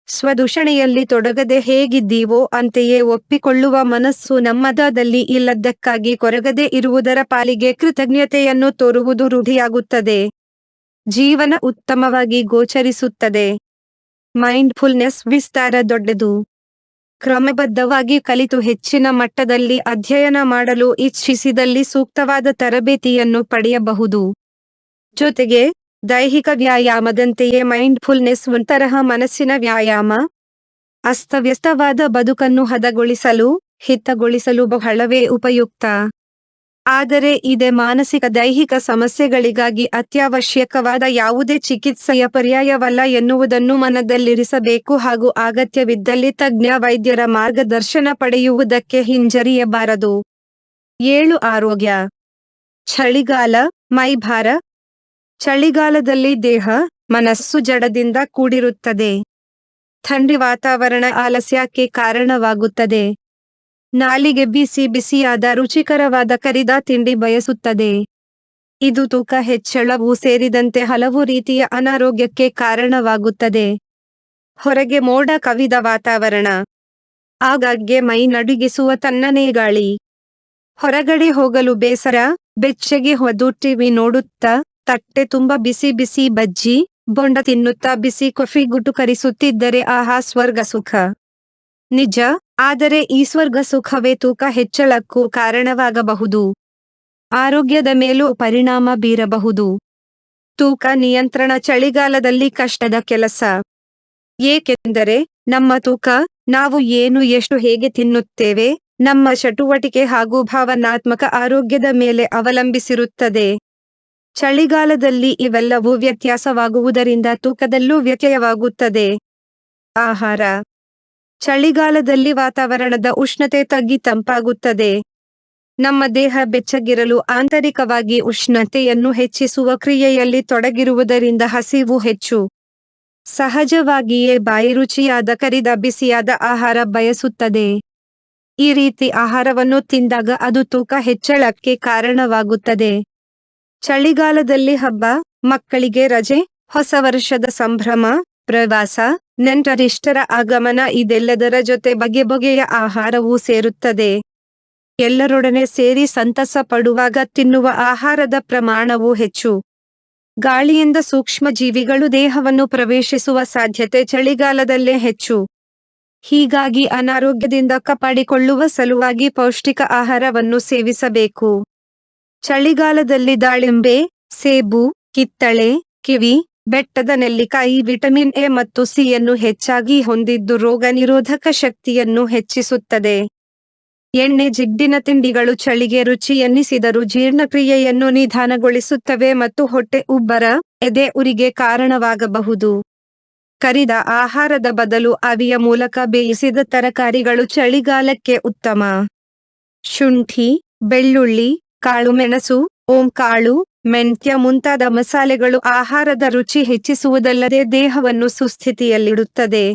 ಸ್ವದೂಷಣೆಯಲ್ಲಿ ತೊಡಗದೆ ಹೇಗಿದ್ದೀವೋ ಅಂತೆಯೇ ಒಪ್ಪಿಕೊಳ್ಳುವ ಮನಸ್ಸು ನಮ್ಮದಾದಲ್ಲಿ ಇಲ್ಲದ್ದಕ್ಕಾಗಿ ಕೊರಗದೆ ಇರುವುದರ ಪಾಲಿಗೆ ಕೃತಜ್ಞತೆಯನ್ನು ತೋರುವುದು ರೂಢಿಯಾಗುತ್ತದೆ. ಜೀವನ ಉತ್ತಮವಾಗಿ ಗೋಚರಿಸುತ್ತದೆ. ಮೈಂಡ್ಫುಲ್ನೆಸ್ ವಿಸ್ತಾರ ದೊಡ್ಡದು. ಕ್ರಮಬದ್ಧವಾಗಿ ಕಲಿತು ಹೆಚ್ಚಿನ ಮಟ್ಟದಲ್ಲಿ ಅಧ್ಯಯನ ಮಾಡಲು ಇಚ್ಛಿಸಿದಲ್ಲಿ ಸೂಕ್ತವಾದ ತರಬೇತಿಯನ್ನು ಪಡೆಯಬಹುದು. ಜೊತೆಗೆ ದೈಹಿಕ ವ್ಯಾಯಾಮದಂತೆಯೇ ಮೈಂಡ್ಫುಲ್ನೆಸ್ ಒಂತರಹ ಮನಸ್ಸಿನ ವ್ಯಾಯಾಮ. ಅಸ್ತವ್ಯಸ್ತವಾದ ಬದುಕನ್ನು ಹದಗೊಳಿಸಲು, ಹಿತಗೊಳಿಸಲು ಬಹಳವೇ ಉಪಯುಕ್ತ. ಆದರೆ ಇದೇ ಮಾನಸಿಕ ದೈಹಿಕ ಸಮಸ್ಯೆಗಳಿಗಾಗಿ ಅತ್ಯವಶ್ಯಕವಾದ ಯಾವುದೇ ಚಿಕಿತ್ಸೆಯ ಪರ್ಯಾಯವಲ್ಲ ಎನ್ನುವುದನ್ನು ಮನದಲ್ಲಿರಿಸಬೇಕು ಹಾಗೂ ಅಗತ್ಯವಿದ್ದಲ್ಲಿ ತಜ್ಞ ವೈದ್ಯರ ಮಾರ್ಗದರ್ಶನ ಪಡೆಯುವುದಕ್ಕೆ ಹಿಂಜರಿಯಬಾರದು. 7. ಆರೋಗ್ಯ. ಚಳಿಗಾಲ, ಮೈಭಾರ. ಚಳಿಗಾಲದಲ್ಲಿ ದೇಹ, ಮನಸ್ಸು ಜಡದಿಂದ ಕೂಡಿರುತ್ತದೆ. ಥಂಡಿ ವಾತಾವರಣ ಆಲಸ್ಯಕ್ಕೆ ಕಾರಣವಾಗುತ್ತದೆ. ನಾಲಿಗೆ ಬಿಸಿ ಬಿಸಿಯಾದ ರುಚಿಕರವಾದ ಕರಿದ ತಿಂಡಿ ಬಯಸುತ್ತದೆ. ಇದು ತೂಕ ಹೆಚ್ಚಳವೂ ಸೇರಿದಂತೆ ಹಲವು ರೀತಿಯ ಅನಾರೋಗ್ಯಕ್ಕೆ ಕಾರಣವಾಗುತ್ತದೆ. ಹೊರಗೆ ಮೋಡ ಕವಿದ ವಾತಾವರಣ. ಆಗಾಗ್ಗೆ ಮೈ ನಡುಗಿಸುವ ತಣ್ಣನೆ ಗಾಳಿ. ಹೊರಗಡೆ ಹೋಗಲು ಬೇಸರ. ಬೆಚ್ಚಗೆ ಹೊದ್ದು ಟಿವಿ ನೋಡುತ್ತಾ, ತಟ್ಟೆ ತುಂಬ ಬಿಸಿ ಬಿಸಿ ಬಜ್ಜಿ, ಬೊಂಡ ತಿನ್ನುತ್ತಾ ಬಿಸಿ ಕಾಫಿ ಗುಟುಕರಿಸುತ್ತಿದ್ದರೆ ಆಹಾ ಸ್ವರ್ಗ ಸುಖ. ನಿಜ. ಆದರೆ ಈ ಸ್ವರ್ಗ ಸುಖವೇ ತೂಕ ಹೆಚ್ಚಳಕ್ಕೂ ಕಾರಣವಾಗಬಹುದು. ಆರೋಗ್ಯದ ಮೇಲೂ ಪರಿಣಾಮ ಬೀರಬಹುದು. ತೂಕ ನಿಯಂತ್ರಣ ಚಳಿಗಾಲದಲ್ಲಿ ಕಷ್ಟದ ಕೆಲಸ. ಏಕೆಂದರೆ ನಮ್ಮ ತೂಕ, ನಾವು ಏನು ಎಷ್ಟು ಹೇಗೆ ತಿನ್ನುತ್ತೇವೆ, ನಮ್ಮ ಚಟುವಟಿಕೆ ಹಾಗೂ ಭಾವನಾತ್ಮಕ ಆರೋಗ್ಯದ ಮೇಲೆ ಅವಲಂಬಿಸಿರುತ್ತದೆ. ಚಳಿಗಾಲದಲ್ಲಿ ಇವೆಲ್ಲವೂ ವ್ಯತ್ಯಾಸವಾಗುವುದರಿಂದ ತೂಕದಲ್ಲೂ ವ್ಯತ್ಯಯವಾಗುತ್ತದೆ. ಆಹಾರ. ಚಳಿಗಾಲದಲ್ಲಿ ವಾತಾವರಣದ ಉಷ್ಣತೆ ತಗ್ಗಿ ತಂಪಾಗುತ್ತದೆ. ನಮ್ಮ ದೇಹ ಬೆಚ್ಚಗಿರಲು ಆಂತರಿಕವಾಗಿ ಉಷ್ಣತೆಯನ್ನು ಹೆಚ್ಚಿಸುವ ಕ್ರಿಯೆಯಲ್ಲಿ ತೊಡಗಿರುವುದರಿಂದ ಹಸಿವು ಹೆಚ್ಚು. ಸಹಜವಾಗಿಯೇ ಬಾಯಿ ರುಚಿಯಾದ ಕರಿದ ಬಿಸಿಯಾದ ಆಹಾರ ಬಯಸುತ್ತದೆ. ಈ ರೀತಿ ಆಹಾರವನ್ನು ತಿಂದಾಗ ಅದು ತೂಕ ಹೆಚ್ಚಳಕ್ಕೆ ಕಾರಣವಾಗುತ್ತದೆ. ಚಳಿಗಾಲದಲ್ಲಿ ಹಬ್ಬ, ಮಕ್ಕಳಿಗೆ ರಜೆ, ಹೊಸ ವರ್ಷದ ಸಂಭ್ರಮ, ಪ್ರವಾಸ, ನೆಂಟರಿಷ್ಟರ ಆಗಮನ ಇದೆಲ್ಲದರ ಜೊತೆ ಬಗೆ ಬಗೆಯ ಆಹಾರವೂ ಸೇರುತ್ತದೆ. ಎಲ್ಲರೊಡನೆ ಸೇರಿ ಸಂತಸ ಪಡುವಾಗ ತಿನ್ನುವ ಆಹಾರದ ಪ್ರಮಾಣವೂ ಹೆಚ್ಚು. ಗಾಳಿಯಿಂದ ಸೂಕ್ಷ್ಮ ಜೀವಿಗಳು ದೇಹವನ್ನು ಪ್ರವೇಶಿಸುವ ಸಾಧ್ಯತೆ ಚಳಿಗಾಲದಲ್ಲೇ ಹೆಚ್ಚು. ಹೀಗಾಗಿ ಅನಾರೋಗ್ಯದಿಂದ ಕಾಪಾಡಿಕೊಳ್ಳುವ ಸಲುವಾಗಿ ಪೌಷ್ಟಿಕ ಆಹಾರವನ್ನು ಸೇವಿಸಬೇಕು. ಚಳಿಗಾಲದಲ್ಲಿ ದಾಳಿಂಬೆ, ಸೇಬು, ಕಿತ್ತಳೆ, ಕಿವಿ, ಬೆಟ್ಟದ ನೆಲ್ಲಿಕಾಯಿ ವಿಟಮಿನ್ ಎ ಮತ್ತು ಸಿ ಯನ್ನು ಹೆಚ್ಚಾಗಿ ಹೊಂದಿದ್ದು ರೋಗ ನಿರೋಧಕ ಶಕ್ತಿಯನ್ನು ಹೆಚ್ಚಿಸುತ್ತದೆ. ಎಣ್ಣೆ ಜಿಡ್ಡಿನ ತಿಂಡಿಗಳು ಚಳಿಗೆ ರುಚಿ ಎನ್ನಿಸಿದರೂ ಜೀರ್ಣಕ್ರಿಯೆಯನ್ನು ನಿಧಾನಗೊಳಿಸುತ್ತವೆ ಮತ್ತು ಹೊಟ್ಟೆ ಉಬ್ಬರ, ಎದೆ ಉರಿಗೆ ಕಾರಣವಾಗಬಹುದು. ಕರಿದ ಆಹಾರದ ಬದಲು ಅವಿಯ ಮೂಲಕ ಬೇಯಿಸಿದ ತರಕಾರಿಗಳು ಚಳಿಗಾಲಕ್ಕೆ ಉತ್ತಮ. ಶುಂಠಿ, ಬೆಳ್ಳುಳ್ಳಿ, ಕಾಳುಮೆಣಸು, ಕಾಳು, ಮೆಂತ್ಯ ಮುಂತಾದ ಮಸಾಲೆಗಳು ಆಹಾರದ ರುಚಿ ಹೆಚ್ಚಿಸುವುದಲ್ಲದೆ ದೇಹವನ್ನು ಸುಸ್ಥಿತಿಯಲ್ಲಿಡುತ್ತದೆ.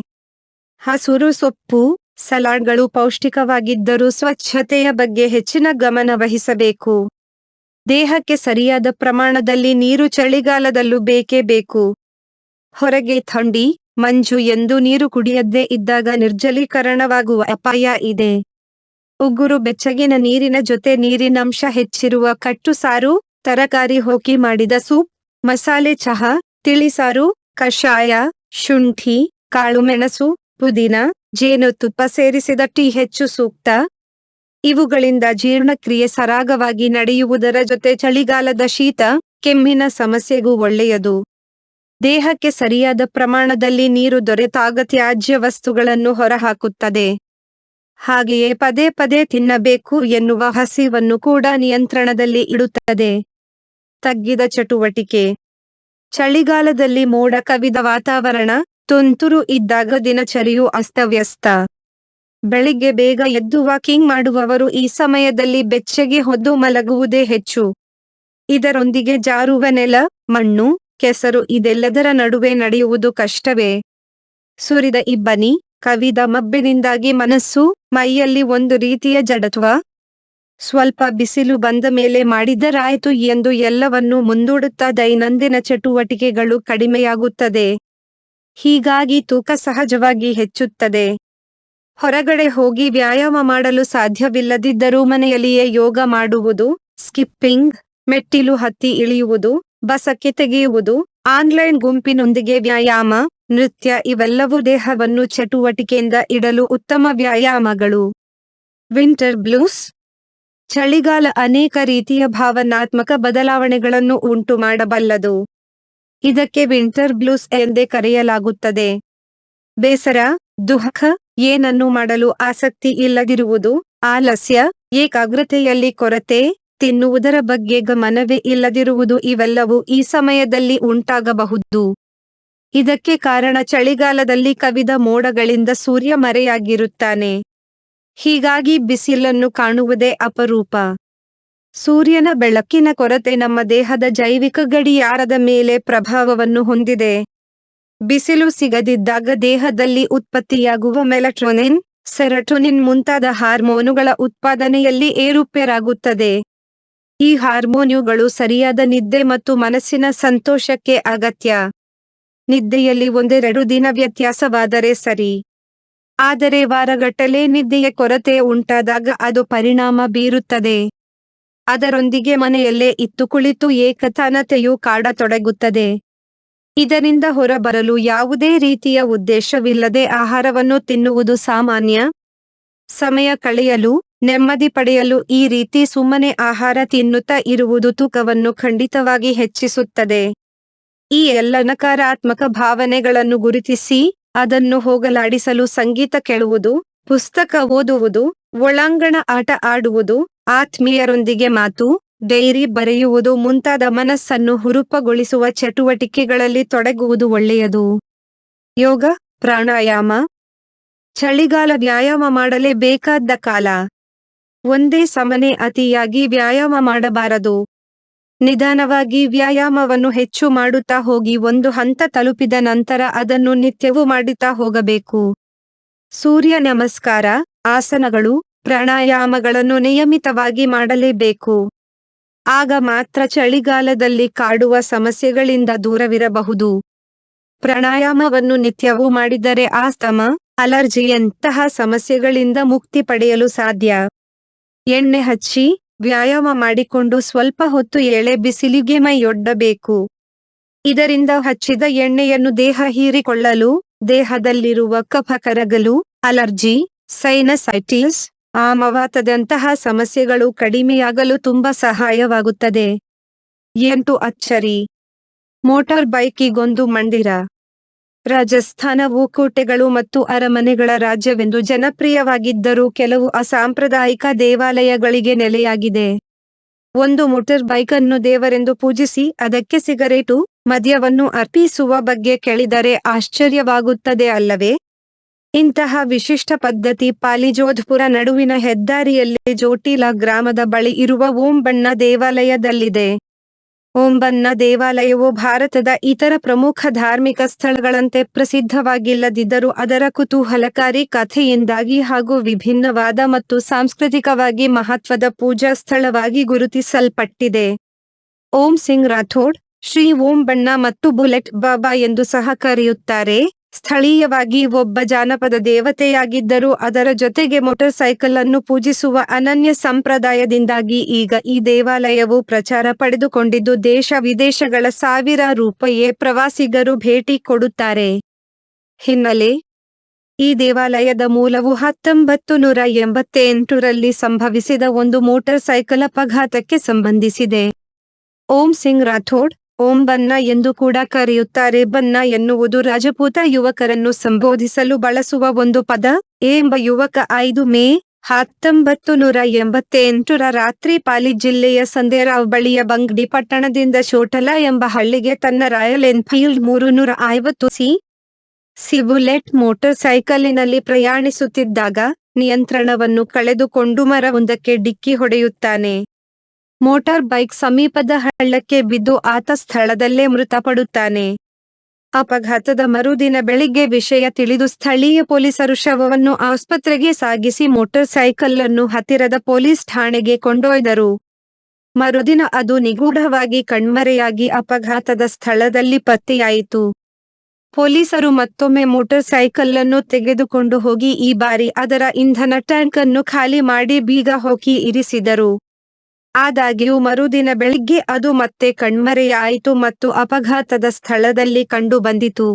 ಹಸುರು ಸೊಪ್ಪು, ಸಲಾಡ್ಗಳು ಪೌಷ್ಟಿಕವಾಗಿದ್ದರೂ ಸ್ವಚ್ಛತೆಯ ಬಗ್ಗೆ ಹೆಚ್ಚಿನ ಗಮನ ವಹಿಸಬೇಕು. ದೇಹಕ್ಕೆ ಸರಿಯಾದ ಪ್ರಮಾಣದಲ್ಲಿ ನೀರು ಚಳಿಗಾಲದಲ್ಲೂ ಬೇಕೇ ಬೇಕು. ಹೊರಗೆ ಥಂಡಿ, ಮಂಜು ಎಂದು ನೀರು ಕುಡಿಯದೇ ಇದ್ದಾಗ ನಿರ್ಜಲೀಕರಣವಾಗುವ ಅಪಾಯ ಇದೆ. ಉಗುರು ಬೆಚ್ಚಗಿನ ನೀರಿನ ಜೊತೆ ನೀರಿನಂಶ ಹೆಚ್ಚಿರುವ ಕಟ್ಟು ಸಾರು, ತರಕಾರಿ ಹೋಕಿ ಮಾಡಿದ ಸೂಪ್, ಮಸಾಲೆ ಚಹಾ, ತಿಳಿಸಾರು, ಕಷಾಯ, ಶುಂಠಿ, ಕಾಳುಮೆಣಸು, ಪುದೀನ, ಜೇನುತುಪ್ಪ ಸೇರಿಸಿದ ಟೀ ಹೆಚ್ಚು ಸೂಕ್ತ. ಇವುಗಳಿಂದ ಜೀರ್ಣಕ್ರಿಯೆ ಸರಾಗವಾಗಿ ನಡೆಯುವುದರ ಜೊತೆ ಚಳಿಗಾಲದ ಶೀತ, ಕೆಮ್ಮಿನ ಸಮಸ್ಯೆಗೂ ಒಳ್ಳೆಯದು. ದೇಹಕ್ಕೆ ಸರಿಯಾದ ಪ್ರಮಾಣದಲ್ಲಿ ನೀರು ದೊರೆತಾಗ ತ್ಯಾಜ್ಯ ವಸ್ತುಗಳನ್ನು ಹೊರಹಾಕುತ್ತದೆ. ಹಾಗೆಯೇ ಪದೇ ಪದೇ ತಿನ್ನಬೇಕು ಎನ್ನುವ ಹಸಿವನ್ನು ಕೂಡ ನಿಯಂತ್ರಣದಲ್ಲಿ ಇಡುತ್ತದೆ. ತಗ್ಗಿದ ಚಟುವಟಿಕೆ. ಚಳಿಗಾಲದಲ್ಲಿ ಮೋಡ ಕವಿದ ವಾತಾವರಣ, ತುಂತುರು ಇದ್ದಾಗ ದಿನಚರಿಯು ಅಸ್ತವ್ಯಸ್ತ. ಬೆಳಿಗ್ಗೆ ಬೇಗ ಎದ್ದು ವಾಕಿಂಗ್ ಮಾಡುವವರು ಈ ಸಮಯದಲ್ಲಿ ಬೆಚ್ಚಗೆ ಹೊದ್ದು ಮಲಗುವುದೇ ಹೆಚ್ಚು. ಇದರೊಂದಿಗೆ ಜಾರುವ ನೆಲ, ಮಣ್ಣು, ಕೆಸರು ಇದೆಲ್ಲದರ ನಡುವೆ ನಡೆಯುವುದು ಕಷ್ಟವೇ. ಸುರಿದ ಇಬ್ಬನಿ, ಕವಿದ ಮಬ್ಬಿನಿಂದಾಗಿ ಮನಸ್ಸು, ಮೈಯಲ್ಲಿ ಒಂದು ರೀತಿಯ ಜಡತ್ವ. ಸ್ವಲ್ಪ ಬಿಸಿಲು ಬಂದ ಮೇಲೆ ಮಾಡಿದರಾಯಿತು ಎಂದು ಎಲ್ಲವನ್ನೂ ಮುಂದೂಡುತ್ತಾ ದೈನಂದಿನ ಚಟುವಟಿಕೆಗಳು ಕಡಿಮೆಯಾಗುತ್ತದೆ. ಹೀಗಾಗಿ ತೂಕ ಸಹಜವಾಗಿ ಹೆಚ್ಚುತ್ತದೆ. ಹೊರಗಡೆ ಹೋಗಿ ವ್ಯಾಯಾಮ ಮಾಡಲು ಸಾಧ್ಯವಿಲ್ಲದಿದ್ದರೂ ಮನೆಯಲ್ಲಿಯೇ ಯೋಗ ಮಾಡುವುದು, ಸ್ಕಿಪ್ಪಿಂಗ್, ಮೆಟ್ಟಿಲು ಹತ್ತಿ ಇಳಿಯುವುದು, ಬಸಕ್ಕೆ ತೆಗೆಯುವುದು, ಆನ್ಲೈನ್ ಗುಂಪಿನೊಂದಿಗೆ ವ್ಯಾಯಾಮ, ನೃತ್ಯ ಇವೆಲ್ಲವೂ ದೇಹವನ್ನು ಚಟುವಟಿಕೆಯಿಂದ ಇಡಲು ಉತ್ತಮ ವ್ಯಾಯಾಮಗಳು. Winter blouse. ಚಳಿಗಾಲ ಅನೇಕ ರೀತಿಯ ಭಾವನಾತ್ಮಕ ಬದಲಾವಣೆಗಳನ್ನು ಉಂಟು ಮಾಡಬಲ್ಲದು. ಇದಕ್ಕೆ ವಿಂಟರ್ ಬ್ಲೂಸ್ ಎಂದೇ ಕರೆಯಲಾಗುತ್ತದೆ. ಬೇಸರ, ದುಃಖ, ಏನನ್ನು ಮಾಡಲು ಆಸಕ್ತಿ ಇಲ್ಲದಿರುವುದು, ಆಲಸ್ಯ, ಏಕಾಗ್ರತೆಯಲ್ಲಿ ಕೊರತೆ, ತಿನ್ನುವುದರ ಬಗ್ಗೆ ಗಮನವೇ ಇಲ್ಲದಿರುವುದು ಇವೆಲ್ಲವೂ ಈ ಸಮಯದಲ್ಲಿ ಉಂಟಾಗಬಹುದು. ಇದಕ್ಕೆ ಕಾರಣ ಚಳಿಗಾಲದಲ್ಲಿ ಕವಿದ ಮೋಡಗಳಿಂದ ಸೂರ್ಯ ಮರೆಯಾಗಿರುತ್ತಾನೆ. ಹೀಗಾಗಿ ಬಿಸಿಲನ್ನು ಕಾಣುವುದೇ ಅಪರೂಪ. ಸೂರ್ಯನ ಬೆಳಕಿನ ಕೊರತೆ ನಮ್ಮ ದೇಹದ ಜೈವಿಕ ಗಡಿಯಾರದ ಮೇಲೆ ಪ್ರಭಾವವನ್ನು ಹೊಂದಿದೆ. ಬಿಸಿಲು ಸಿಗದಿದ್ದಾಗ ದೇಹದಲ್ಲಿ ಉತ್ಪತ್ತಿಯಾಗುವ ಮೆಲಟೋನಿನ್, ಸೆರಟೋನಿನ್ ಮುಂತಾದ ಹಾರ್ಮೋನುಗಳ ಉತ್ಪಾದನೆಯಲ್ಲಿ ಏರುಪೇರಾಗುತ್ತದೆ. ಈ ಹಾರ್ಮೋನುಗಳು ಸರಿಯಾದ ನಿದ್ದೆ ಮತ್ತು ಮನಸ್ಸಿನ ಸಂತೋಷಕ್ಕೆ ಅಗತ್ಯ. ನಿದ್ದೆಯಲ್ಲಿ ಒಂದೆರಡು ದಿನ ವ್ಯತ್ಯಾಸವಾದರೆ ಸರಿ. ಆದರೆ ವಾರಗಟ್ಟಲೆ ನಿದ್ದೆಯ ಕೊರತೆ ಉಂಟಾದಾಗ ಅದು ಪರಿಣಾಮ ಬೀರುತ್ತದೆ. ಅದರೊಂದಿಗೆ ಮನೆಯಲ್ಲೇ ಇತ್ತು ಕುಳಿತು ಏಕತಾನತೆಯು ಕಾಡತೊಡಗುತ್ತದೆ. ಇದರಿಂದ ಹೊರಬರಲು ಯಾವುದೇ ರೀತಿಯ ಉದ್ದೇಶವಿಲ್ಲದೆ ಆಹಾರವನ್ನು ತಿನ್ನುವುದು ಸಾಮಾನ್ಯ. ಸಮಯ ಕಳೆಯಲು, ನೆಮ್ಮದಿ ಪಡೆಯಲು ಈ ರೀತಿ ಸುಮ್ಮನೆ ಆಹಾರ ತಿನ್ನುತ್ತಾ ಇರುವುದು ತೂಕವನ್ನು ಖಂಡಿತವಾಗಿ ಹೆಚ್ಚಿಸುತ್ತದೆ. ಈ ಎಲ್ಲ ನಕಾರಾತ್ಮಕ ಭಾವನೆಗಳನ್ನು ಗುರುತಿಸಿ, ಅದನ್ನು ಹೋಗಲಾಡಿಸಲು ಸಂಗೀತ ಕೇಳುವುದು, ಪುಸ್ತಕ ಓದುವುದು, ಒಳಾಂಗಣ ಆಟ ಆಡುವುದು, ಆತ್ಮೀಯರೊಂದಿಗೆ ಮಾತು, ಡೈರಿ ಬರೆಯುವುದು ಮುಂತಾದ ಮನಸ್ಸನ್ನು ಹುರುಪಗೊಳಿಸುವ ಚಟುವಟಿಕೆಗಳಲ್ಲಿ ತೊಡಗುವುದು ಒಳ್ಳೆಯದು. ಯೋಗ, ಪ್ರಾಣಾಯಾಮ. ಚಳಿಗಾಲ ವ್ಯಾಯಾಮ ಮಾಡಲೇಬೇಕಾದ ಕಾಲ. ಒಂದೇ ಸಮನೆ ಅತಿಯಾಗಿ ವ್ಯಾಯಾಮ ಮಾಡಬಾರದು. ನಿಧಾನವಾಗಿ ವ್ಯಾಯಾಮವನ್ನು ಹೆಚ್ಚು ಮಾಡುತ್ತಾ ಹೋಗಿ ಒಂದು ಹಂತ ತಲುಪಿದ ನಂತರ ಅದನ್ನು ನಿತ್ಯವೂ ಮಾಡುತ್ತಾ ಹೋಗಬೇಕು. ಸೂರ್ಯ ನಮಸ್ಕಾರ, ಆಸನಗಳು, ಪ್ರಾಣಾಯಾಮಗಳನ್ನು ನಿಯಮಿತವಾಗಿ ಮಾಡಲೇಬೇಕು. ಆಗ ಮಾತ್ರ ಚಳಿಗಾಲದಲ್ಲಿ ಕಾಡುವ ಸಮಸ್ಯೆಗಳಿಂದ ದೂರವಿರಬಹುದು. ಪ್ರಾಣಾಯಾಮವನ್ನು ನಿತ್ಯವೂ ಮಾಡಿದರೆ ಆಸ್ತಮ, ಅಲರ್ಜಿಯಂತಹ ಸಮಸ್ಯೆಗಳಿಂದ ಮುಕ್ತಿ ಪಡೆಯಲು ಸಾಧ್ಯ. ಎಣ್ಣೆ ಹಚ್ಚಿ, ವ್ಯಾಯಾಮ ಮಾಡಿಕೊಂಡು ಸ್ವಲ್ಪ ಹೊತ್ತು ಎಳೆ ಬಿಸಿಲಿಗೆ ಮೈಯೊಡ್ಡಬೇಕು. ಇದರಿಂದ ಹಚ್ಚಿದ ಎಣ್ಣೆಯನ್ನು ದೇಹ ಹೀರಿಕೊಳ್ಳಲು, ದೇಹದಲ್ಲಿರುವ ಕಫ ಕರಗಲು, ಅಲರ್ಜಿ, ಸೈನಸೈಟಿಸ್, ಆಮವಾತದಂತಹ ಸಮಸ್ಯೆಗಳು ಕಡಿಮೆಯಾಗಲು ತುಂಬಾ ಸಹಾಯವಾಗುತ್ತದೆ. 8 ಅಚ್ಚರಿ. ಮೋಟಾರ್ ಬೈಕಿಗೊಂದು ಮಂದಿರ. ರಾಜಸ್ಥಾನವು ಕೋಟೆಗಳು ಮತ್ತು ಅರಮನೆಗಳ ರಾಜ್ಯವೆಂದು ಜನಪ್ರಿಯವಾಗಿದ್ದರೂ ಕೆಲವು ಅಸಾಂಪ್ರದಾಯಿಕ ದೇವಾಲಯಗಳಿಗೆ ನೆಲೆಯಾಗಿದೆ. ಒಂದು ಮೋಟಾರ್ ಬೈಕನ್ನು ದೇವರೆಂದು ಪೂಜಿಸಿ ಅದಕ್ಕೆ ಸಿಗರೇಟು, ಮದ್ಯವನ್ನು ಅರ್ಪಿಸುವ ಬಗ್ಗೆ ಕೇಳಿದರೆ ಆಶ್ಚರ್ಯವಾಗುತ್ತದೆ ಅಲ್ಲವೇ? ಇಂತಹ ವಿಶಿಷ್ಟ ಪದ್ಧತಿ ಪಾಲಿ-ಜೋಧ್ಪುರ ನಡುವಿನ ಹೆದ್ದಾರಿಯಲ್ಲಿ ಜೋಟೀಲಾ ಗ್ರಾಮದ ಬಳಿ ಇರುವ ಓಂಬಣ್ಣ ದೇವಾಲಯದಲ್ಲಿದೆ. ಓಂಬಣ್ಣ ದೇವಾಲಯವು ಭಾರತದ ಇತರ ಪ್ರಮುಖ ಧಾರ್ಮಿಕ ಸ್ಥಳಗಳಂತೆ ಪ್ರಸಿದ್ಧವಾಗಿಲ್ಲದಿದ್ದರೂ ಅದರ ಕುತೂಹಲಕಾರಿ ಕಥೆಯಿಂದಾಗಿ ಹಾಗೂ ವಿಭಿನ್ನವಾದ ಮತ್ತು ಸಾಂಸ್ಕೃತಿಕವಾಗಿ ಮಹತ್ವದ ಪೂಜಾ ಸ್ಥಳವಾಗಿ ಗುರುತಿಸಲ್ಪಟ್ಟಿದೆ. ಓಂ ಸಿಂಗ್ ರಾಥೋಡ್, ಶ್ರೀ ಓಂಬಣ್ಣ ಮತ್ತು ಬುಲೆಟ್ ಬಾಬಾ ಎಂದು ಸಹ ಕರೆಯುತ್ತಾರೆ. ಸ್ಥಳೀಯವಾಗಿ ಒಬ್ಬ ಜಾನಪದ ದೇವತೆಯಾಗಿದ್ದರೂ ಅದರ ಜೊತೆಗೆ ಮೋಟಾರ್ ಸೈಕಲ್ ಅನ್ನು ಪೂಜಿಸುವ ಅನನ್ಯ ಸಂಪ್ರದಾಯದಿಂದಾಗಿ ಈಗ ಈ ದೇವಾಲಯವು ಪ್ರಚಾರ ಪಡೆದುಕೊಂಡಿದ್ದು ದೇಶ ವಿದೇಶಗಳ ಸಾವಿರಾರು ಪ್ರವಾಸಿಗರು ಭೇಟಿ ಕೊಡುತ್ತಾರೆ. ಹಿನ್ನೆಲೆ: ಈ ದೇವಾಲಯದ ಮೂಲವು 1988ರಲ್ಲಿ ಸಂಭವಿಸಿದ ಒಂದು ಮೋಟಾರ್ ಸೈಕಲ್ ಅಪಘಾತಕ್ಕೆ ಸಂಬಂಧಿಸಿದೆ. ಓಂ ಸಿಂಗ್ ರಾಥೋಡ್, ಓಂಬಣ್ಣ ಎಂದು ಕೂಡ ಕರೆಯುತ್ತಾರೆ. ಬಣ್ಣ ಎನ್ನುವುದು ರಾಜಪೂತ ಯುವಕರನ್ನು ಸಂಬೋಧಿಸಲು ಬಳಸುವ ಒಂದು ಪದ. ಎಂಬ ಯುವಕ 5 ಮೇ 1988ರ ರಾತ್ರಿ ಪಾಲಿ ಜಿಲ್ಲೆಯ ಸಂದೇರಾವ್ ಬಳಿಯ ಬಂಗ್ಡಿ ಪಟ್ಟಣದಿಂದ ಚೋಟಲಾ ಎಂಬ ಹಳ್ಳಿಗೆ ತನ್ನ Royal Enfield 350 C Bullet motor ಸೈಕಲಿನಲ್ಲಿ ಪ್ರಯಾಣಿಸುತ್ತಿದ್ದಾಗ ನಿಯಂತ್ರಣವನ್ನು ಕಳೆದುಕೊಂಡು ಮರವೊಂದಕ್ಕೆ ಡಿಕ್ಕಿ ಹೊಡೆಯುತ್ತಾನೆ. ಮೋಟಾರ್ ಬೈಕ್ ಸಮೀಪದ ಹಳ್ಳಕ್ಕೆ ಬಿದ್ದು ಆತ ಸ್ಥಳದಲ್ಲೇ ಮೃತಪಡುತ್ತಾನೆ. ಅಪಘಾತದ ಮರುದಿನ ಬೆಳಿಗ್ಗೆ ವಿಷಯ ತಿಳಿದು ಸ್ಥಳೀಯ ಪೊಲೀಸರು ಶವವನ್ನು ಆಸ್ಪತ್ರೆಗೆ ಸಾಗಿಸಿ ಮೋಟಾರ್ ಸೈಕಲ್ ಅನ್ನು ಹತ್ತಿರದ ಪೊಲೀಸ್ ಠಾಣೆಗೆ ಕೊಂಡೊಯ್ದರು. ಮರುದಿನ ಅದು ನಿಗೂಢವಾಗಿ ಕಣ್ಮರೆಯಾಗಿ ಅಪಘಾತದ ಸ್ಥಳದಲ್ಲಿ ಪತ್ತೆಯಾಯಿತು. ಪೊಲೀಸರು ಮತ್ತೊಮ್ಮೆ ಮೋಟಾರ್ ಸೈಕಲ್ ಅನ್ನು ತೆಗೆದುಕೊಂಡು ಹೋಗಿ ಈ ಬಾರಿ ಅದರ ಇಂಧನ ಟ್ಯಾಂಕ್ ಅನ್ನು ಖಾಲಿ ಮಾಡಿ ಬೀಗ ಹಾಕಿ ಇರಿಸಿದರು. ಆದಾಗ್ಯೂ ಮರುದಿನ ಬೆಳಿಗ್ಗೆ ಅದು ಮತ್ತೆ ಕಣ್ಮರೆಯಾಯಿತು ಮತ್ತು ಅಪಘಾತದ ಸ್ಥಳದಲ್ಲಿ ಕಂಡುಬಂದಿತು.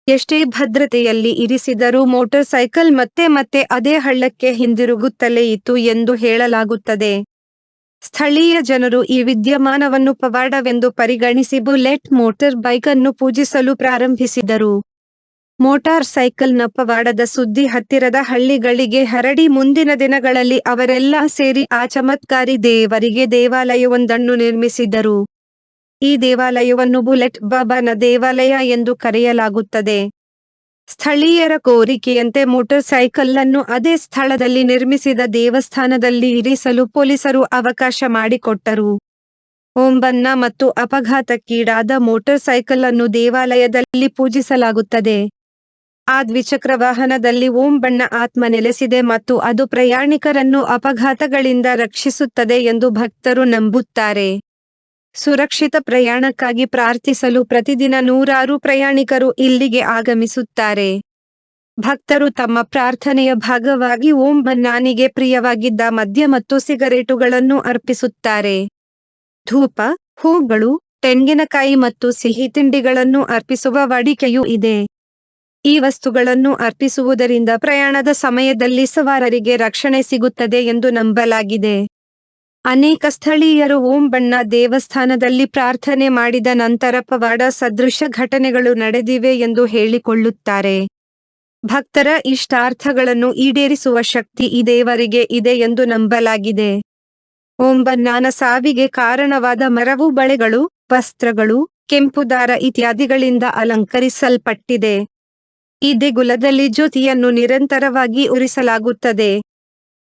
ಎಷ್ಟೇ ಭದ್ರತೆಯಲ್ಲಿ ಇರಿಸಿದರೂ ಮೋಟಾರ್ ಸೈಕಲ್ ಮತ್ತೆ ಮತ್ತೆ ಅದೇ ಹಳ್ಳಕ್ಕೆ ಹಿಂದಿರುಗುತ್ತಲೇ ಇತ್ತು ಎಂದು ಹೇಳಲಾಗುತ್ತದೆ. ಸ್ಥಳೀಯ ಜನರು ಈ ವಿದ್ಯಮಾನವನ್ನು ಪವಾಡವೆಂದು ಪರಿಗಣಿಸಿ ಬುಲೆಟ್ ಮೋಟಾರ್ ಬೈಕ್ ಅನ್ನು ಪೂಜಿಸಲು ಪ್ರಾರಂಭಿಸಿದರು. ಮೋಟಾರ್ ಸೈಕಲ್ನ ಪವಾಡದ ಸುದ್ದಿ ಹತ್ತಿರದ ಹಳ್ಳಿಗಳಿಗೆ ಹರಡಿ ಮುಂದಿನ ದಿನಗಳಲ್ಲಿ ಅವರೆಲ್ಲ ಸೇರಿ ಆ ಚಮತ್ಕಾರಿ ದೇವರಿಗೆ ದೇವಾಲಯವೊಂದನ್ನು ನಿರ್ಮಿಸಿದರು. ಈ ದೇವಾಲಯವನ್ನು ಬುಲೆಟ್ ಬಾಬಾನ ದೇವಾಲಯ ಎಂದು ಕರೆಯಲಾಗುತ್ತದೆ. ಸ್ಥಳೀಯರ ಕೋರಿಕೆಯಂತೆ ಮೋಟಾರ್ ಸೈಕಲ್ ಅನ್ನು ಅದೇ ಸ್ಥಳದಲ್ಲಿ ನಿರ್ಮಿಸಿದ ದೇವಸ್ಥಾನದಲ್ಲಿ ಇರಿಸಲು ಪೊಲೀಸರು ಅವಕಾಶ ಮಾಡಿಕೊಟ್ಟರು. ಓಂಬಣ್ಣ ಮತ್ತು ಅಪಘಾತಕ್ಕೀಡಾದ ಮೋಟಾರ್ ಸೈಕಲ್ ಅನ್ನು ದೇವಾಲಯದಲ್ಲಿ ಪೂಜಿಸಲಾಗುತ್ತದೆ. ಆ ದ್ವಿಚಕ್ರ ವಾಹನದಲ್ಲಿ ಓಂಬಣ್ಣ ಆತ್ಮ ನೆಲೆಸಿದೆ ಮತ್ತು ಅದು ಪ್ರಯಾಣಿಕರನ್ನು ಅಪಘಾತಗಳಿಂದ ರಕ್ಷಿಸುತ್ತದೆ ಎಂದು ಭಕ್ತರು ನಂಬುತ್ತಾರೆ. ಸುರಕ್ಷಿತ ಪ್ರಯಾಣಕ್ಕಾಗಿ ಪ್ರಾರ್ಥಿಸಲು ಪ್ರತಿದಿನ ನೂರಾರು ಪ್ರಯಾಣಿಕರು ಇಲ್ಲಿಗೆ ಆಗಮಿಸುತ್ತಾರೆ. ಭಕ್ತರು ತಮ್ಮ ಪ್ರಾರ್ಥನೆಯ ಭಾಗವಾಗಿ ಓಂಬಣ್ಣನಿಗೆ ಪ್ರಿಯವಾಗಿದ್ದ ಮದ್ಯ ಮತ್ತು ಸಿಗರೇಟುಗಳನ್ನು ಅರ್ಪಿಸುತ್ತಾರೆ. ಧೂಪ, ಹೂಗಳು, ತೆಂಗಿನಕಾಯಿ ಮತ್ತು ಸಿಹಿ ತಿಂಡಿಗಳನ್ನು ಅರ್ಪಿಸುವ ವಾಡಿಕೆಯೂ ಇದೆ. ಈ ವಸ್ತುಗಳನ್ನು ಅರ್ಪಿಸುವುದರಿಂದ ಪ್ರಯಾಣದ ಸಮಯದಲ್ಲಿ ಸವಾರರಿಗೆ ರಕ್ಷಣೆ ಸಿಗುತ್ತದೆ ಎಂದು ನಂಬಲಾಗಿದೆ. ಅನೇಕ ಸ್ಥಳೀಯರು ಓಂ ಬಣ್ಣ ದೇವಸ್ಥಾನದಲ್ಲಿ ಪ್ರಾರ್ಥನೆ ಮಾಡಿದ ನಂತರ ಪವಾಡ ಸದೃಶ ಘಟನೆಗಳು ನಡೆದಿವೆ ಎಂದು ಹೇಳಿಕೊಳ್ಳುತ್ತಾರೆ. ಭಕ್ತರ ಇಷ್ಟಾರ್ಥಗಳನ್ನು ಈಡೇರಿಸುವ ಶಕ್ತಿ ಈ ದೇವರಿಗೆ ಇದೆ ಎಂದು ನಂಬಲಾಗಿದೆ. ಓಂ ಬಣ್ಣನ ಸಾವಿಗೆ ಕಾರಣವಾದ ಮರವು ಬಳೆಗಳು, ವಸ್ತ್ರಗಳು, ಕೆಂಪು ದಾರ ಇತ್ಯಾದಿಗಳಿಂದ ಅಲಂಕರಿಸಲ್ಪಟ್ಟಿದೆ. ಈ ದೇಗುಲದಲ್ಲಿ ಜ್ಯೋತಿಯನ್ನು ನಿರಂತರವಾಗಿ ಉರಿಸಲಾಗುತ್ತದೆ.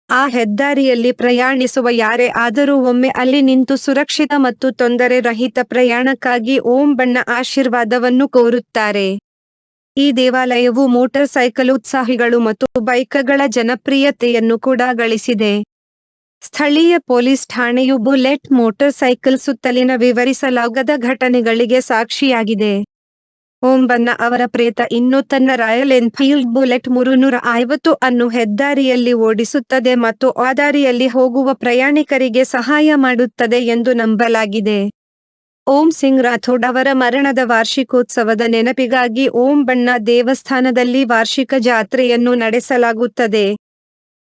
ಆ ಹೆದ್ದಾರಿಯಲ್ಲಿ ಪ್ರಯಾಣಿಸುವ ಯಾರೇ ಆದರೂ ಒಮ್ಮೆ ಅಲ್ಲಿ ನಿಂತು ಸುರಕ್ಷಿತ ಮತ್ತು ತೊಂದರೆ ರಹಿತ ಪ್ರಯಾಣಕ್ಕಾಗಿ ಓಂ ಬಣ್ಣ ಆಶೀರ್ವಾದವನ್ನು ಕೋರುತ್ತಾರೆ. ಈ ದೇವಾಲಯವು ಮೋಟಾರ್ ಸೈಕಲ್ ಉತ್ಸಾಹಿಗಳು ಮತ್ತು ಬೈಕ್ಗಳ ಜನಪ್ರಿಯತೆಯನ್ನು ಕೂಡ ಗಳಿಸಿದೆ. ಸ್ಥಳೀಯ ಪೊಲೀಸ್ ಠಾಣೆಯು ಬುಲೆಟ್ ಮೋಟಾರ್ ಸೈಕಲ್ ಸುತ್ತಲಿನ ವಿವರಿಸಲಾಗದ ಘಟನೆಗಳಿಗೆ ಸಾಕ್ಷಿಯಾಗಿದೆ. ಓಂ ಬಣ್ಣ ಅವರ ಪ್ರೇತ ಇನ್ನೂ ತನ್ನ ರಾಯಲ್ ಎನ್ಫೀಲ್ಡ್ ಬುಲೆಟ್ 350 ಅನ್ನು ಹೆದ್ದಾರಿಯಲ್ಲಿ ಓಡಿಸುತ್ತದೆ ಮತ್ತು ಆ ದಾರಿಯಲ್ಲಿ ಹೋಗುವ ಪ್ರಯಾಣಿಕರಿಗೆ ಸಹಾಯ ಮಾಡುತ್ತದೆ ಎಂದು ನಂಬಲಾಗಿದೆ. ಓಂ ಸಿಂಗ್ ರಾಥೋಡ್ ಅವರ ಮರಣದ ವಾರ್ಷಿಕೋತ್ಸವದ ನೆನಪಿಗಾಗಿ ಓಂ ಬಣ್ಣ ದೇವಸ್ಥಾನದಲ್ಲಿ ವಾರ್ಷಿಕ ಜಾತ್ರೆಯನ್ನು ನಡೆಸಲಾಗುತ್ತದೆ.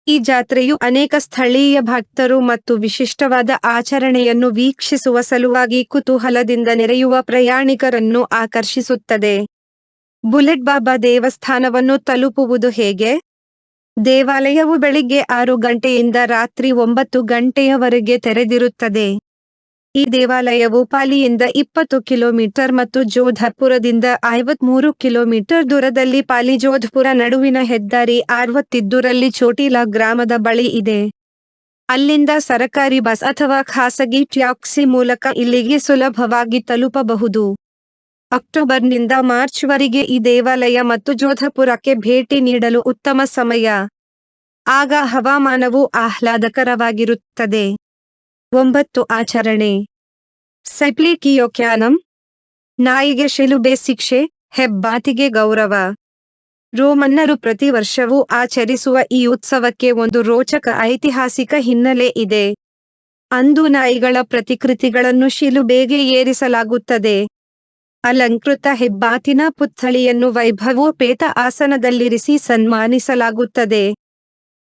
ಈ ಜಾತ್ರೆಯು ಅನೇಕ ಸ್ಥಳೀಯ ಭಕ್ತರು ಮತ್ತು ವಿಶಿಷ್ಟವಾದ ಆಚರಣೆಯನ್ನು ವೀಕ್ಷಿಸುವ ಸಲುವಾಗಿ ಕುತೂಹಲದಿಂದ ನೆರೆಯುವ ಪ್ರಯಾಣಿಕರನ್ನು ಆಕರ್ಷಿಸುತ್ತದೆ. ಬುಲೆಟ್ ಬಾಬಾ ದೇವಸ್ಥಾನವನ್ನು ತಲುಪುವುದು ಹೇಗೆ? ದೇವಾಲಯವು ಬೆಳಿಗ್ಗೆ 6 ಗಂಟೆಯಿಂದ ರಾತ್ರಿ 9 ಗಂಟೆಯವರೆಗೆ ತೆರೆದಿರುತ್ತದೆ. ಈ ದೇವಾಲಯವು ಪಾಲಿಯಿಂದ 20 ಕಿಲೋಮೀಟರ್ ಮತ್ತು ಜೋಧಪುರದಿಂದ 53 ಕಿಲೋಮೀಟರ್ ದೂರದಲ್ಲಿ ಪಾಲಿ-ಜೋಧಪುರ ನಡುವಿನ ಹೆದ್ದಾರಿ 62ರಲ್ಲಿ ಚೋಟಿಲಾ ಗ್ರಾಮದ ಬಳಿ ಇದೆ. ಅಲ್ಲಿಂದ ಸರಕಾರಿ ಬಸ್ ಅಥವಾ ಖಾಸಗಿ ಟ್ಯಾಕ್ಸಿ ಮೂಲಕ ಇಲ್ಲಿಗೆ ಸುಲಭವಾಗಿ ತಲುಪಬಹುದು. ಅಕ್ಟೋಬರ್ನಿಂದ ಮಾರ್ಚ್ವರೆಗೆ ಈ ದೇವಾಲಯ ಮತ್ತು ಜೋಧಪುರಕ್ಕೆ ಭೇಟಿ ನೀಡಲು ಉತ್ತಮ ಸಮಯ. ಆಗ ಹವಾಮಾನವು ಆಹ್ಲಾದಕರವಾಗಿರುತ್ತದೆ. 9 ಆಚರಣೆ. ಸೆಪ್ಲಿಕಿಯೋಕ್ಯಾನಂ. ನಾಯಿಗೆ ಶಿಲುಬೆ ಶಿಕ್ಷೆ, ಹೆಬ್ಬಾತಿಗೆ ಗೌರವ. ರೋಮನ್ನರು ಪ್ರತಿ ವರ್ಷವೂ ಆಚರಿಸುವ ಈ ಉತ್ಸವಕ್ಕೆ ಒಂದು ರೋಚಕ ಐತಿಹಾಸಿಕ ಹಿನ್ನೆಲೆ ಇದೆ. ಅಂದು ನಾಯಿಗಳ ಪ್ರತಿಕೃತಿಗಳನ್ನು ಶಿಲುಬೆಗೆ ಏರಿಸಲಾಗುತ್ತದೆ. ಅಲಂಕೃತ ಹೆಬ್ಬಾತಿನ ಪುತ್ಥಳಿಯನ್ನು ವೈಭವೋಪೇತ ಆಸನದಲ್ಲಿರಿಸಿ ಸನ್ಮಾನಿಸಲಾಗುತ್ತದೆ.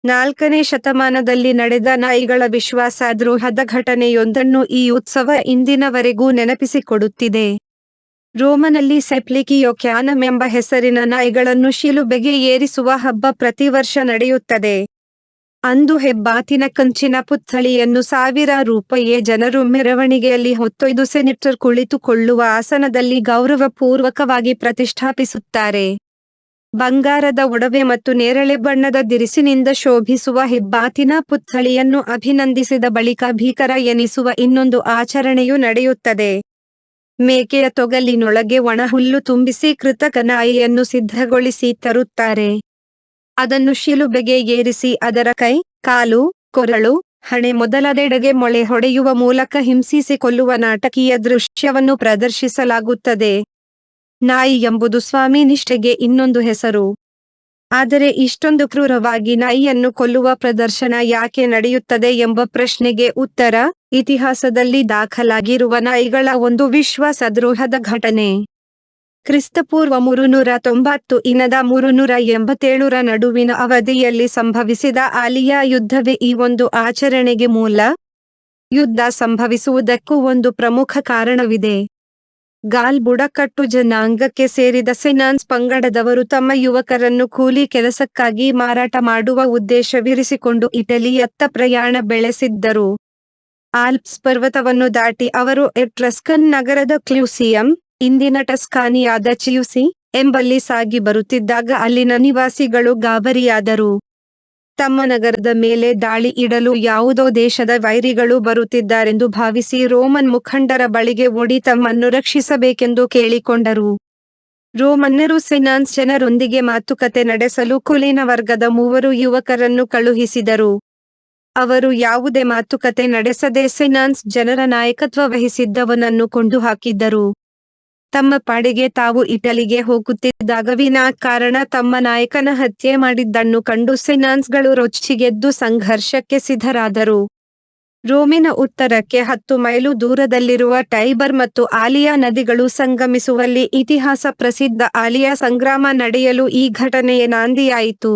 4ನೇ ಶತಮಾನದಲ್ಲಿ ನಡೆದ ನಾಯಿಗಳ ವಿಶ್ವಾಸದ್ರೋಹದ ಘಟನೆಯೊಂದನ್ನು ಈ ಉತ್ಸವ ಇಂದಿನವರೆಗೂ ನೆನಪಿಸಿಕೊಡುತ್ತಿದೆ. ರೋಮನಲ್ಲಿ ಸೆಪ್ಲಿಕಿಯೋಕ್ಯಾನಂ ಎಂಬ ಹೆಸರಿನ ನಾಯಿಗಳನ್ನು ಶಿಲುಬೆಗೆ ಏರಿಸುವ ಹಬ್ಬ ಪ್ರತಿ ವರ್ಷ ನಡೆಯುತ್ತದೆ. ಅಂದು ಹೆಬ್ಬಾತಿನ ಕಂಚಿನ ಪುತ್ಥಳಿಯನ್ನು ₹1000 ಜನರು ಮೆರವಣಿಗೆಯಲ್ಲಿ ಹೊತ್ತೊಯ್ದು ಸೆನೆಟರ್ ಕುಳಿತುಕೊಳ್ಳುವ ಆಸನದಲ್ಲಿ ಗೌರವಪೂರ್ವಕವಾಗಿ ಪ್ರತಿಷ್ಠಾಪಿಸುತ್ತಾರೆ. ಬಂಗಾರದ ಒಡವೆ ಮತ್ತು ನೇರಳೆ ಬಣ್ಣದ ದಿರಿಸಿನಿಂದ ಶೋಭಿಸುವ ಹೆಬ್ಬಾತಿನ ಪುತ್ಥಳಿಯನ್ನು ಅಭಿನಂದಿಸಿದ ಬಳಿಕ ಭೀಕರ ಎನಿಸುವ ಇನ್ನೊಂದು ಆಚರಣೆಯು ನಡೆಯುತ್ತದೆ. ಮೇಕೆಯ ತೊಗಲಿನೊಳಗೆ ಒಣಹುಲ್ಲು ತುಂಬಿಸಿ ಕೃತಕ ನಾಯಿಯನ್ನು ಸಿದ್ಧಗೊಳಿಸಿ ತರುತ್ತಾರೆ. ಅದನ್ನು ಶಿಲುಬೆಗೆ ಏರಿಸಿ ಅದರ ಕೈ, ಕಾಲು, ಕೊರಳು, ಹಣೆ ಮೊದಲಾದೆಡೆಗೆ ಮೊಳೆ ಹೊಡೆಯುವ ಮೂಲಕ ಹಿಂಸಿಸಿ ಕೊಲ್ಲುವ ನಾಟಕೀಯ ದೃಶ್ಯವನ್ನು ಪ್ರದರ್ಶಿಸಲಾಗುತ್ತದೆ. ನಾಯಿ ಎಂಬುದು ಸ್ವಾಮಿ ನಿಷ್ಠೆಗೆ ಇನ್ನೊಂದು ಹೆಸರು. ಆದರೆ ಇಷ್ಟೊಂದು ಕ್ರೂರವಾಗಿ ನಾಯಿಯನ್ನು ಕೊಲ್ಲುವ ಪ್ರದರ್ಶನ ಯಾಕೆ ನಡೆಯುತ್ತದೆ ಎಂಬ ಪ್ರಶ್ನೆಗೆ ಉತ್ತರ, ಇತಿಹಾಸದಲ್ಲಿ ದಾಖಲಾಗಿರುವ ನಾಯಿಗಳ ಒಂದು ವಿಶ್ವಾಸದ್ರೋಹದ ಘಟನೆ. ಕ್ರಿಸ್ತಪೂರ್ವ 390 ಇನದ 387ರ ನಡುವಿನ ಅವಧಿಯಲ್ಲಿ ಸಂಭವಿಸಿದ ಆಲಿಯಾ ಯುದ್ಧವೇ ಈ ಒಂದು ಆಚರಣೆಗೆ ಮೂಲ. ಯುದ್ಧ ಸಂಭವಿಸುವುದಕ್ಕೂ ಒಂದು ಪ್ರಮುಖ ಕಾರಣವಿದೆ. ಗಾಲ್ ಬುಡಕಟ್ಟು ಜನಾಂಗಕ್ಕೆ ಸೇರಿದ ಸೆನಾನ್ಸ್ ಪಂಗಡದವರು ತಮ್ಮ ಯುವಕರನ್ನು ಕೂಲಿ ಕೆಲಸಕ್ಕಾಗಿ ಮಾರಾಟ ಮಾಡುವ ಉದ್ದೇಶವಿರಿಸಿಕೊಂಡು ಇಟಲಿಯತ್ತ ಪ್ರಯಾಣ ಬೆಳೆಸಿದ್ದರು. ಆಲ್ಪ್ಸ್ ಪರ್ವತವನ್ನು ದಾಟಿ ಅವರು ಎಟ್ರಸ್ಕನ್ ನಗರದ ಕ್ಲೂಸಿಯಂ, ಇಂದಿನ ಟಸ್ಕಾನಿಯಾದ ಚಿಯುಸಿ ಎಂಬಲ್ಲಿ ಸಾಗಿ ಬರುತ್ತಿದ್ದಾಗ ಅಲ್ಲಿನ ನಿವಾಸಿಗಳು ಗಾಬರಿಯಾದರು. ತಮ್ಮ ನಗರದ ಮೇಲೆ ದಾಳಿ ಇಡಲು ಯಾವುದೋ ದೇಶದ ವೈರಿಗಳು ಬರುತ್ತಿದ್ದಾರೆಂದು ಭಾವಿಸಿ ರೋಮನ್ ಮುಖಂಡರ ಬಳಿಗೆ ಓಡಿ ತಮ್ಮನ್ನು ರಕ್ಷಿಸಬೇಕೆಂದು ಕೇಳಿಕೊಂಡರು. ರೋಮನ್ನರು ಸೆನಾನ್ಸ್ ಜನರೊಂದಿಗೆ ಮಾತುಕತೆ ನಡೆಸಲು ಕುಲೀನ ವರ್ಗದ 3 ಯುವಕರನ್ನು ಕಳುಹಿಸಿದರು. ಅವರು ಯಾವುದೇ ಮಾತುಕತೆ ನಡೆಸದೆ ಸೆನಾನ್ಸ್ ಜನರ ನಾಯಕತ್ವ ವಹಿಸಿದ್ದವನನ್ನು ಕೊಂದು ಹಾಕಿದ್ದರು. ತಮ್ಮ ಪಾಡಿಗೆ ತಾವು ಇಟಲಿಗೆ ಹೋಗುತ್ತಿದ್ದಾಗ ವಿನಾಕಾರಣ ತಮ್ಮ ನಾಯಕನ ಹತ್ಯೆ ಮಾಡಿದ್ದನ್ನು ಕಂಡು ಸೆನಾನ್ಸ್ಗಳು ರೊಚ್ಚಿಗೆದ್ದು ಸಂಘರ್ಷಕ್ಕೆ ಸಿದ್ಧರಾದರು. ರೋಮಿನ ಉತ್ತರಕ್ಕೆ 10 ಮೈಲು ದೂರದಲ್ಲಿರುವ ಟೈಬರ್ ಮತ್ತು ಆಲಿಯಾ ನದಿಗಳು ಸಂಗಮಿಸುವಲ್ಲಿ ಇತಿಹಾಸ ಪ್ರಸಿದ್ಧ ಆಲಿಯಾ ಸಂಗ್ರಾಮ ನಡೆಯಲು ಈ ಘಟನೆಯ ನಾಂದಿಯಾಯಿತು.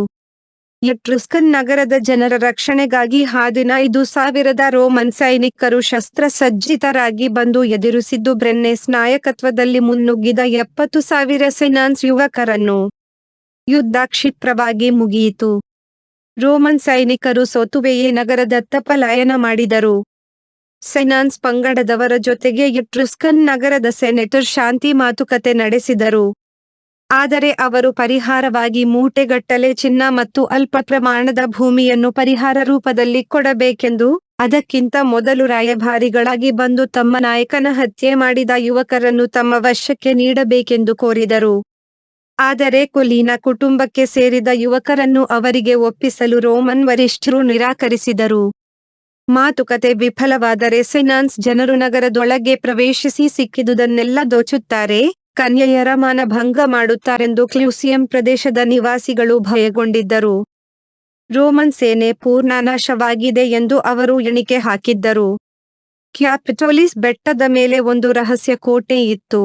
ಎಟ್ರುಸ್ಕನ್ ನಗರದ ಜನರ ರಕ್ಷಣೆಗಾಗಿ 15,000 ರೋಮನ್ ಸೈನಿಕರು ಶಸ್ತ್ರಸಜ್ಜಿತರಾಗಿ ಬಂದು ಎದುರಿಸಿದ್ದು ಬ್ರೆನ್ನೆಸ್ ನಾಯಕತ್ವದಲ್ಲಿ ಮುನ್ನುಗ್ಗಿದ 70,000 ಸೆನಾನ್ಸ್ ಯುವಕರನ್ನು. ಯುದ್ಧ ಕ್ಷಿಪ್ರವಾಗಿ ಮುಗಿಯಿತು. ರೋಮನ್ ಸೈನಿಕರು ಸೋತುವೆಯೇ ನಗರದತ್ತ ಪಲಾಯನ ಮಾಡಿದರು. ಸೆನಾನ್ಸ್ ಪಂಗಡದವರ ಜೊತೆಗೆ ಎಟ್ರುಸ್ಕನ್ ನಗರದ ಸೆನೆಟರ್ ಶಾಂತಿ ಮಾತುಕತೆ ನಡೆಸಿದರು. ಆದರೆ ಅವರು ಪರಿಹಾರವಾಗಿ ಮೂಟೆಗಟ್ಟಲೆ ಚಿನ್ನ ಮತ್ತು ಅಲ್ಪ ಪ್ರಮಾಣದ ಭೂಮಿಯನ್ನು ಪರಿಹಾರ ರೂಪದಲ್ಲಿ ಕೊಡಬೇಕೆಂದು, ಅದಕ್ಕಿಂತ ಮೊದಲು ರಾಯಭಾರಿಗಳಾಗಿ ಬಂದು ತಮ್ಮ ನಾಯಕನ ಹತ್ಯೆ ಮಾಡಿದ ಯುವಕರನ್ನು ತಮ್ಮ ವಶಕ್ಕೆ ನೀಡಬೇಕೆಂದು ಕೋರಿದರು. ಆದರೆ ಕೊಲೀನ ಕುಟುಂಬಕ್ಕೆ ಸೇರಿದ ಯುವಕರನ್ನು ಅವರಿಗೆ ಒಪ್ಪಿಸಲು ರೋಮನ್ ವರಿಷ್ಠರು ನಿರಾಕರಿಸಿದರು. ಮಾತುಕತೆ ವಿಫಲವಾದರೆ ಸೆನಾನ್ಸ್ ಜನರು ನಗರದೊಳಗೆ ಪ್ರವೇಶಿಸಿ ಸಿಕ್ಕಿದುದನ್ನೆಲ್ಲ ದೋಚುತ್ತಾರೆ, ಕನ್ಯೆಯರ ಮಾನಭಂಗ ಮಾಡುತ್ತಾರೆಂದು ಕ್ಲೂಸಿಯಂ ಪ್ರದೇಶದ ನಿವಾಸಿಗಳು ಭಯಗೊಂಡಿದ್ದರು. ರೋಮನ್ ಸೇನೆ ಪೂರ್ಣನಾಶವಾಗಿದೆ ಎಂದು ಅವರು ಎಣಿಕೆ ಹಾಕಿದ್ದರು. ಕ್ಯಾಪಿಟೋಲಿಸ್ ಬೆಟ್ಟದ ಮೇಲೆ ಒಂದು ರಹಸ್ಯ ಕೋಟೆ ಇತ್ತು.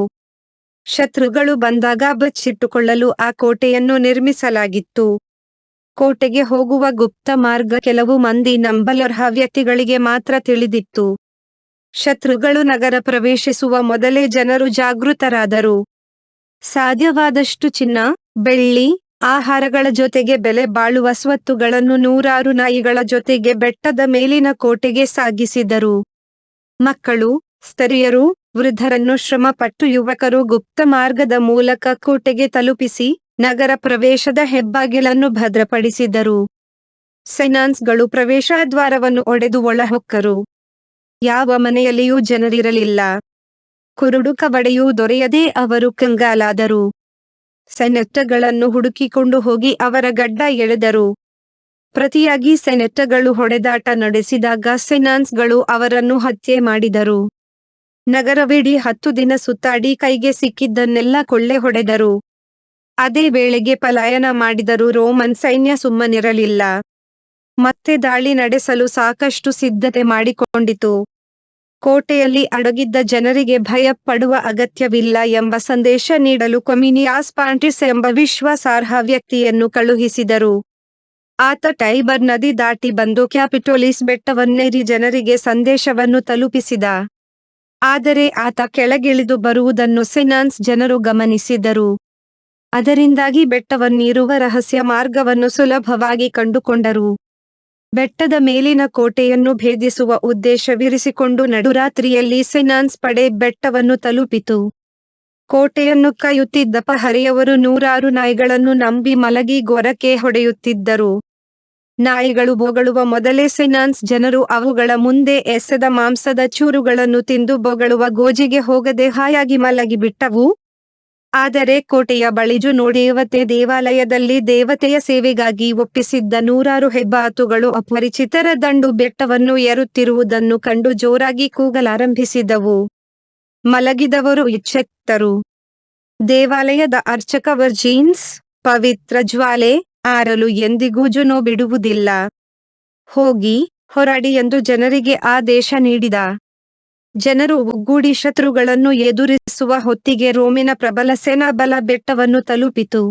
ಶತ್ರುಗಳು ಬಂದಾಗ ಬಚ್ಚಿಟ್ಟುಕೊಳ್ಳಲು ಆ ಕೋಟೆಯನ್ನು ನಿರ್ಮಿಸಲಾಗಿತ್ತು. ಕೋಟೆಗೆ ಹೋಗುವ ಗುಪ್ತ ಮಾರ್ಗ ಕೆಲವು ಮಂದಿ ನಂಬಲರ್ಹ ವ್ಯಕ್ತಿಗಳಿಗೆ ಮಾತ್ರ ತಿಳಿದಿತ್ತು. ಶತ್ರುಗಳು ನಗರ ಪ್ರವೇಶಿಸುವ ಮೊದಲೇ ಜನರು ಜಾಗೃತರಾದರು. ಸಾಧ್ಯವಾದಷ್ಟು ಚಿನ್ನ, ಬೆಳ್ಳಿ, ಆಹಾರಗಳ ಜೊತೆಗೆ ಬೆಲೆ ಬಾಳುವ ಸ್ವತ್ತುಗಳನ್ನು 100 ನಾಯಿಗಳ ಜೊತೆಗೆ ಬೆಟ್ಟದ ಮೇಲಿನ ಕೋಟೆಗೆ ಸಾಗಿಸಿದರು. ಮಕ್ಕಳು, ಸ್ತ್ರೀಯರು, ವೃದ್ಧರನ್ನು ಶ್ರಮಪಟ್ಟು ಯುವಕರು ಗುಪ್ತ ಮಾರ್ಗದ ಮೂಲಕ ಕೋಟೆಗೆ ತಲುಪಿಸಿ, ನಗರ ಪ್ರವೇಶದ ಹೆಬ್ಬಾಗಿಲನ್ನು ಭದ್ರಪಡಿಸಿದರು. ಸೆನಾನ್ಸ್ಗಳು ಪ್ರವೇಶದ್ವಾರವನ್ನು ಒಡೆದು ಒಳಹೊಕ್ಕರು. ಯಾವ ಮನೆಯಲ್ಲಿಯೂ ಜನರಿರಲಿಲ್ಲ. ಕುರುಡು ಕವಡೆಯೂ ದೊರೆಯದೆ ಅವರು ಕಂಗಾಲಾದರು. ಸೆನೆಟಗಳನ್ನು ಹುಡುಕಿಕೊಂಡು ಹೋಗಿ ಅವರ ಗಡ್ಡ ಎಳೆದರು. ಪ್ರತಿಯಾಗಿ ಸೆನೆಟಗಳು ಹೊಡೆದಾಟ ನಡೆಸಿದಾಗ ಸೆನಾನ್ಸ್ಗಳು ಅವರನ್ನು ಹತ್ಯೆ ಮಾಡಿದರು. ನಗರವಿಡೀ 10 ದಿನ ಸುತ್ತಾಡಿ ಕೈಗೆ ಸಿಕ್ಕಿದ್ದನ್ನೆಲ್ಲ ಕೊಳ್ಳೆ ಹೊಡೆದರು. ಅದೇ ವೇಳೆಗೆ ಪಲಾಯನ ಮಾಡಿದರೂ ರೋಮನ್ ಸೈನ್ಯ ಸುಮ್ಮನಿರಲಿಲ್ಲ. ಮತ್ತೆ ದಾಳಿ ನಡೆಸಲು ಸಾಕಷ್ಟು ಸಿದ್ಧತೆ ಮಾಡಿಕೊಂಡಿತು. ಕೋಟೆಯಲ್ಲಿ ಅಡಗಿದ್ದ ಜನರಿಗೆ ಭಯ ಪಡುವ ಅಗತ್ಯವಿಲ್ಲ ಎಂಬ ಸಂದೇಶ ನೀಡಲು ಕೊಮಿನಿಯಾಸ್ ಪಾಂಟಿಸ್ ಎಂಬ ವಿಶ್ವಾಸಾರ್ಹ ವ್ಯಕ್ತಿಯನ್ನು ಕಳುಹಿಸಿದರು. ಆತ ಟೈಬರ್ ನದಿ ದಾಟಿ ಬಂದು ಕ್ಯಾಪಿಟೋಲಿಸ್ ಬೆಟ್ಟವನ್ನೇರಿ ಜನರಿಗೆ ಸಂದೇಶವನ್ನು ತಲುಪಿಸಿದ. ಆದರೆ ಆತ ಕೆಳಗಿಳಿದು ಬರುವುದನ್ನು ಸೆನಾನ್ಸ್ ಜನರು ಗಮನಿಸಿದರು. ಅದರಿಂದಾಗಿ ಬೆಟ್ಟವನ್ನೇರುವ ರಹಸ್ಯ ಮಾರ್ಗವನ್ನು ಸುಲಭವಾಗಿ ಕಂಡುಕೊಂಡರು. ಬೆಟ್ಟದ ಮೇಲಿನ ಕೋಟೆಯನ್ನು ಭೇದಿಸುವ ಉದ್ದೇಶವಿರಿಸಿಕೊಂಡು ನಡುರಾತ್ರಿಯಲ್ಲಿ ಸೆನಾನ್ಸ್ ಪಡೆ ಬೆಟ್ಟವನ್ನು ತಲುಪಿತು. ಕೋಟೆಯನ್ನು ಕಾಯುತ್ತಿದ್ದ ಪಹರೆಯವರು 100 ನಾಯಿಗಳನ್ನು ನಂಬಿ ಮಲಗಿ ಗೊರಕೆ ಹೊಡೆಯುತ್ತಿದ್ದರು. ನಾಯಿಗಳು ಬೊಗಳುವ ಮೊದಲೇ ಸೆನಾನ್ಸ್ ಜನರು ಅವುಗಳ ಮುಂದೆ ಎಸೆದ ಮಾಂಸದ ಚೂರುಗಳನ್ನು ತಿಂದು ಬೊಗಳುವ ಗೋಜಿಗೆ ಹೋಗದೆ ಹಾಯಾಗಿ ಮಲಗಿಬಿಟ್ಟವು. ಆದರೆ ಕೋಟೆಯ ಬಳಿಜು ನೋಡೇವತೆ ದೇವಾಲಯದಲ್ಲಿ ದೇವತೆಯ ಸೇವೆಗಾಗಿ ಒಪ್ಪಿಸಿದ್ದ 100 ಹೆಬ್ಬಾತುಗಳು ಅಪರಿಚಿತರ ದಂಡು ಬೆಟ್ಟವನ್ನು ಏರುತ್ತಿರುವುದನ್ನು ಕಂಡು ಜೋರಾಗಿ ಕೂಗಲಾರಂಭಿಸಿದವು. ಮಲಗಿದವರು ಎಚ್ಚೆತ್ತರು. ದೇವಾಲಯದ ಅರ್ಚಕ ವರ್ಜಿನ್ಸ್, ಪವಿತ್ರ ಜ್ವಾಲೆ, ಆರಲು ಎಂದಿಗೂ ಜುನೋ ಬಿಡುವುದಿಲ್ಲ. ಹೋಗಿ, ಹೋರಾಡಿ ಎಂದು ಜನರಿಗೆ ಆದೇಶ ನೀಡಿದ. ಜನರು ಒಗ್ಗೂಡಿ ಶತ್ರುಗಳನ್ನು ಎದುರಿಸುವ ಹೊತ್ತಿಗೆ ರೋಮಿನ ಪ್ರಬಲ ಸೇನಾಬಲ ಬೆಟ್ಟವನ್ನು ತಲುಪಿತು.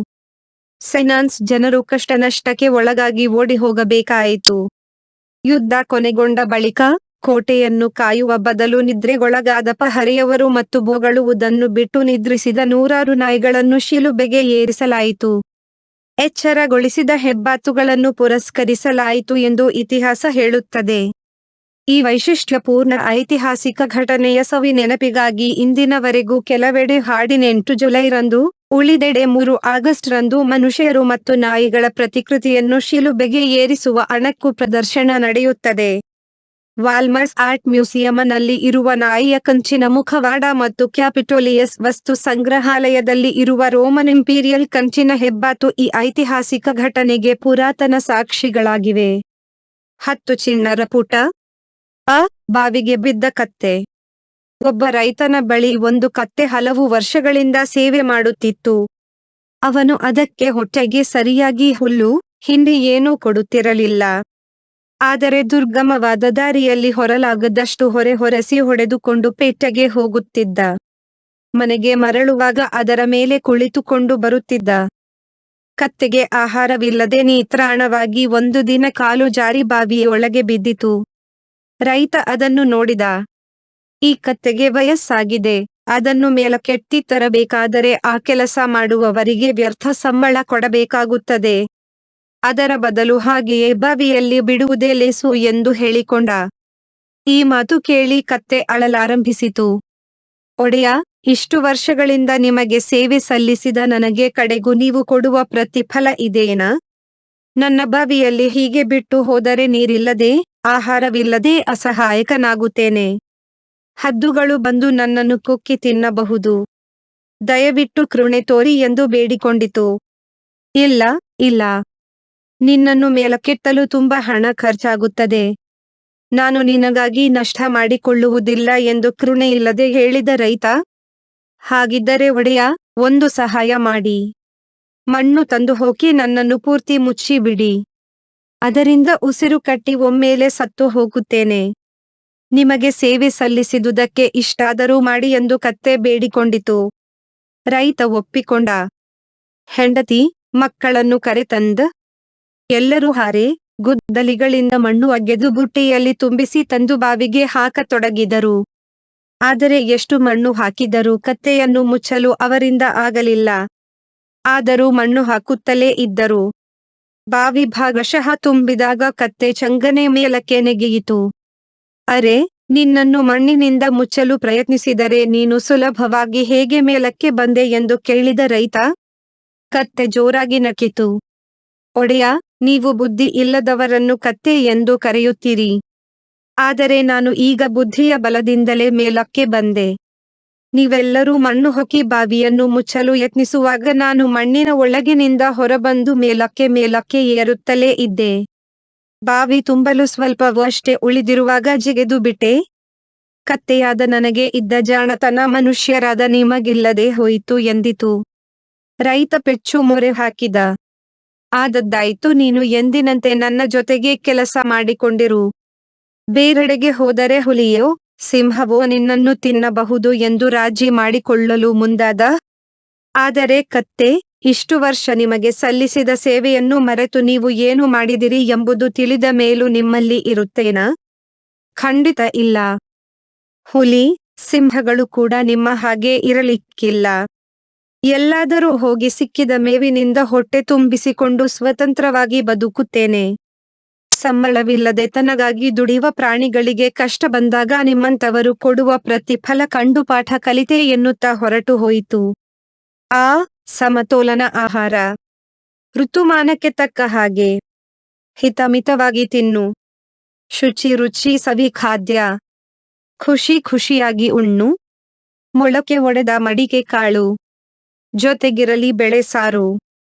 ಸೆನಾನ್ಸ್ ಜನರು ಕಷ್ಟನಷ್ಟಕ್ಕೆ ಒಳಗಾಗಿ ಓಡಿ ಹೋಗಬೇಕಾಯಿತು. ಯುದ್ಧ ಕೊನೆಗೊಂಡ ಬಳಿಕ, ಕೋಟೆಯನ್ನು ಕಾಯುವ ಬದಲು ನಿದ್ರೆಗೊಳಗಾದ ಪಹರೆಯವರು ಮತ್ತು ಬೊಗಳುವುದನ್ನು ಬಿಟ್ಟು ನಿದ್ರಿಸಿದ 100 ನಾಯಿಗಳನ್ನು ಶಿಲುಬೆಗೆ ಏರಿಸಲಾಯಿತು. ಎಚ್ಚರಗೊಳಿಸಿದ ಹೆಬ್ಬಾತುಗಳನ್ನು ಪುರಸ್ಕರಿಸಲಾಯಿತು ಎಂದು ಇತಿಹಾಸ ಹೇಳುತ್ತದೆ. ಈ ವೈಶಿಷ್ಟ್ಯಪೂರ್ಣ ಐತಿಹಾಸಿಕ ಘಟನೆಯ ಸವಿ ನೆನಪಿಗಾಗಿ ಇಂದಿನವರೆಗೂ ಕೆಲವೆಡೆ 18 ಜುಲೈರಂದು, ಉಳಿದೆಡೆ 3 ಆಗಸ್ಟ್ರಂದು ಮನುಷ್ಯರು ಮತ್ತು ನಾಯಿಗಳ ಪ್ರತಿಕೃತಿಯನ್ನು ಶಿಲುಬೆಗೆ ಏರಿಸುವ ಅಣಕು ಪ್ರದರ್ಶನ ನಡೆಯುತ್ತದೆ. ವಾಲ್ಮರ್ಸ್ ಆರ್ಟ್ ಮ್ಯೂಸಿಯಂನಲ್ಲಿ ಇರುವ ನಾಯಿಯ ಕಂಚಿನ ಮುಖವಾಡ ಮತ್ತು ಕ್ಯಾಪಿಟೋಲಿಯಸ್ ವಸ್ತು ಸಂಗ್ರಹಾಲಯದಲ್ಲಿ ಇರುವ ರೋಮನ್ ಇಂಪೀರಿಯಲ್ ಕಂಚಿನ ಹೆಬ್ಬಾತು ಈ ಐತಿಹಾಸಿಕ ಘಟನೆಗೆ ಪುರಾತನ ಸಾಕ್ಷಿಗಳಾಗಿವೆ. 10 ಚಿಣ್ಣರ ಪುಟ. ಬಾವಿಗೆ ಬಿದ್ದ ಕತ್ತೆ. ಒಬ್ಬ ರೈತನ ಬಳಿ ಒಂದು ಕತ್ತೆ ಹಲವು ವರ್ಷಗಳಿಂದ ಸೇವೆ ಮಾಡುತ್ತಿತ್ತು. ಅವನು ಅದಕ್ಕೆ ಹೊಟ್ಟೆಗೆ ಸರಿಯಾಗಿ ಹುಲ್ಲು, ಹಿಂಡಿ ಏನೂ ಕೊಡುತ್ತಿರಲಿಲ್ಲ. ಆದರೆ ದುರ್ಗಮವಾದ ದಾರಿಯಲ್ಲಿ ಹೊರಲಾಗದಷ್ಟು ಹೊರಸಿ ಹೊಡೆದುಕೊಂಡು ಪೇಟೆಗೆ ಹೋಗುತ್ತಿದ್ದ. ಮನೆಗೆ ಮರಳುವಾಗ ಅದರ ಮೇಲೆ ಕುಳಿತುಕೊಂಡು ಬರುತ್ತಿದ್ದ. ಕತ್ತೆಗೆ ಆಹಾರವಿಲ್ಲದೆ ನಿತ್ರಾಣವಾಗಿ ಒಂದು ದಿನ ಕಾಲು ಜಾರಿ ಬಾವಿಯೊಳಗೆ ಬಿದ್ದಿತು. ರೈತ ಅದನ್ನು ನೋಡಿದ. ಈ ಕತ್ತೆಗೆ ವಯಸ್ಸಾಗಿದೆ, ಅದನ್ನು ಮೇಲಕ್ಕೆತ್ತಿ ತರಬೇಕಾದರೆ ಆ ಕೆಲಸ ಮಾಡುವವರಿಗೆ ವ್ಯರ್ಥ ಸಂಬಳ ಕೊಡಬೇಕಾಗುತ್ತದೆ. ಅದರ ಬದಲು ಹಾಗೆಯೇ ಬಾವಿಯಲ್ಲಿ ಬಿಡುವುದೇ ಲೇಸು ಎಂದು ಹೇಳಿಕೊಂಡ. ಈ ಮಾತು ಕೇಳಿ ಕತ್ತೆ ಅಳಲಾರಂಭಿಸಿತು. ಒಡೆಯ, ಇಷ್ಟು ವರ್ಷಗಳಿಂದ ನಿಮಗೆ ಸೇವೆ ಸಲ್ಲಿಸಿದ ನನಗೆ ಕಡೆಗೂ ನೀವು ಕೊಡುವ ಪ್ರತಿಫಲ ಇದೇನಾ? ನನ್ನ ಬಾವಿಯಲ್ಲಿ ಹೀಗೆ ಬಿಟ್ಟು ಹೋದರೆ ನೀರಿಲ್ಲದೆ, ಆಹಾರವಿಲ್ಲದೆ ಅಸಹಾಯಕನಾಗುತ್ತೇನೆ. ಹದ್ದುಗಳು ಬಂದು ನನ್ನನ್ನು ಕೊಕ್ಕಿ ತಿನ್ನಬಹುದು. ದಯವಿಟ್ಟು ಕರುಣೆ ತೋರಿ ಎಂದು ಬೇಡಿಕೊಂಡಿತು. ಇಲ್ಲ, ಇಲ್ಲ. ನಿನ್ನನ್ನು ಮೇಲಕ್ಕೆತ್ತಲು ತುಂಬ ಹಣ ಖರ್ಚಾಗುತ್ತದೆ. ನಾನು ನಿನಗಾಗಿ ನಷ್ಟ ಮಾಡಿಕೊಳ್ಳುವುದಿಲ್ಲ ಎಂದು ಕರುಣೆಯಿಲ್ಲದೆ ಹೇಳಿದ ರೈತ. ಹಾಗಿದ್ದರೆ ಒಡೆಯ, ಒಂದು ಸಹಾಯ ಮಾಡಿ. ಮಣ್ಣು ತಂದು ಹೋಗಿ ನನ್ನನ್ನು ಪೂರ್ತಿ ಮುಚ್ಚಿ ಬಿಡಿ. ಅದರಿಂದ ಉಸಿರು ಕಟ್ಟಿ ಒಮ್ಮೆಲೆ ಸತ್ತು ಹೋಗುತ್ತೇನೆ. ನಿಮಗೆ ಸೇವೆ ಸಲ್ಲಿಸಿದುದಕ್ಕೆ ಇಷ್ಟಾದರೂ ಮಾಡಿ ಎಂದು ಕತ್ತೆ ಬೇಡಿಕೊಂಡಿತು. ರೈತ ಒಪ್ಪಿಕೊಂಡ. ಹೆಂಡತಿ, ಮಕ್ಕಳನ್ನು ಕರೆತಂದ. ಎಲ್ಲರೂ ಹಾರೆ, ಗುದ್ದಲಿಗಳಿಂದ ಮಣ್ಣು ಅಗೆದು ಬುಟ್ಟಿಯಲ್ಲಿ ತುಂಬಿಸಿ ತಂದು ಬಾವಿಗೆ ಹಾಕತೊಡಗಿದರು. ಆದರೆ ಎಷ್ಟು ಮಣ್ಣು ಹಾಕಿದರೂ ಕತ್ತೆಯನ್ನು ಮುಚ್ಚಲು ಅವರಿಂದ ಆಗಲಿಲ್ಲ. ಆದರೂ ಮಣ್ಣು ಹಾಕುತ್ತಲೇ ಇದ್ದರು. ಬಾವಿ ಭಾಗಶಃ ತುಂಬಿದಾಗ ಕತ್ತೆ ಚಂಗನೆ ಮೇಲಕ್ಕೆ ನೆಗೆಯಿತು. ಅರೆ, ನಿನ್ನನ್ನು ಮಣ್ಣಿನಿಂದ ಮುಚ್ಚಲು ಪ್ರಯತ್ನಿಸಿದರೆ ನೀನು ಸುಲಭವಾಗಿ ಹೇಗೆ ಮೇಲಕ್ಕೆ ಬಂದೆ ಎಂದು ಕೇಳಿದ ರೈತ. ಕತ್ತೆ ಜೋರಾಗಿ ನಕ್ಕಿತು. ಒಡೆಯ, ನೀವು ಬುದ್ಧಿ ಇಲ್ಲದವರನ್ನು ಕತ್ತೆ ಎಂದು ಕರೆಯುತ್ತೀರಿ. ಆದರೆ ನಾನು ಈಗ ಬುದ್ಧಿಯ ಬಲದಿಂದಲೇ ಮೇಲಕ್ಕೆ ಬಂದೆ. ನೀವೆಲ್ಲರೂ ಮಣ್ಣು ಹೊಕ್ಕಿ ಬಾವಿಯನ್ನು ಮುಚ್ಚಲು ಯತ್ನಿಸುವಾಗ ನಾನು ಮಣ್ಣಿನ ಒಳಗಿನಿಂದ ಹೊರಬಂದು ಮೇಲಕ್ಕೆ ಏರುತ್ತಲೇ ಇದ್ದೆ. ಬಾವಿ ತುಂಬಲು ಸ್ವಲ್ಪವೂ ಅಷ್ಟೇ ಉಳಿದಿರುವಾಗ ಜಿಗಿದು ಬಿಟ್ಟೆ. ಕತ್ತೆಯಾದ ನನಗೆ ಇದ್ದ ಜಾಣತನ ಮನುಷ್ಯರಾದ ನಿಮಗಿಲ್ಲದೆ ಹೋಯಿತು ಎಂದಿತು. ರೈತ ಪೆಚ್ಚು ಮೊರೆ ಹಾಕಿದ. ಆದದ್ದಾಯಿತು, ನೀನು ಎಂದಿನಂತೆ ನನ್ನ ಜೊತೆಗೆ ಕೆಲಸ ಮಾಡಿಕೊಂಡಿರು. ಬೇರೆಡೆಗೆ ಹೋದರೆ ಹುಲಿಯೋ ಸಿಂಹವೋ ನಿನ್ನನ್ನು ತಿನ್ನಬಹುದು ಎಂದು ರಾಜಿ ಮಾಡಿಕೊಳ್ಳಲು ಮುಂದಾದ. ಆದರೆ ಕತ್ತೆ, ಇಷ್ಟು ವರ್ಷ ನಿಮಗೆ ಸಲ್ಲಿಸಿದ ಸೇವೆಯನ್ನು ಮರೆತು ನೀವು ಏನು ಮಾಡಿದಿರಿ ಎಂಬುದು ತಿಳಿದ ಮೇಲೂ ನಿಮ್ಮಲ್ಲಿ ಇರುತ್ತೇನಾ? ಖಂಡಿತ ಇಲ್ಲ. ಹುಲಿ, ಸಿಂಹಗಳು ಕೂಡ ನಿಮ್ಮ ಹಾಗೆ ಇರಲಿಕ್ಕಿಲ್ಲ. ಎಲ್ಲಾದರೂ ಹೋಗಿ ಸಿಕ್ಕಿದ ಮೇವಿನಿಂದ ಹೊಟ್ಟೆ ತುಂಬಿಸಿಕೊಂಡು ಸ್ವತಂತ್ರವಾಗಿ ಬದುಕುತ್ತೇನೆ. ಸಂಬಳವಿಲ್ಲದೆ ತನಗಾಗಿ ದುಡಿಯುವ ಪ್ರಾಣಿಗಳಿಗೆ ಕಷ್ಟ ಬಂದಾಗ ನಿಮ್ಮಂತವರು ಕೊಡುವ ಪ್ರತಿಫಲ ಕಂಡು ಪಾಠ ಕಲಿತೆ ಎನ್ನುತ್ತಾ ಹೊರಟು ಹೋಯಿತು. ಆ ಸಮತೋಲನ ಆಹಾರ. ಋತುಮಾನಕ್ಕೆ ತಕ್ಕ ಹಾಗೆ. ಹಿತಮಿತವಾಗಿ ತಿನ್ನು. ಶುಚಿ ರುಚಿ ಸವಿ ಖಾದ್ಯ. ಖುಷಿಯಾಗಿ ಉಣ್ಣು. ಮೊಳಕೆ ಒಡೆದ ಮಡಿಕೆ ಕಾಳು. ಜೊತೆಗಿರಲಿ ಬೇಳೆ ಸಾರು.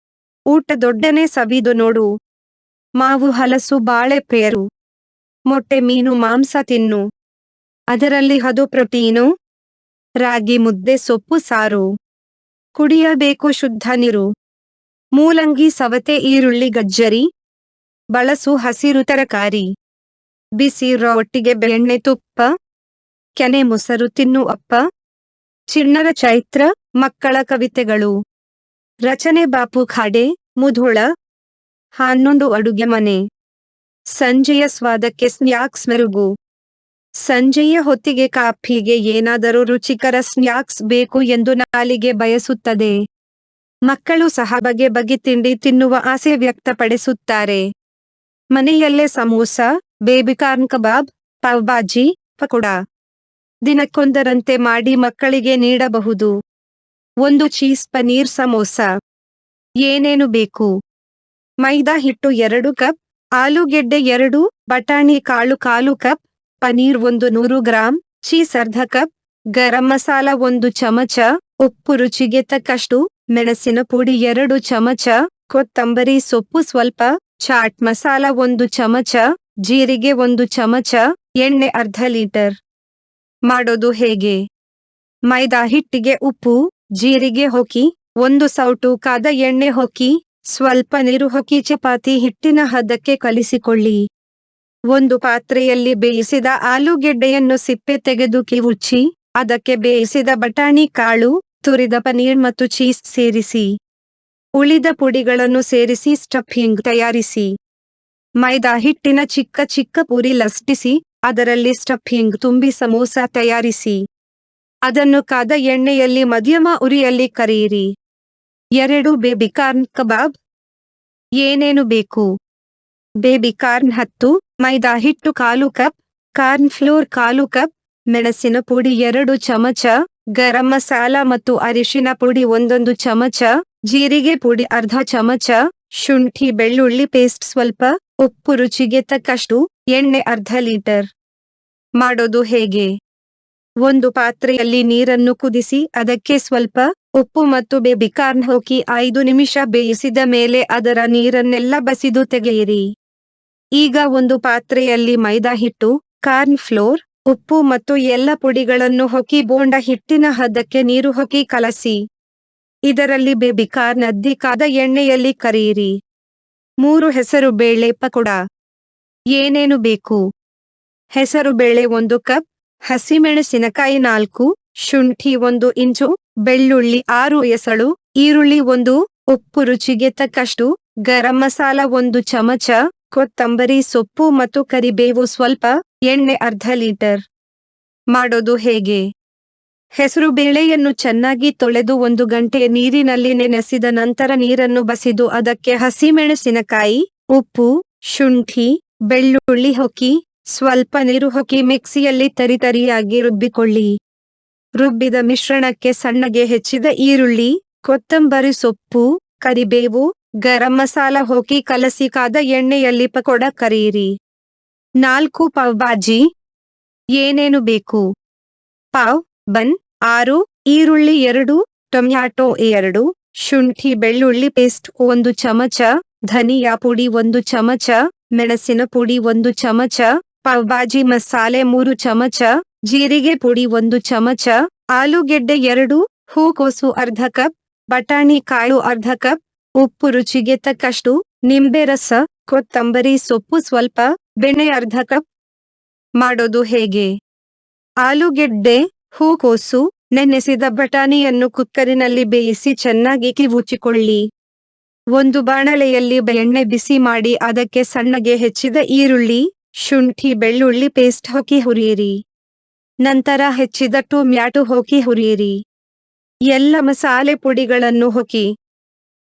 ಊಟದೊಡ್ಡನೆ ಸವಿದು ನೋಡು. ಮಾವು ಹಲಸು ಬಾಳೆ ಪೇರು. ಮೊಟ್ಟೆ ಮೀನು ಮಾಂಸ ತಿನ್ನು. ಅದರಲ್ಲಿ ಅದು ಪ್ರೋಟೀನು. ರಾಗಿ ಮುದ್ದೆ ಸೊಪ್ಪು ಸಾರು. ಕುಡಿಯಬೇಕು ಶುದ್ಧ ನೀರು. ಮೂಲಂಗಿ ಸವತೆ ಈರುಳ್ಳಿ ಗಜ್ಜರಿ. ಬಳಸು ಹಸಿರು ತರಕಾರಿ. ಬಿಸಿ ರೊಟ್ಟಿಗೆ ಬೆಣ್ಣೆ ತುಪ್ಪ. ಕೆನೆ ಮೊಸರು ತಿನ್ನು ಅಪ್ಪ. ಚಿಣ್ಣರ ಚೈತ್ರ ಮಕ್ಕಳ ಕವಿತೆಗಳು. ರಚನೆ ಬಾಪು ಖಾಡೆ ಮುಧೋಳ. 11 ಅಡುಗೆ ಮನೆ. ಸಂಜೆಯ ಸ್ವಾದಕ್ಕೆ ಸ್ನ್ಯಾಕ್ಸ್ ಮೆರುಗು. ಸಂಜೆಯ ಹೊತ್ತಿಗೆ ಕಾಫಿಗೆ ಏನಾದರೂ ರುಚಿಕರ ಸ್ನ್ಯಾಕ್ಸ್ ಬೇಕು ಎಂದು ನಾಲಿಗೆ ಬಯಸುತ್ತದೆ. ಮಕ್ಕಳು ಸಹ ಬಗೆ ತಿಂಡಿ ತಿನ್ನುವ ಆಸೆ ವ್ಯಕ್ತಪಡಿಸುತ್ತಾರೆ. ಮನೆಯಲ್ಲೇ ಸಮೋಸ, ಬೇಬಿಕಾರ್ನ್ ಕಬಾಬ್, ಪಾವ್ ಭಾಜಿ, ಪಕೋಡಾ ದಿನಕ್ಕೊಂದರಂತೆ ಮಾಡಿ ಮಕ್ಕಳಿಗೆ ನೀಡಬಹುದು. ಒಂದು ಚೀಸ್ ಪನೀರ್ ಸಮೋಸ. ಏನೇನು ಬೇಕು? ಮೈದಾ ಹಿಟ್ಟು 2 ಕಪ್, ಆಲೂಗೆಡ್ಡೆ 2, ಬಟಾಣಿ ಕಾಳು 1/4 ಕಪ್, ಪನೀರ್ 100 ಗ್ರಾಂ, ಚೀಸ್ ಅರ್ಧ ಕಪ್, ಗರಂ ಮಸಾಲ 1 ಚಮಚ, ಉಪ್ಪು ರುಚಿಗೆ ತಕ್ಕಷ್ಟು, ಮೆಣಸಿನ ಪುಡಿ 2 ಚಮಚ, ಕೊತ್ತಂಬರಿ ಸೊಪ್ಪು ಸ್ವಲ್ಪ, ಚಾಟ್ ಮಸಾಲ 1 ಚಮಚ, ಜೀರಿಗೆ 1 ಚಮಚ, ಎಣ್ಣೆ ಅರ್ಧ ಲೀಟರ್. ಮಾಡೋದು ಹೇಗೆ? ಮೈದಾ ಹಿಟ್ಟಿಗೆ ಉಪ್ಪು, ಜೀರಿಗೆ ಹೊಕ್ಕಿ, 1 ಸೌಟು ಕಾದ ಎಣ್ಣೆ ಹೊಕ್ಕಿ, ಸ್ವಲ್ಪ ನೀರು ಹೊಕ್ಕಿ ಚಪಾತಿ ಹಿಟ್ಟಿನ ಹದಕ್ಕೆ ಕಲಿಸಿಕೊಳ್ಳಿ. ಒಂದು ಪಾತ್ರೆಯಲ್ಲಿ ಬೇಯಿಸಿದ ಆಲೂಗೆಡ್ಡೆಯನ್ನು ಸಿಪ್ಪೆ ತೆಗೆದು ಕಿವುಚಿ, ಅದಕ್ಕೆ ಬೇಯಿಸಿದ ಬಟಾಣಿ ಕಾಳು, ತುರಿದ ಪನೀರ್ ಮತ್ತು ಚೀಸ್ ಸೇರಿಸಿ. ಉಳಿದ ಪುಡಿಗಳನ್ನು ಸೇರಿಸಿ ಸ್ಟಫಿಂಗ್ ತಯಾರಿಸಿ. ಮೈದಾ ಹಿಟ್ಟಿನ ಚಿಕ್ಕ ಚಿಕ್ಕ ಪೂರಿ ಲಟ್ಟಿಸಿ, ಅದರಲ್ಲಿ ಸ್ಟಫಿಂಗ್ ತುಂಬಿ ಸಮೋಸ ತಯಾರಿಸಿ. ಅದನ್ನು ಕಾದ ಎಣ್ಣೆಯಲ್ಲಿ ಮಧ್ಯಮ ಉರಿಯಲ್ಲಿ ಕರಿಯಿರಿ. 2 ಬೇಬಿ ಕಾರ್ನ್ ಕಬಾಬ್. ಏನೇನು ಬೇಕು? ಬೇಬಿ ಕಾರ್ನ್ 10, ಮೈದಾ ಹಿಟ್ಟು 1/4 ಕಪ್, ಕಾರ್ನ್ ಫ್ಲೋರ್ 1/4 ಕಪ್, ಮೆಣಸಿನ ಪುಡಿ 2 ಚಮಚ, ಗರಂ ಮಸಾಲ ಮತ್ತು ಅರಿಶಿನ ಪುಡಿ 1 ಚಮಚ, ಜೀರಿಗೆ ಪುಡಿ ಅರ್ಧ ಚಮಚ, ಶುಂಠಿ ಬೆಳ್ಳುಳ್ಳಿ ಪೇಸ್ಟ್ ಸ್ವಲ್ಪ, ಉಪ್ಪು ರುಚಿಗೆ ತಕ್ಕಷ್ಟು, ಎಣ್ಣೆ ಅರ್ಧ ಲೀಟರ್. ಮಾಡೋದು ಹೇಗೆ? ಒಂದು ಪಾತ್ರೆಯಲ್ಲಿ ನೀರನ್ನು ಕುದಿಸಿ ಅದಕ್ಕೆ ಸ್ವಲ್ಪ ಉಪ್ಪು ಮತ್ತು ಬೇಬಿ ಕಾರ್ನ್ ಹಾಕಿ 5 ನಿಮಿಷ ಬೇಯಿಸಿದ ಮೇಲೆ ಅದರ ನೀರನ್ನೆಲ್ಲ ಬಸಿದು ತೆಗೆಯಿರಿ. ಈಗ ಒಂದು ಪಾತ್ರೆಯಲ್ಲಿ ಮೈದಾ ಹಿಟ್ಟು, ಕಾರ್ನ್ ಫ್ಲೋರ್, ಉಪ್ಪು ಮತ್ತು ಎಲ್ಲ ಪುಡಿಗಳನ್ನು ಹಾಕಿ ಬೋಂಡ ಹಿಟ್ಟಿನ ಹದಕ್ಕೆ ನೀರು ಹಾಕಿ ಕಲಸಿ. ಇದರಲ್ಲಿ ಬೇಬಿ ಕಾರ್ನ್ ಅದ್ದಿ ಕಾದ ಎಣ್ಣೆಯಲ್ಲಿ ಕರಿಯಿರಿ. 3 ಹೆಸರು ಬೇಳೆ ಪಕೋಡ. ಏನೇನು ಬೇಕು? ಹೆಸರು ಬೇಳೆ 1 ಕಪ್, ಹಸಿಮೆಣಸಿನಕಾಯಿ 4, ಶುಂಠಿ 1 ಇಂಚು, ಬೆಳ್ಳುಳ್ಳಿ 6 ಎಸಳು, ಈರುಳ್ಳಿ 1, ಉಪ್ಪು ರುಚಿಗೆ ತಕ್ಕಷ್ಟು, ಗರಂ ಮಸಾಲ 1 ಚಮಚ, ಕೊತ್ತಂಬರಿ ಸೊಪ್ಪು ಮತ್ತು ಕರಿಬೇವು ಸ್ವಲ್ಪ, ಎಣ್ಣೆ ಅರ್ಧ ಲೀಟರ್. ಮಾಡೋದು ಹೇಗೆ? ಹೆಸರು ಬೇಳೆಯನ್ನು ಚೆನ್ನಾಗಿ ತೊಳೆದು 1 ಗಂಟೆ ನೀರಿನಲ್ಲಿ ನೆನೆಸಿದ ನಂತರ ನೀರನ್ನು ಬಸಿದು ಅದಕ್ಕೆ ಹಸಿಮೆಣಸಿನಕಾಯಿ, ಉಪ್ಪು, ಶುಂಠಿ, ಬೆಳ್ಳುಳ್ಳಿ ಹಾಕಿ, ಸ್ವಲ್ಪ ನೀರು ಹಾಕಿ ಮಿಕ್ಸಿಯಲ್ಲಿ ತರಿತರಿಯಾಗಿ ರುಬ್ಬಿಕೊಳ್ಳಿ. ರುಬ್ಬಿದ ಮಿಶ್ರಣಕ್ಕೆ ಸಣ್ಣಗೆ ಹೆಚ್ಚಿದ ಈರುಳ್ಳಿ, ಕೊತ್ತಂಬರಿ ಸೊಪ್ಪು, ಕರಿಬೇವು, ಗರಂ ಮಸಾಲ ಹಾಕಿ ಕಲಸಿ ಕಾದ ಎಣ್ಣೆಯಲ್ಲಿ ಪಕೋಡ ಕರಿಯಿರಿ. 4 ಪಾವ್ ಭಾಜಿ. ಏನೇನು ಬೇಕು? ಪಾವ್ ಬನ್ 6, ಈರುಳ್ಳಿ 2, ಟೊಮ್ಯಾಟೊ 2, ಶುಂಠಿ ಬೆಳ್ಳುಳ್ಳಿ ಪೇಸ್ಟ್ 1 ಚಮಚ, ಧನಿಯಾ ಪುಡಿ 1 ಚಮಚ, ಮೆಣಸಿನ ಪುಡಿ 1 ಚಮಚ, ಪಾವ್ ಭಾಜಿ ಮಸಾಲೆ 3 ಚಮಚ, ಜೀರಿಗೆ ಪುಡಿ 1 ಚಮಚ, ಆಲೂಗೆಡ್ಡೆ 2, ಹೂಕೋಸು ಅರ್ಧ ಕಪ್, ಬಟಾಣಿ ಕಾಳು ಅರ್ಧ ಕಪ್, ಉಪ್ಪು ರುಚಿಗೆ ತಕ್ಕಷ್ಟು, ನಿಂಬೆ ರಸ, ಕೊತ್ತಂಬರಿ ಸೊಪ್ಪು ಸ್ವಲ್ಪ, ಬೆಣ್ಣೆ ಅರ್ಧ ಕಪ್. ಮಾಡೋದು ಹೇಗೆ? ಆಲೂಗೆಡ್ಡೆ, ಹೂಕೋಸು, ನೆನೆಸಿದ ಬಟಾಣಿಯನ್ನು ಕುಕ್ಕರಿನಲ್ಲಿ ಬೇಯಿಸಿ ಚೆನ್ನಾಗಿ ಕಿವುಚಿಕೊಳ್ಳಿ. ಒಂದು ಬಾಣಲೆಯಲ್ಲಿ ಎಣ್ಣೆ ಬಿಸಿ ಮಾಡಿ ಅದಕ್ಕೆ ಸಣ್ಣಗೆ ಹೆಚ್ಚಿದ ಈರುಳ್ಳಿ, ಶುಂಠಿ ಬೆಳ್ಳುಳ್ಳಿ ಪೇಸ್ಟ್ ಹಾಕಿ ಹುರಿಯಿರಿ. ನಂತರ ಹೆಚ್ಚಿದ ಟೊಮ್ಯಾಟೊ ಹಾಕಿ ಹುರಿಯಿರಿ. ಎಲ್ಲ ಮಸಾಲೆ ಪುಡಿಗಳನ್ನು ಹಾಕಿ.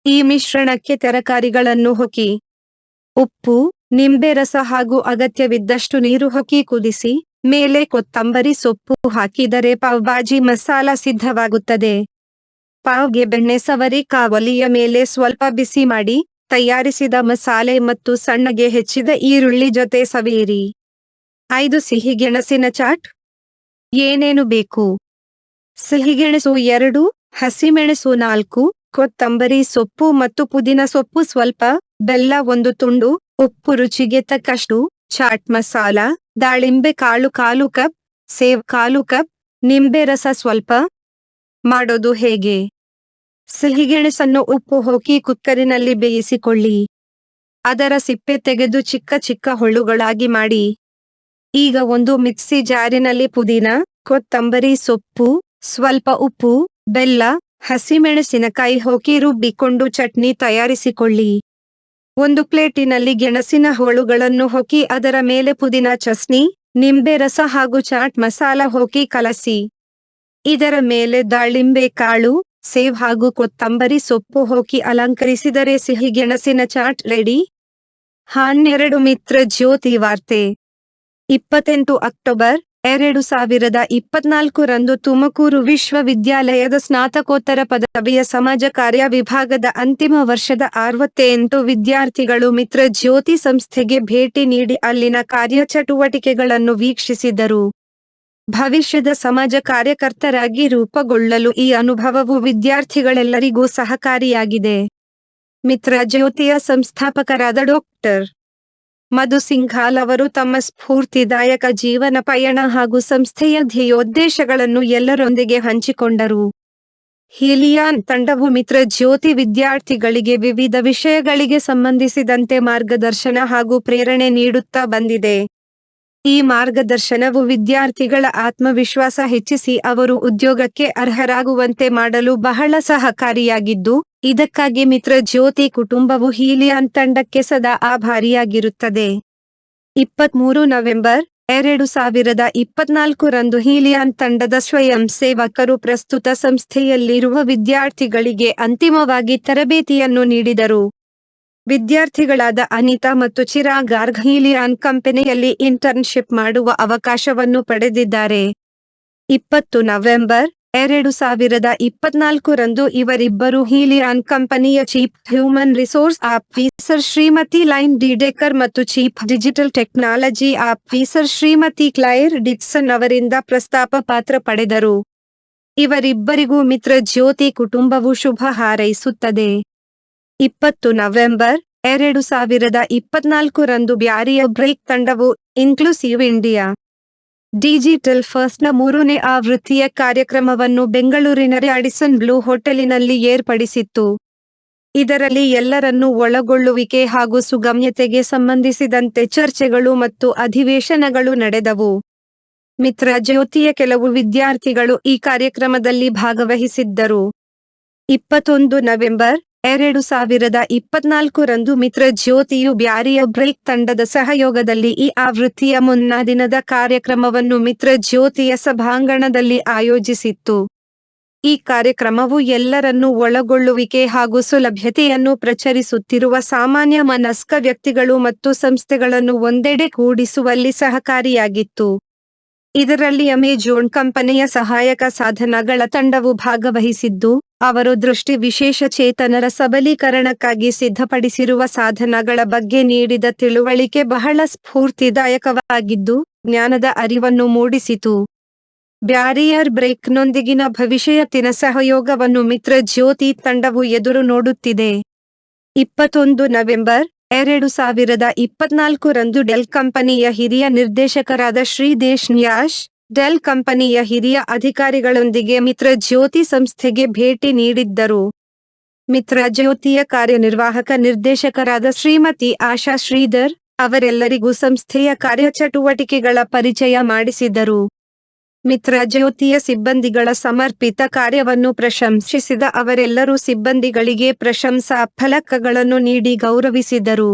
ಈ ಮಿಶ್ರಣಕ್ಕೆ ತರಕಾರಿಗಳನ್ನು ಹಾಕಿ. ಉಪ್ಪು, ನಿಂಬೆ ರಸ ಹಾಗೂ ಅಗತ್ಯವಿದ್ದಷ್ಟು ನೀರು ಹಾಕಿ ಕುದಿಸಿ, ಮೇಲೆ ಕೊತ್ತಂಬರಿ ಸೊಪ್ಪು ಹಾಕಿದರೆ ಪಾವ್ ಭಾಜಿ ಮಸಾಲ ಸಿದ್ಧವಾಗುತ್ತದೆ. ಪಾವ್ಗೆ ಬೆಣ್ಣೆ ಸವರಿ ಕಾವಲಿಯ ಮೇಲೆ ಸ್ವಲ್ಪ ಬಿಸಿ ಮಾಡಿ, ತಯಾರಿಸಿದ ಮಸಾಲೆ ಮತ್ತು ಸಣ್ಣಗೆ ಹೆಚ್ಚಿದ ಈರುಳ್ಳಿ ಜೊತೆ ಸವಿಯಿರಿ. 5 ಸಿಹಿಗೆಣಸಿನ ಚಾಟ್. ಏನೇನು ಬೇಕು? ಸಿಹಿಗೆಣಸು 2, ಹಸಿಮೆಣಸು 4, ಕೊತ್ತಂಬರಿ ಸೊಪ್ಪು ಮತ್ತು ಪುದೀನ ಸೊಪ್ಪು ಸ್ವಲ್ಪ, ಬೆಲ್ಲ 1 ತುಂಡು, ಉಪ್ಪು ರುಚಿಗೆ ತಕ್ಕಷ್ಟು, ಚಾಟ್ ಮಸಾಲ, ದಾಳಿಂಬೆ ಕಾಳು 1/4 ಕಪ್, ಸೇವ್ 1/4 ಕಪ್, ನಿಂಬೆ ರಸ ಸ್ವಲ್ಪ. ಮಾಡೋದು ಹೇಗೆ? ಸಿಹಿಗೆಣಸನ್ನು ಉಪ್ಪು ಹಾಕಿ ಕುಕ್ಕರಿನಲ್ಲಿ ಬೇಯಿಸಿಕೊಳ್ಳಿ. ಅದರ ಸಿಪ್ಪೆ ತೆಗೆದು ಚಿಕ್ಕ ಚಿಕ್ಕ ಹುಳುಗಳಾಗಿ ಮಾಡಿ. ಈಗ ಒಂದು ಮಿಕ್ಸಿ ಜಾರಿನಲ್ಲಿ ಪುದೀನ, ಕೊತ್ತಂಬರಿ ಸೊಪ್ಪು, ಸ್ವಲ್ಪ ಉಪ್ಪು, ಬೆಲ್ಲ, ಹಸಿಮೆಣಸಿನಕಾಯಿ ಹಾಕಿ ರುಬ್ಬಿಕೊಂಡು ಚಟ್ನಿ ತಯಾರಿಸಿಕೊಳ್ಳಿ. ಒಂದು ಪ್ಲೇಟಿನಲ್ಲಿ ಗೆಣಸಿನ ಹೋಳುಗಳನ್ನು ಹಾಕಿ ಅದರ ಮೇಲೆ ಪುದೀನ ಚಟ್ನಿ, ನಿಂಬೆ ರಸ ಹಾಗೂ ಚಾಟ್ ಮಸಾಲ ಹಾಕಿ ಕಲಸಿ. ಇದರ ಮೇಲೆ ದಾಳಿಂಬೆ ಕಾಳು, ಸೇವ್ ಹಾಗೂ ಕೊತ್ತಂಬರಿ ಸೊಪ್ಪು ಹಾಕಿ ಅಲಂಕರಿಸಿದರೆ ಸಿಹಿಗೆಣಸಿನ ಚಾಟ್ ರೆಡಿ. 12 ಮಿತ್ರ ಜ್ಯೋತಿ ವಾರ್ತೆ. 28 ಅಕ್ಟೋಬರ್ 2024 ರಂದು ತುಮಕೂರು ವಿಶ್ವವಿದ್ಯಾಲಯದ ಸ್ನಾತಕೋತ್ತರ ಪದವಿಯ ಸಮಾಜ ಕಾರ್ಯ ವಿಭಾಗದ ಅಂತಿಮ ವರ್ಷದ 68 ವಿದ್ಯಾರ್ಥಿಗಳು ಮಿತ್ರ ಜ್ಯೋತಿ ಸಂಸ್ಥೆಗೆ ಭೇಟಿ ನೀಡಿ ಅಲ್ಲಿನ ಕಾರ್ಯಚಟುವಟಿಕೆಗಳನ್ನು ವೀಕ್ಷಿಸಿದರು. ಭವಿಷ್ಯದ ಸಮಾಜ ಕಾರ್ಯಕರ್ತರಾಗಿ ರೂಪುಗೊಳ್ಳಲು ಈ ಅನುಭವವು ವಿದ್ಯಾರ್ಥಿಗಳೆಲ್ಲರಿಗೂ ಸಹಕಾರಿಯಾಗಿದೆ. ಮಿತ್ರ ಜ್ಯೋತಿಯ ಸಂಸ್ಥಾಪಕರಾದ ಡಾಕ್ಟರ್ ಮಧು ಸಿಂಘಾಲ್ ಅವರು ತಮ್ಮ ಸ್ಫೂರ್ತಿದಾಯಕ ಜೀವನ ಪಯಣ ಹಾಗೂ ಸಂಸ್ಥೆಯ ಧ್ಯೇಯೋದ್ದೇಶಗಳನ್ನು ಎಲ್ಲರೊಂದಿಗೆ ಹಂಚಿಕೊಂಡರು. ಹೀಲಿಯಾನ್ ತಂಡವು ಮಿತ್ರ ಜ್ಯೋತಿ ವಿದ್ಯಾರ್ಥಿಗಳಿಗೆ ವಿವಿಧ ವಿಷಯಗಳಿಗೆ ಸಂಬಂಧಿಸಿದಂತೆ ಮಾರ್ಗದರ್ಶನ ಹಾಗೂ ಪ್ರೇರಣೆ ನೀಡುತ್ತಾ ಬಂದಿದೆ. ಈ ಮಾರ್ಗದರ್ಶನವು ವಿದ್ಯಾರ್ಥಿಗಳ ಆತ್ಮವಿಶ್ವಾಸ ಹೆಚ್ಚಿಸಿ ಅವರು ಉದ್ಯೋಗಕ್ಕೆ ಅರ್ಹರಾಗುವಂತೆ ಮಾಡಲು ಬಹಳ ಸಹಕಾರಿಯಾಗಿದ್ದು, ಇದಕ್ಕಾಗಿ ಮಿತ್ರ ಜ್ಯೋತಿ ಕುಟುಂಬವು ಹೀಲಿಯಾನ್ ತಂಡಕ್ಕೆ ಸದಾ ಆಭಾರಿಯಾಗಿರುತ್ತದೆ. 23 ನವೆಂಬರ್ 2024 ರಂದು ಹೀಲಿಯಾನ್ ತಂಡದ ಸ್ವಯಂ ಸೇವಕರು ಪ್ರಸ್ತುತ ಸಂಸ್ಥೆಯಲ್ಲಿರುವ ವಿದ್ಯಾರ್ಥಿಗಳಿಗೆ ಅಂತಿಮವಾಗಿ ತರಬೇತಿಯನ್ನು ನೀಡಿದರು. ವಿದ್ಯಾರ್ಥಿಗಳಾದ ಅನಿತಾ ಮತ್ತು ಚಿರಾಗ್ ಗಾರ್ಗ್ ಹೀಲಿಯಾನ್ ಕಂಪನಿಯಲ್ಲಿ ಇಂಟರ್ನ್ಶಿಪ್ ಮಾಡುವ ಅವಕಾಶವನ್ನು ಪಡೆದಿದ್ದಾರೆ. 20 ನವೆಂಬರ್ 2024 ರಂದು ಇವರಿಬ್ಬರು ಹೀಲಿಯಾನ್ ಕಂಪನಿಯ chief human resource officer Shrimati Line Dedeker ಮತ್ತು chief digital technology officer Shrimati Claire Dixon ಅವರಿಂದ ಪ್ರಸ್ತಾಪ ಪತ್ರ ಪಡೆದರು. ಇವರಿಬ್ಬರಿಗೂ ಮಿತ್ರ ಜ್ಯೋತಿ ಕುಟುಂಬವು ಶುಭ ಹಾರೈಸುತ್ತದೆ. 20 ನವೆಂಬರ್ 2024 ರಂದು ಬ್ಯಾರಿಯರ್ ಬ್ರೇಕ್ ತಂಡವು ಇನ್ಕ್ಲೂಸಿವ್ ಇಂಡಿಯಾ ಡಿಜಿಟಲ್ ಫಸ್ಟ್ನ 3ನೇ ಆವೃತ್ತಿಯ ಕಾರ್ಯಕ್ರಮವನ್ನು ಬೆಂಗಳೂರಿನ ರಾಡಿಸನ್ ಬ್ಲೂ ಹೋಟೆಲಿನಲ್ಲಿ ಏರ್ಪಡಿಸಿತ್ತು. ಇದರಲ್ಲಿ ಎಲ್ಲರನ್ನೂ ಒಳಗೊಳ್ಳುವಿಕೆ ಹಾಗೂ ಸುಗಮ್ಯತೆಗೆ ಸಂಬಂಧಿಸಿದಂತೆ ಚರ್ಚೆಗಳು ಮತ್ತು ಅಧಿವೇಶನಗಳು ನಡೆದವು. ಮಿತ್ರ ಜ್ಯೋತಿಯ ಕೆಲವು ವಿದ್ಯಾರ್ಥಿಗಳು ಈ ಕಾರ್ಯಕ್ರಮದಲ್ಲಿ ಭಾಗವಹಿಸಿದ್ದರು. 21 ನವೆಂಬರ್ 2024 ರಂದು ಮಿತ್ರ ಜ್ಯೋತಿಯು ಬ್ಯಾರಿಯರ್ ಬ್ರೇಕ್ ತಂಡದ ಸಹಯೋಗದಲ್ಲಿ ಈ ಆವೃತ್ತಿಯ ಮುನ್ನಾ ದಿನದ ಕಾರ್ಯಕ್ರಮವನ್ನು ಮಿತ್ರ ಜ್ಯೋತಿಯ ಸಭಾಂಗಣದಲ್ಲಿ ಆಯೋಜಿಸಿತ್ತು. ಈ ಕಾರ್ಯಕ್ರಮವು ಎಲ್ಲರನ್ನೂ ಒಳಗೊಳ್ಳುವಿಕೆ ಹಾಗೂ ಸುಲಭ್ಯತೆಯನ್ನು ಪ್ರಚರಿಸುತ್ತಿರುವ ಸಾಮಾನ್ಯ ಮನಸ್ಕ ವ್ಯಕ್ತಿಗಳು ಮತ್ತು ಸಂಸ್ಥೆಗಳನ್ನು ಒಂದೆಡೆ ಕೂಡಿಸುವಲ್ಲಿ ಸಹಕಾರಿಯಾಗಿತ್ತು. ಇದರಲ್ಲಿ ಅಮೆಜಾನ್ ಕಂಪನಿಯ ಸಹಾಯಕ ಸಾಧನಗಳ ತಂಡವು ಭಾಗವಹಿಸಿದ್ದು, ಅವರು ದೃಷ್ಟಿ ವಿಶೇಷ ಚೇತನರ ಸಬಲೀಕರಣಕ್ಕಾಗಿ ಸಿದ್ಧಪಡಿಸಿರುವ ಸಾಧನಗಳ ಬಗ್ಗೆ ನೀಡಿದ ತಿಳುವಳಿಕೆ ಬಹಳ ಸ್ಫೂರ್ತಿದಾಯಕವಾಗಿದ್ದು, ಜ್ಞಾನದ ಅರಿವನ್ನು ಮೂಡಿಸಿತು. ಬ್ಯಾರಿಯರ್ ಬ್ರೇಕ್ನೊಂದಿಗಿನ ಭವಿಷ್ಯತ್ತಿನ ಸಹಯೋಗವನ್ನು ಮಿತ್ರ ಜ್ಯೋತಿ ತಂಡವು ಎದುರು ನೋಡುತ್ತಿದೆ. 21 ನವೆಂಬರ್ 2024 ರಂದು ಡೆಲ್ ಕಂಪನಿಯ ಹಿರಿಯ ನಿರ್ದೇಶಕರಾದ ಶ್ರೀದೇಶ್ ನ್ಯಾಶ್, ಡೆಲ್ ಕಂಪನಿಯ ಹಿರಿಯ ಅಧಿಕಾರಿಗಳೊಂದಿಗೆ ಮಿತ್ರ ಜ್ಯೋತಿ ಸಂಸ್ಥೆಗೆ ಭೇಟಿ ನೀಡಿದ್ದರು. ಮಿತ್ರ ಜ್ಯೋತಿಯ ಕಾರ್ಯನಿರ್ವಾಹಕ ನಿರ್ದೇಶಕರಾದ ಶ್ರೀಮತಿ ಆಶಾ ಶ್ರೀಧರ್ ಅವರೆಲ್ಲರಿಗೂ ಸಂಸ್ಥೆಯ ಕಾರ್ಯಚಟುವಟಿಕೆಗಳ ಪರಿಚಯ ಮಾಡಿಸಿದರು. ಮಿತ್ರ ಜ್ಯೋತಿಯ ಸಿಬ್ಬಂದಿಗಳ ಸಮರ್ಪಿತ ಕಾರ್ಯವನ್ನು ಪ್ರಶಂಸಿಸಿದ ಅವರೆಲ್ಲರೂ ಸಿಬ್ಬಂದಿಗಳಿಗೆ ಪ್ರಶಂಸಾ ಫಲಕಗಳನ್ನು ನೀಡಿ ಗೌರವಿಸಿದರು.